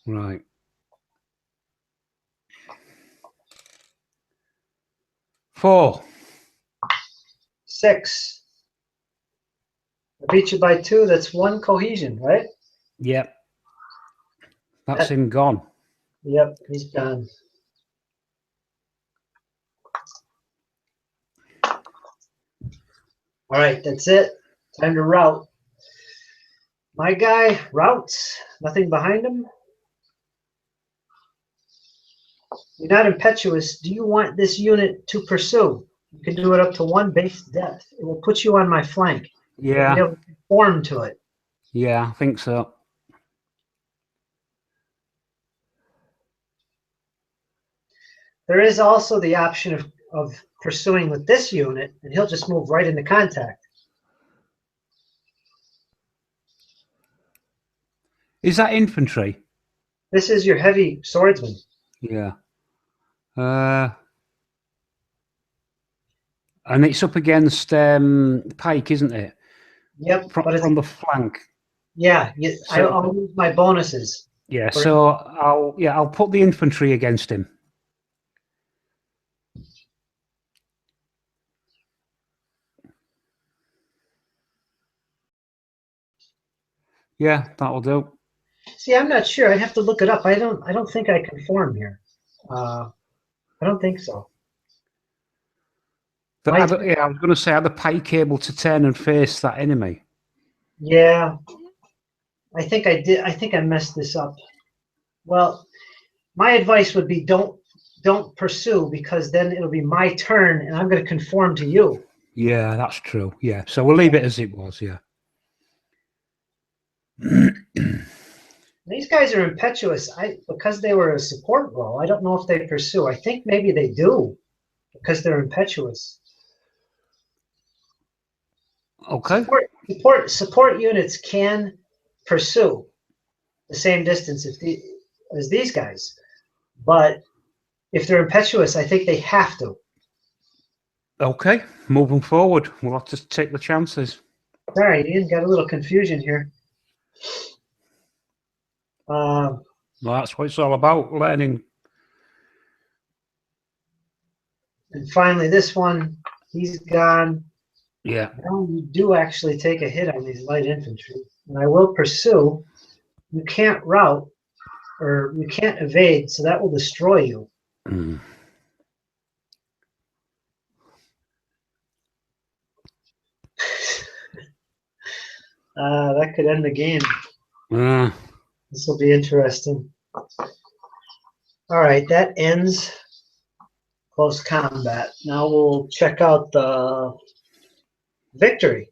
[SPEAKER 2] Right. Four.
[SPEAKER 1] 6. I beat you by 2. That's 1 cohesion, right?
[SPEAKER 2] Yep. That's him gone.
[SPEAKER 1] Yep, he's gone. All right, that's it. Time to route. My guy routes. Nothing behind him. You're not impetuous. Do you want this unit to pursue? You can do it up to 1 base depth. It will put you on my flank.
[SPEAKER 2] Yeah.
[SPEAKER 1] You'll be able to conform to it.
[SPEAKER 2] Yeah, I think so.
[SPEAKER 1] There is also the option of pursuing with this unit, and he'll just move right into contact.
[SPEAKER 2] Is that infantry?
[SPEAKER 1] This is your heavy swordsman.
[SPEAKER 2] Yeah. And it's up against Pike, isn't it?
[SPEAKER 1] Yep, but
[SPEAKER 2] From the flank.
[SPEAKER 1] Yeah, I'll use my bonuses.
[SPEAKER 2] Yeah, so I'll put the infantry against him. Yeah, that'll do.
[SPEAKER 1] See, I'm not sure. I'd have to look it up. I don't think I conform here. I don't think so.
[SPEAKER 2] But I was going to say, are the Pike able to turn and face that enemy?
[SPEAKER 1] Yeah, I think I did. I think I messed this up. Well, my advice would be don't pursue, because then it'll be my turn and I'm going to conform to you.
[SPEAKER 2] Yeah, that's true. Yeah, so we'll leave it as it was. Yeah.
[SPEAKER 1] These guys are impetuous. Because they were a support role, I don't know if they pursue. I think maybe they do because they're impetuous.
[SPEAKER 2] Okay.
[SPEAKER 1] Support units can pursue the same distance as these guys, but if they're impetuous, I think they have to.
[SPEAKER 2] Okay, moving forward, we'll have to take the chances.
[SPEAKER 1] All right, Ian, got a little confusion here.
[SPEAKER 2] Well, that's what it's all about, learning.
[SPEAKER 1] And finally, this one, he's gone.
[SPEAKER 2] Yeah.
[SPEAKER 1] Now you do actually take a hit on these light infantry, and I will pursue. You can't route, or you can't evade, so that will destroy you.
[SPEAKER 2] Mm.
[SPEAKER 1] That could end the game. This will be interesting. All right, that ends close combat. Now we'll check out the victory.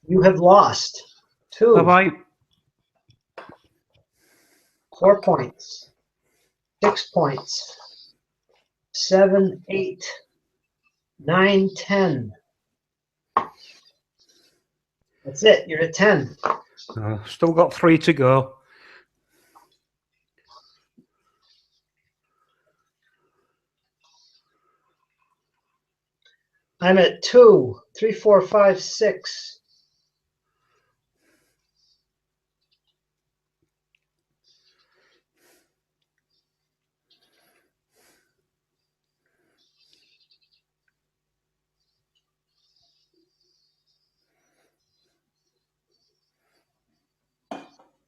[SPEAKER 1] You have lost 2.
[SPEAKER 2] Have I?
[SPEAKER 1] 4 points. 6 points. 7, 8, 9, 10. That's it. You're at 10.
[SPEAKER 2] Still got 3 to go.
[SPEAKER 1] I'm at 2, 3, 4, 5, 6.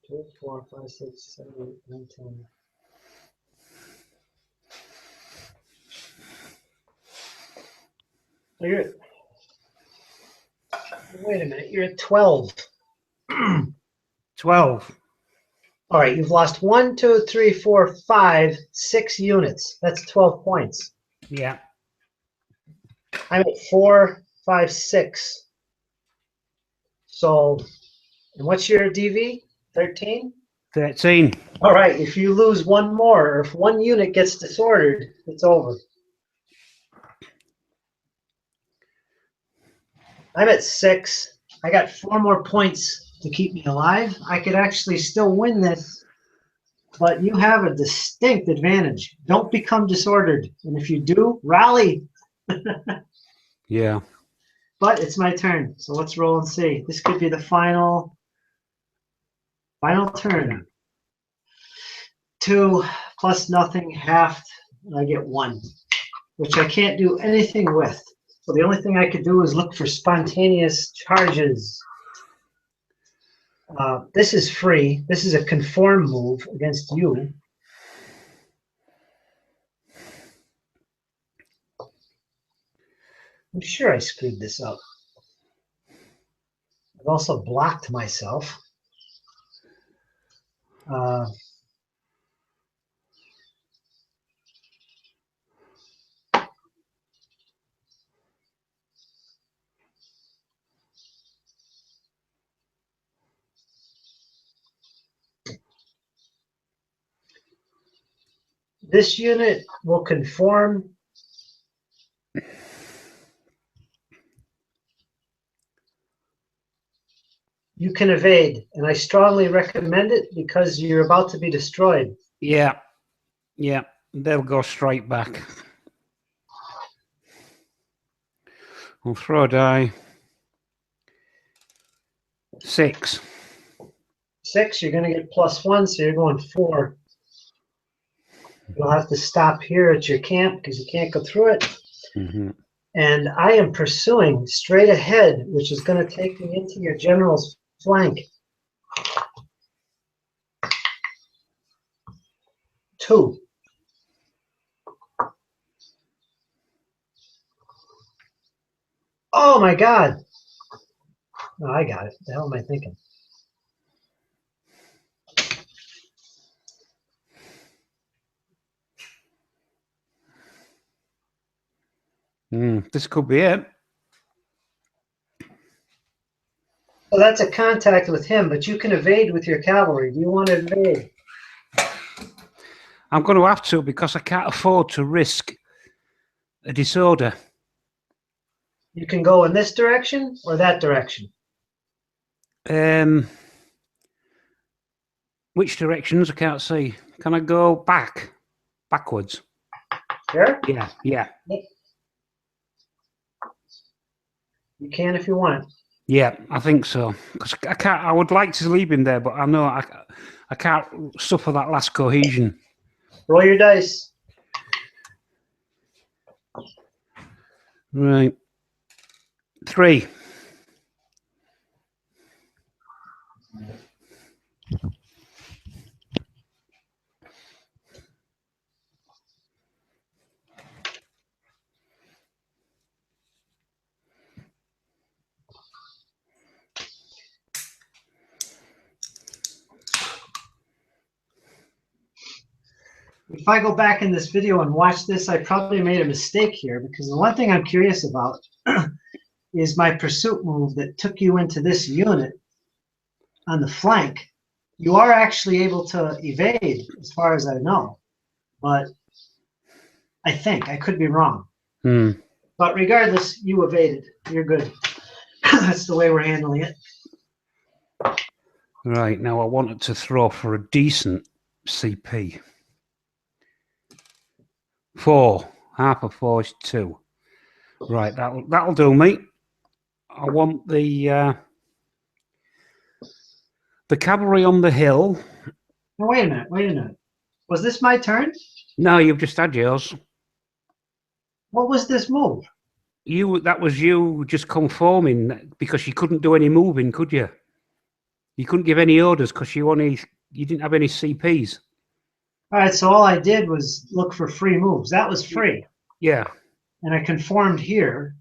[SPEAKER 1] 2, 4, 5, 6, 7, 8, 9, 10. So you're at, wait a minute, you're at 12.
[SPEAKER 2] 12.
[SPEAKER 1] All right, you've lost 1, 2, 3, 4, 5, 6 units. That's 12 points.
[SPEAKER 2] Yeah.
[SPEAKER 1] I'm at 4, 5, 6. So, and what's your DV? 13?
[SPEAKER 2] 13.
[SPEAKER 1] All right, if you lose one more, or if one unit gets disordered, it's over. I'm at 6. I got 4 more points to keep me alive. I could actually still win this, but you have a distinct advantage. Don't become disordered. And if you do, rally.
[SPEAKER 2] Yeah.
[SPEAKER 1] But it's my turn, so let's roll and see. This could be the final turn. 2 plus nothing, halved, and I get 1, which I can't do anything with. So the only thing I could do is look for spontaneous charges. This is free. This is a conform move against you. I'm sure I screwed this up. I've also blocked myself. This unit will conform. You can evade, and I strongly recommend it because you're about to be destroyed.
[SPEAKER 2] Yeah. Yeah. They'll go straight back. I'll throw a die. 6.
[SPEAKER 1] 6, you're going to get +1, so you're going 4. You'll have to stop here at your camp because you can't go through it.
[SPEAKER 2] Mm-hmm.
[SPEAKER 1] And I am pursuing straight ahead, which is going to take me into your general's flank. 2. Oh my God. No, I got it. What the hell am I thinking?
[SPEAKER 2] This could be it.
[SPEAKER 1] So that's a contact with him, but you can evade with your cavalry. Do you want to evade?
[SPEAKER 2] I'm going to have to because I can't afford to risk a disorder.
[SPEAKER 1] You can go in this direction or that direction.
[SPEAKER 2] Which directions? I can't see. Can I go backwards?
[SPEAKER 1] Sure?
[SPEAKER 2] Yeah.
[SPEAKER 1] You can if you want.
[SPEAKER 2] Yeah, I think so. Because I can't. I would like to leave him there, but I know I can't suffer that last cohesion.
[SPEAKER 1] Roll your dice.
[SPEAKER 2] Right. 3.
[SPEAKER 1] If I go back in this video and watch this, I probably made a mistake here because the one thing I'm curious about is my pursuit move that took you into this unit on the flank. You are actually able to evade as far as I know, but I think I could be wrong. But regardless, you evaded. You're good. That's the way we're handling it.
[SPEAKER 2] Right, now I wanted to throw for a decent CP. 4. Half of 4 is 2. Right, that'll do me. I want the cavalry on the hill.
[SPEAKER 1] Now, wait a minute. Was this my turn?
[SPEAKER 2] No, you've just had yours.
[SPEAKER 1] What was this move?
[SPEAKER 2] That was you just conforming because you couldn't do any moving, could you? You couldn't give any orders because you didn't have any CPs.
[SPEAKER 1] All right, so all I did was look for free moves. That was free.
[SPEAKER 2] Yeah.
[SPEAKER 1] And I conformed here,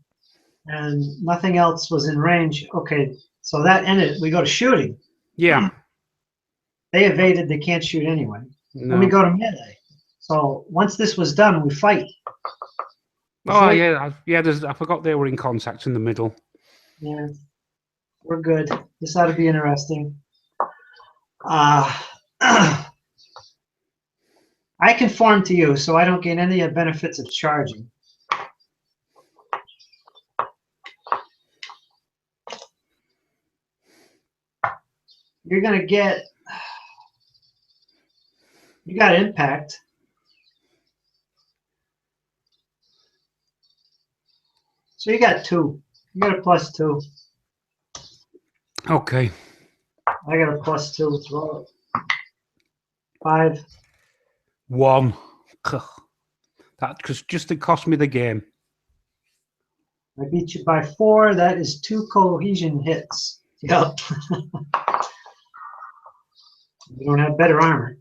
[SPEAKER 1] and nothing else was in range. Okay, so that ended. We go to shooting.
[SPEAKER 2] Yeah.
[SPEAKER 1] They evaded. They can't shoot anyway.
[SPEAKER 2] No.
[SPEAKER 1] Then we go to melee. So once this was done, we fight.
[SPEAKER 2] Oh, yeah. I forgot they were in contact in the middle.
[SPEAKER 1] Yeah, we're good. This ought to be interesting. I conform to you, so I don't gain any of the benefits of charging. You're going to get... You got impact. So you got 2. You got a +2.
[SPEAKER 2] Okay.
[SPEAKER 1] I got a +2. Throw it. 5.
[SPEAKER 2] 1. That just it cost me the game.
[SPEAKER 1] I beat you by 4. That is 2 cohesion hits. Yep. You don't have better armor.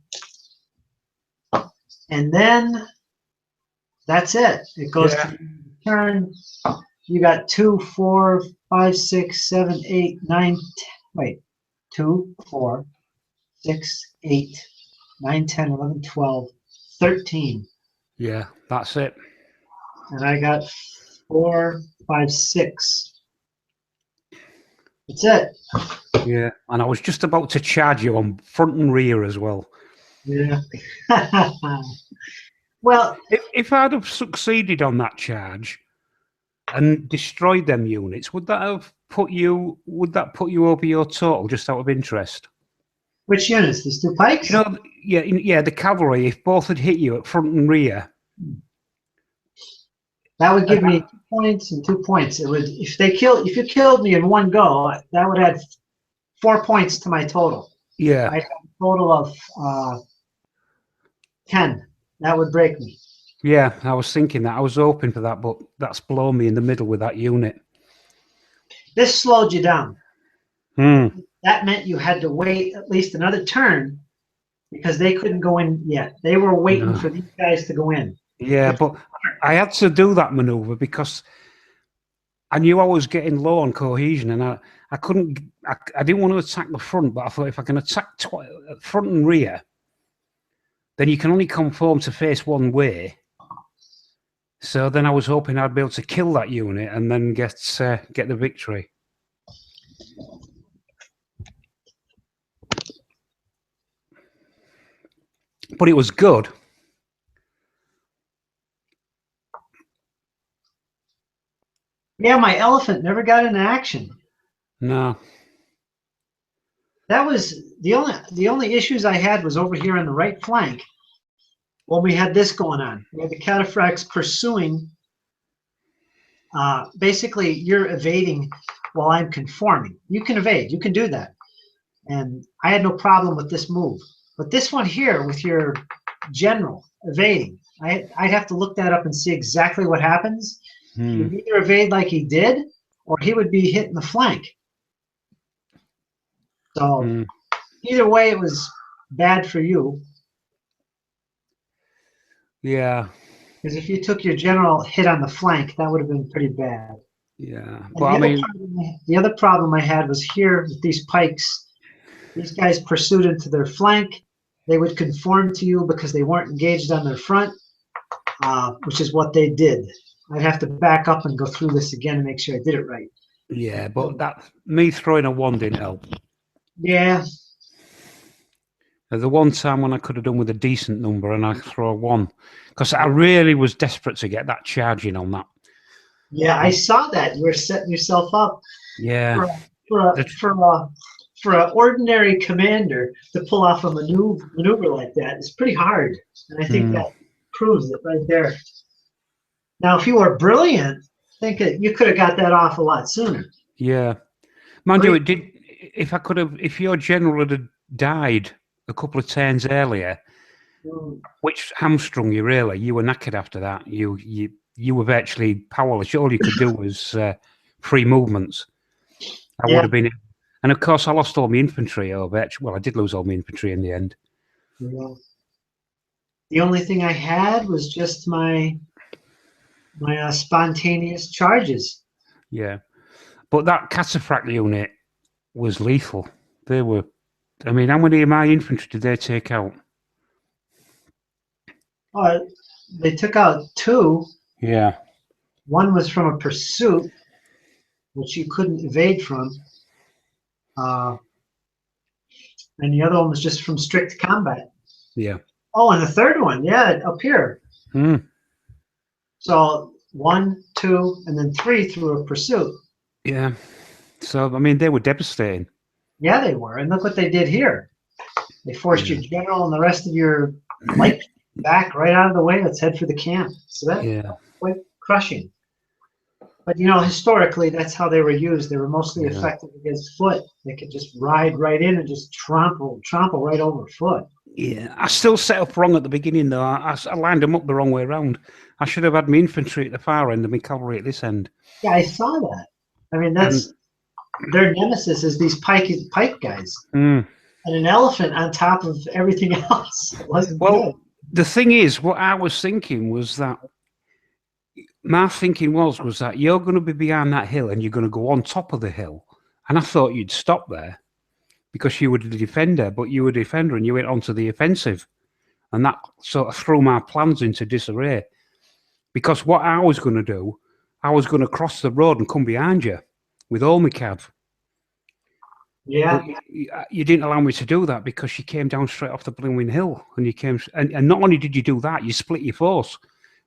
[SPEAKER 1] And then that's it. It goes to turn. You got 2, 4, 5, 6, 7, 8, 9, 10. Wait. 2, 4, 6, 8, 9, 10, 11, 12, 13.
[SPEAKER 2] Yeah, that's it.
[SPEAKER 1] And I got 4, 5, 6. That's it.
[SPEAKER 2] Yeah, and I was just about to charge you on front and rear as well.
[SPEAKER 1] Yeah. Well,
[SPEAKER 2] if I'd have succeeded on that charge and destroyed them units, would that put you over your total, just out of interest?
[SPEAKER 1] Which units? These 2 pikes?
[SPEAKER 2] You know, yeah, the cavalry. If both had hit you at front and rear,
[SPEAKER 1] that would give me 2 points and 2 points. It would, if you killed me in one go, that would add 4 points to my total.
[SPEAKER 2] Yeah,
[SPEAKER 1] I have a total of 10. That would break me.
[SPEAKER 2] Yeah, I was thinking that. I was hoping for that, but that's blown me in the middle with that unit.
[SPEAKER 1] This slowed you down.
[SPEAKER 2] Hmm.
[SPEAKER 1] That meant you had to wait at least another turn because they couldn't go in yet. They were waiting for these guys to go in.
[SPEAKER 2] Yeah, but I had to do that maneuver because I knew I was getting low on cohesion, and I couldn't. I didn't want to attack the front, but I thought if I can attack front and rear, then you can only conform to face one way. So then I was hoping I'd be able to kill that unit and then get the victory. But it was good.
[SPEAKER 1] Yeah, my elephant never got into action.
[SPEAKER 2] No.
[SPEAKER 1] That was the only issues I had was over here on the right flank when we had this going on. We had the cataphracts pursuing. Basically, you're evading while I'm conforming. You can evade. You can do that. And I had no problem with this move. But this one here with your general evading, I'd have to look that up and see exactly what happens. He would either evade like he did, or he would be hitting the flank. So either way, it was bad for you.
[SPEAKER 2] Yeah.
[SPEAKER 1] Because if you took your general hit on the flank, that would have been pretty bad.
[SPEAKER 2] Yeah. But
[SPEAKER 1] the other problem I had was here with these pikes. These guys pursued into their flank. They would conform to you because they weren't engaged on their front, which is what they did. I'd have to back up and go through this again and make sure I did it right.
[SPEAKER 2] Yeah, but me throwing a 1 didn't help.
[SPEAKER 1] Yeah.
[SPEAKER 2] The one time when I could have done with a decent number and I throw a 1. Because I really was desperate to get that charge in on that.
[SPEAKER 1] Yeah, I saw that. You were setting yourself up.
[SPEAKER 2] Yeah.
[SPEAKER 1] For an ordinary commander to pull off a maneuver like that is pretty hard. And I think that proves it right there. Now, if you were brilliant, I think you could have got that off a lot sooner.
[SPEAKER 2] Yeah. Mind you, it did. If your general had died a couple of turns earlier, which hamstrung you really, you were knackered after that. You were virtually powerless. All you could do was free movements. I would have been, And of course, I lost all my infantry over it. Well, I did lose all my infantry in the end.
[SPEAKER 1] Yeah. The only thing I had was just my spontaneous charges.
[SPEAKER 2] Yeah. But that cataphract unit was lethal. They were, I mean, how many of my infantry did they take out?
[SPEAKER 1] They took out 2.
[SPEAKER 2] Yeah.
[SPEAKER 1] One was from a pursuit, which you couldn't evade from. And the other one was just from strict combat.
[SPEAKER 2] Yeah.
[SPEAKER 1] Oh, and the third one, yeah, up here. So 1, 2, and then 3 through a pursuit.
[SPEAKER 2] Yeah. So, I mean, they were devastating.
[SPEAKER 1] Yeah, they were. And look what they did here. They forced your general and the rest of your light back right out of the way. Let's head for the camp. So that's quite crushing. But, historically, that's how they were used. They were mostly effective against foot. They could just ride right in and just trample right over foot.
[SPEAKER 2] Yeah, I still set up wrong at the beginning, though. I lined them up the wrong way around. I should have had my infantry at the far end and my cavalry at this end.
[SPEAKER 1] Yeah, I saw that. I mean, that's their nemesis is these pike guys. And an elephant on top of everything else. It wasn't good.
[SPEAKER 2] The thing is, what I was thinking was that my thinking was that you're going to be behind that hill and you're going to go on top of the hill. And I thought you'd stop there because you were the defender, but you were a defender and you went onto the offensive. And that sort of threw my plans into disarray. Because what I was going to do, I was going to cross the road and come behind you with all my cav.
[SPEAKER 1] Yeah.
[SPEAKER 2] But you didn't allow me to do that because you came down straight off the blooming hill. And you came, and not only did you do that, you split your force,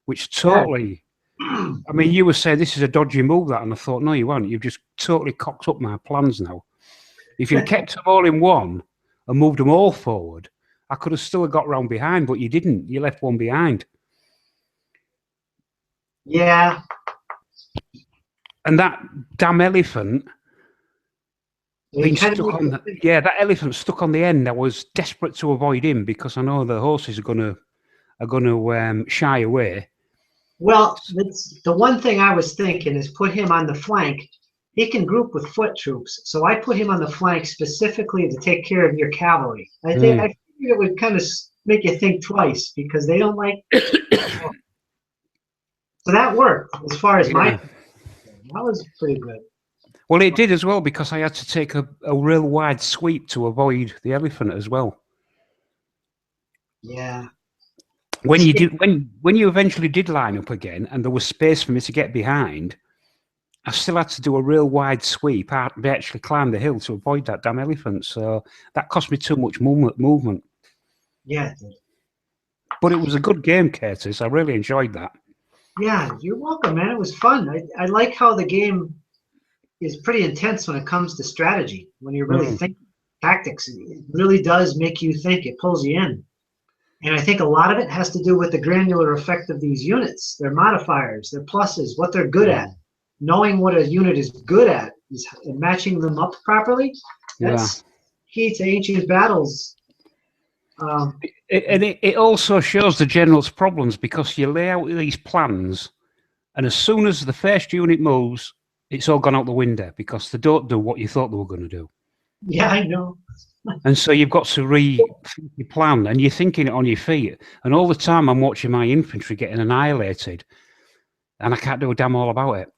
[SPEAKER 2] which totally... I mean, you were saying this is a dodgy move, that, and I thought, no, you weren't. You've just totally cocked up my plans now. If you'd kept them all in one and moved them all forward, I could have still got round behind, but you didn't. You left one behind.
[SPEAKER 1] Yeah.
[SPEAKER 2] And that damn elephant being stuck on that elephant stuck on the end. I was desperate to avoid him because I know the horses are going to shy away.
[SPEAKER 1] Well, the one thing I was thinking is put him on the flank. He can group with foot troops, so I put him on the flank specifically to take care of your cavalry. I think it would kind of make you think twice because they don't like. So that worked as far as that was pretty good.
[SPEAKER 2] Well, it did as well because I had to take a real wide sweep to avoid the elephant as well.
[SPEAKER 1] Yeah.
[SPEAKER 2] When you eventually did line up again and there was space for me to get behind, I still had to do a real wide sweep. I actually climbed the hill to avoid that damn elephant. So that cost me too much movement.
[SPEAKER 1] Yeah, it did.
[SPEAKER 2] But it was a good game, Curtis. I really enjoyed that. Yeah,
[SPEAKER 1] you're welcome, man. It was fun. I like how the game is pretty intense when it comes to strategy. When you're really thinking tactics, it really does make you think. It pulls you in. And I think a lot of it has to do with the granular effect of these units, their modifiers, their pluses, what they're good at. Knowing what a unit is good at and matching them up properly, that's key to ancient battles.
[SPEAKER 2] It also shows the general's problems because you lay out these plans, and as soon as the first unit moves, it's all gone out the window because they don't do what you thought they were going to do.
[SPEAKER 1] Yeah, I know.
[SPEAKER 2] And so you've got to rethink your plan, and you're thinking it on your feet. And all the time I'm watching my infantry getting annihilated, and I can't do a damn all about it.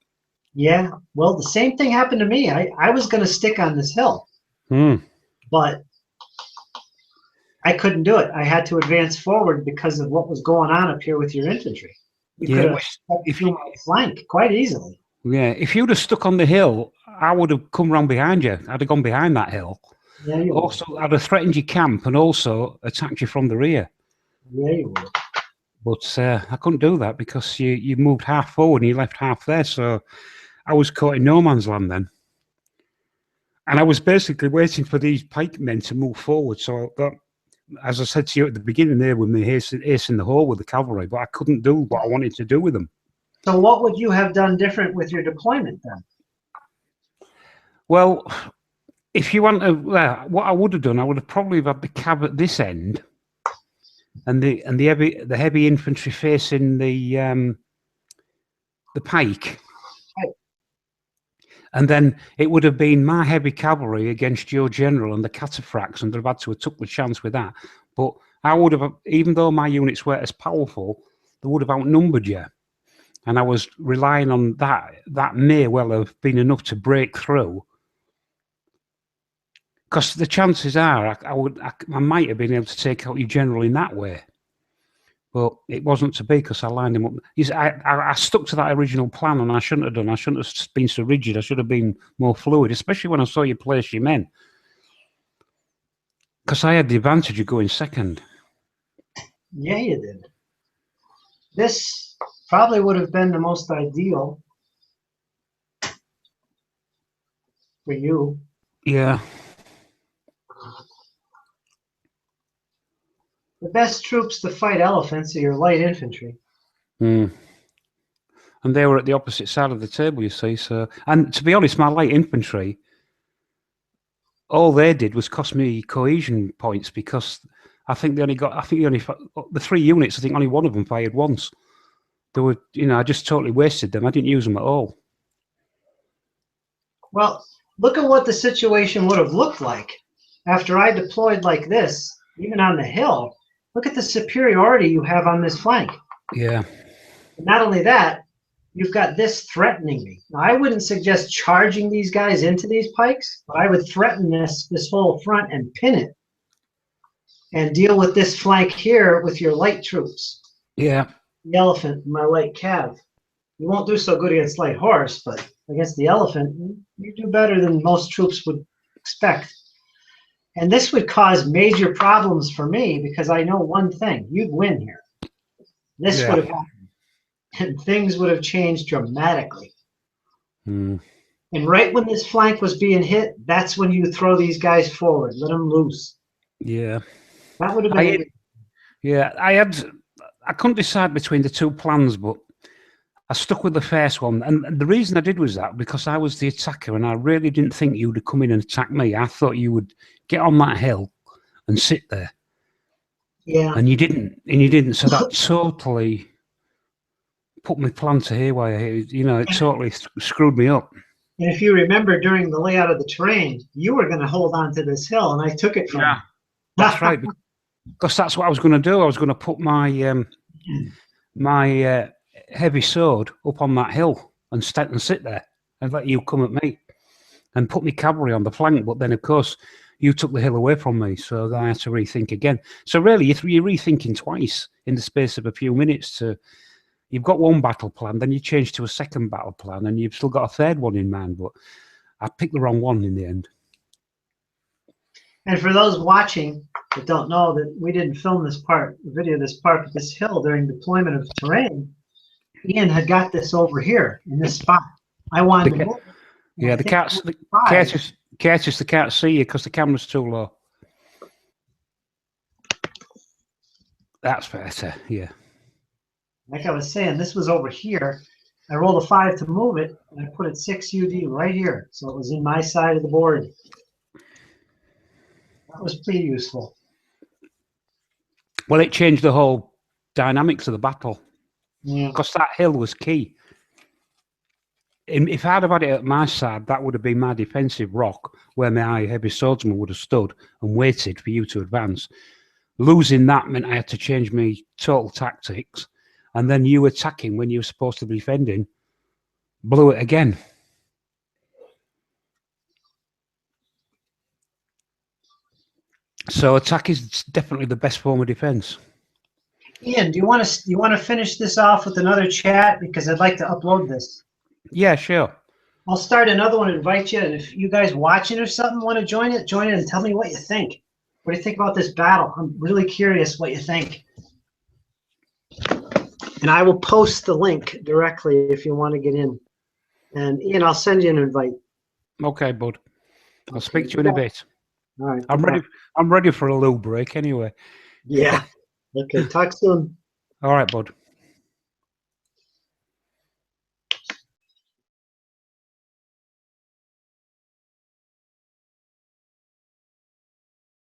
[SPEAKER 1] Yeah, well, the same thing happened to me. I was going to stick on this hill, but I couldn't do it. I had to advance forward because of what was going on up here with your infantry. You could have stepped through my flank quite easily.
[SPEAKER 2] Yeah, if you'd have stuck on the hill, I would have come round behind you. I'd have gone behind that hill.
[SPEAKER 1] Yeah, you would.
[SPEAKER 2] Also, I'd have threatened your camp and also attacked you from the rear.
[SPEAKER 1] Yeah, you would.
[SPEAKER 2] But I couldn't do that because you moved half forward and you left half there. So I was caught in no man's land then. And I was basically waiting for these pike men to move forward. So as I said to you at the beginning there, with me ace in the hole with the cavalry, but I couldn't do what I wanted to do with them.
[SPEAKER 1] So what would you have done different with your deployment then?
[SPEAKER 2] Well, if you want to, what I would have done, I would have probably had the cav at this end, and the heavy infantry facing the pike, And then it would have been my heavy cavalry against your general and the cataphracts, and they'd have had to have took the chance with that. But I would have, even though my units weren't as powerful, they would have outnumbered you. And I was relying on that. That may well have been enough to break through. Because the chances are I might have been able to take out your general in that way. But it wasn't to be because I lined him up. I stuck to that original plan, and I shouldn't have done. I shouldn't have been so rigid. I should have been more fluid, especially when I saw you place your men. Because I had the advantage of going second.
[SPEAKER 1] Yeah, you did. This probably would have been the most ideal for you.
[SPEAKER 2] Yeah.
[SPEAKER 1] The best troops to fight elephants are your light infantry.
[SPEAKER 2] Mm. And they were at the opposite side of the table, you see. So, and to be honest, my light infantry, all they did was cost me cohesion points because I think the 3 units. I think only one of them fired once. They were, I just totally wasted them. I didn't use them at all.
[SPEAKER 1] Well, look at what the situation would have looked like after I deployed like this, even on the hill. Look at the superiority you have on this flank.
[SPEAKER 2] Yeah.
[SPEAKER 1] Not only that, you've got this threatening me. Now, I wouldn't suggest charging these guys into these pikes, but I would threaten this whole front and pin it and deal with this flank here with your light troops.
[SPEAKER 2] Yeah.
[SPEAKER 1] The elephant, my light cav. You won't do so good against light horse, but against the elephant, you do better than most troops would expect. And this would cause major problems for me because I know one thing: you'd win here. This would have happened, and things would have changed dramatically.
[SPEAKER 2] Mm.
[SPEAKER 1] And right when this flank was being hit, that's when you throw these guys forward, let them loose.
[SPEAKER 2] Yeah.
[SPEAKER 1] That would have been.
[SPEAKER 2] I couldn't decide between the two plans, but I stuck with the first one. And the reason I did was that because I was the attacker and I really didn't think you would come in and attack me. I thought you would get on that hill and sit there.
[SPEAKER 1] Yeah.
[SPEAKER 2] And you didn't. So that totally put my plan to haywire. It totally screwed me up.
[SPEAKER 1] And if you remember, during the layout of the terrain, you were going to hold on to this hill, and I took it from you.
[SPEAKER 2] That's right. Because that's what I was going to do. I was going to put my heavy sword up on that hill and sit there and let you come at me and put my cavalry on the flank. But then, of course, you took the hill away from me, so then I had to rethink again. So really, you're rethinking twice in the space of a few minutes. You've got one battle plan, then you change to a second battle plan, and you've still got a third one in mind. But I picked the wrong one in the end.
[SPEAKER 1] And for those watching that don't know, that we didn't film this part, video this part of this hill during deployment of terrain, Ian had got this over here in this spot. I wanted to move.
[SPEAKER 2] Yeah, the Curtis, they can't see you because the camera's too low. That's better, yeah.
[SPEAKER 1] Like I was saying, this was over here. I rolled a 5 to move it, and I put it 6 UD right here. So it was in my side of the board. That was pretty useful.
[SPEAKER 2] Well, it changed the whole dynamics of the battle.
[SPEAKER 1] Yeah.
[SPEAKER 2] Because that hill was key. If I'd have had it at my side, that would have been my defensive rock where my heavy swordsman would have stood and waited for you to advance. Losing that meant I had to change my total tactics, and then you attacking when you were supposed to be defending blew it again. So attack is definitely the best form of defense.
[SPEAKER 1] Ian, do you want to finish this off with another chat, because I'd like to upload this?
[SPEAKER 2] Yeah, sure.
[SPEAKER 1] I'll start another one, invite you, and if you guys watching or something want to join it and tell me what you think. What do you think about this battle? I'm really curious what you think. And I will post the link directly if you want to get in. And Ian, I'll send you an invite.
[SPEAKER 2] Okay, bud. I'll speak to you in a bit.
[SPEAKER 1] All right.
[SPEAKER 2] I'm ready for a little break anyway.
[SPEAKER 1] Yeah. Okay, talk soon.
[SPEAKER 2] All right, bud.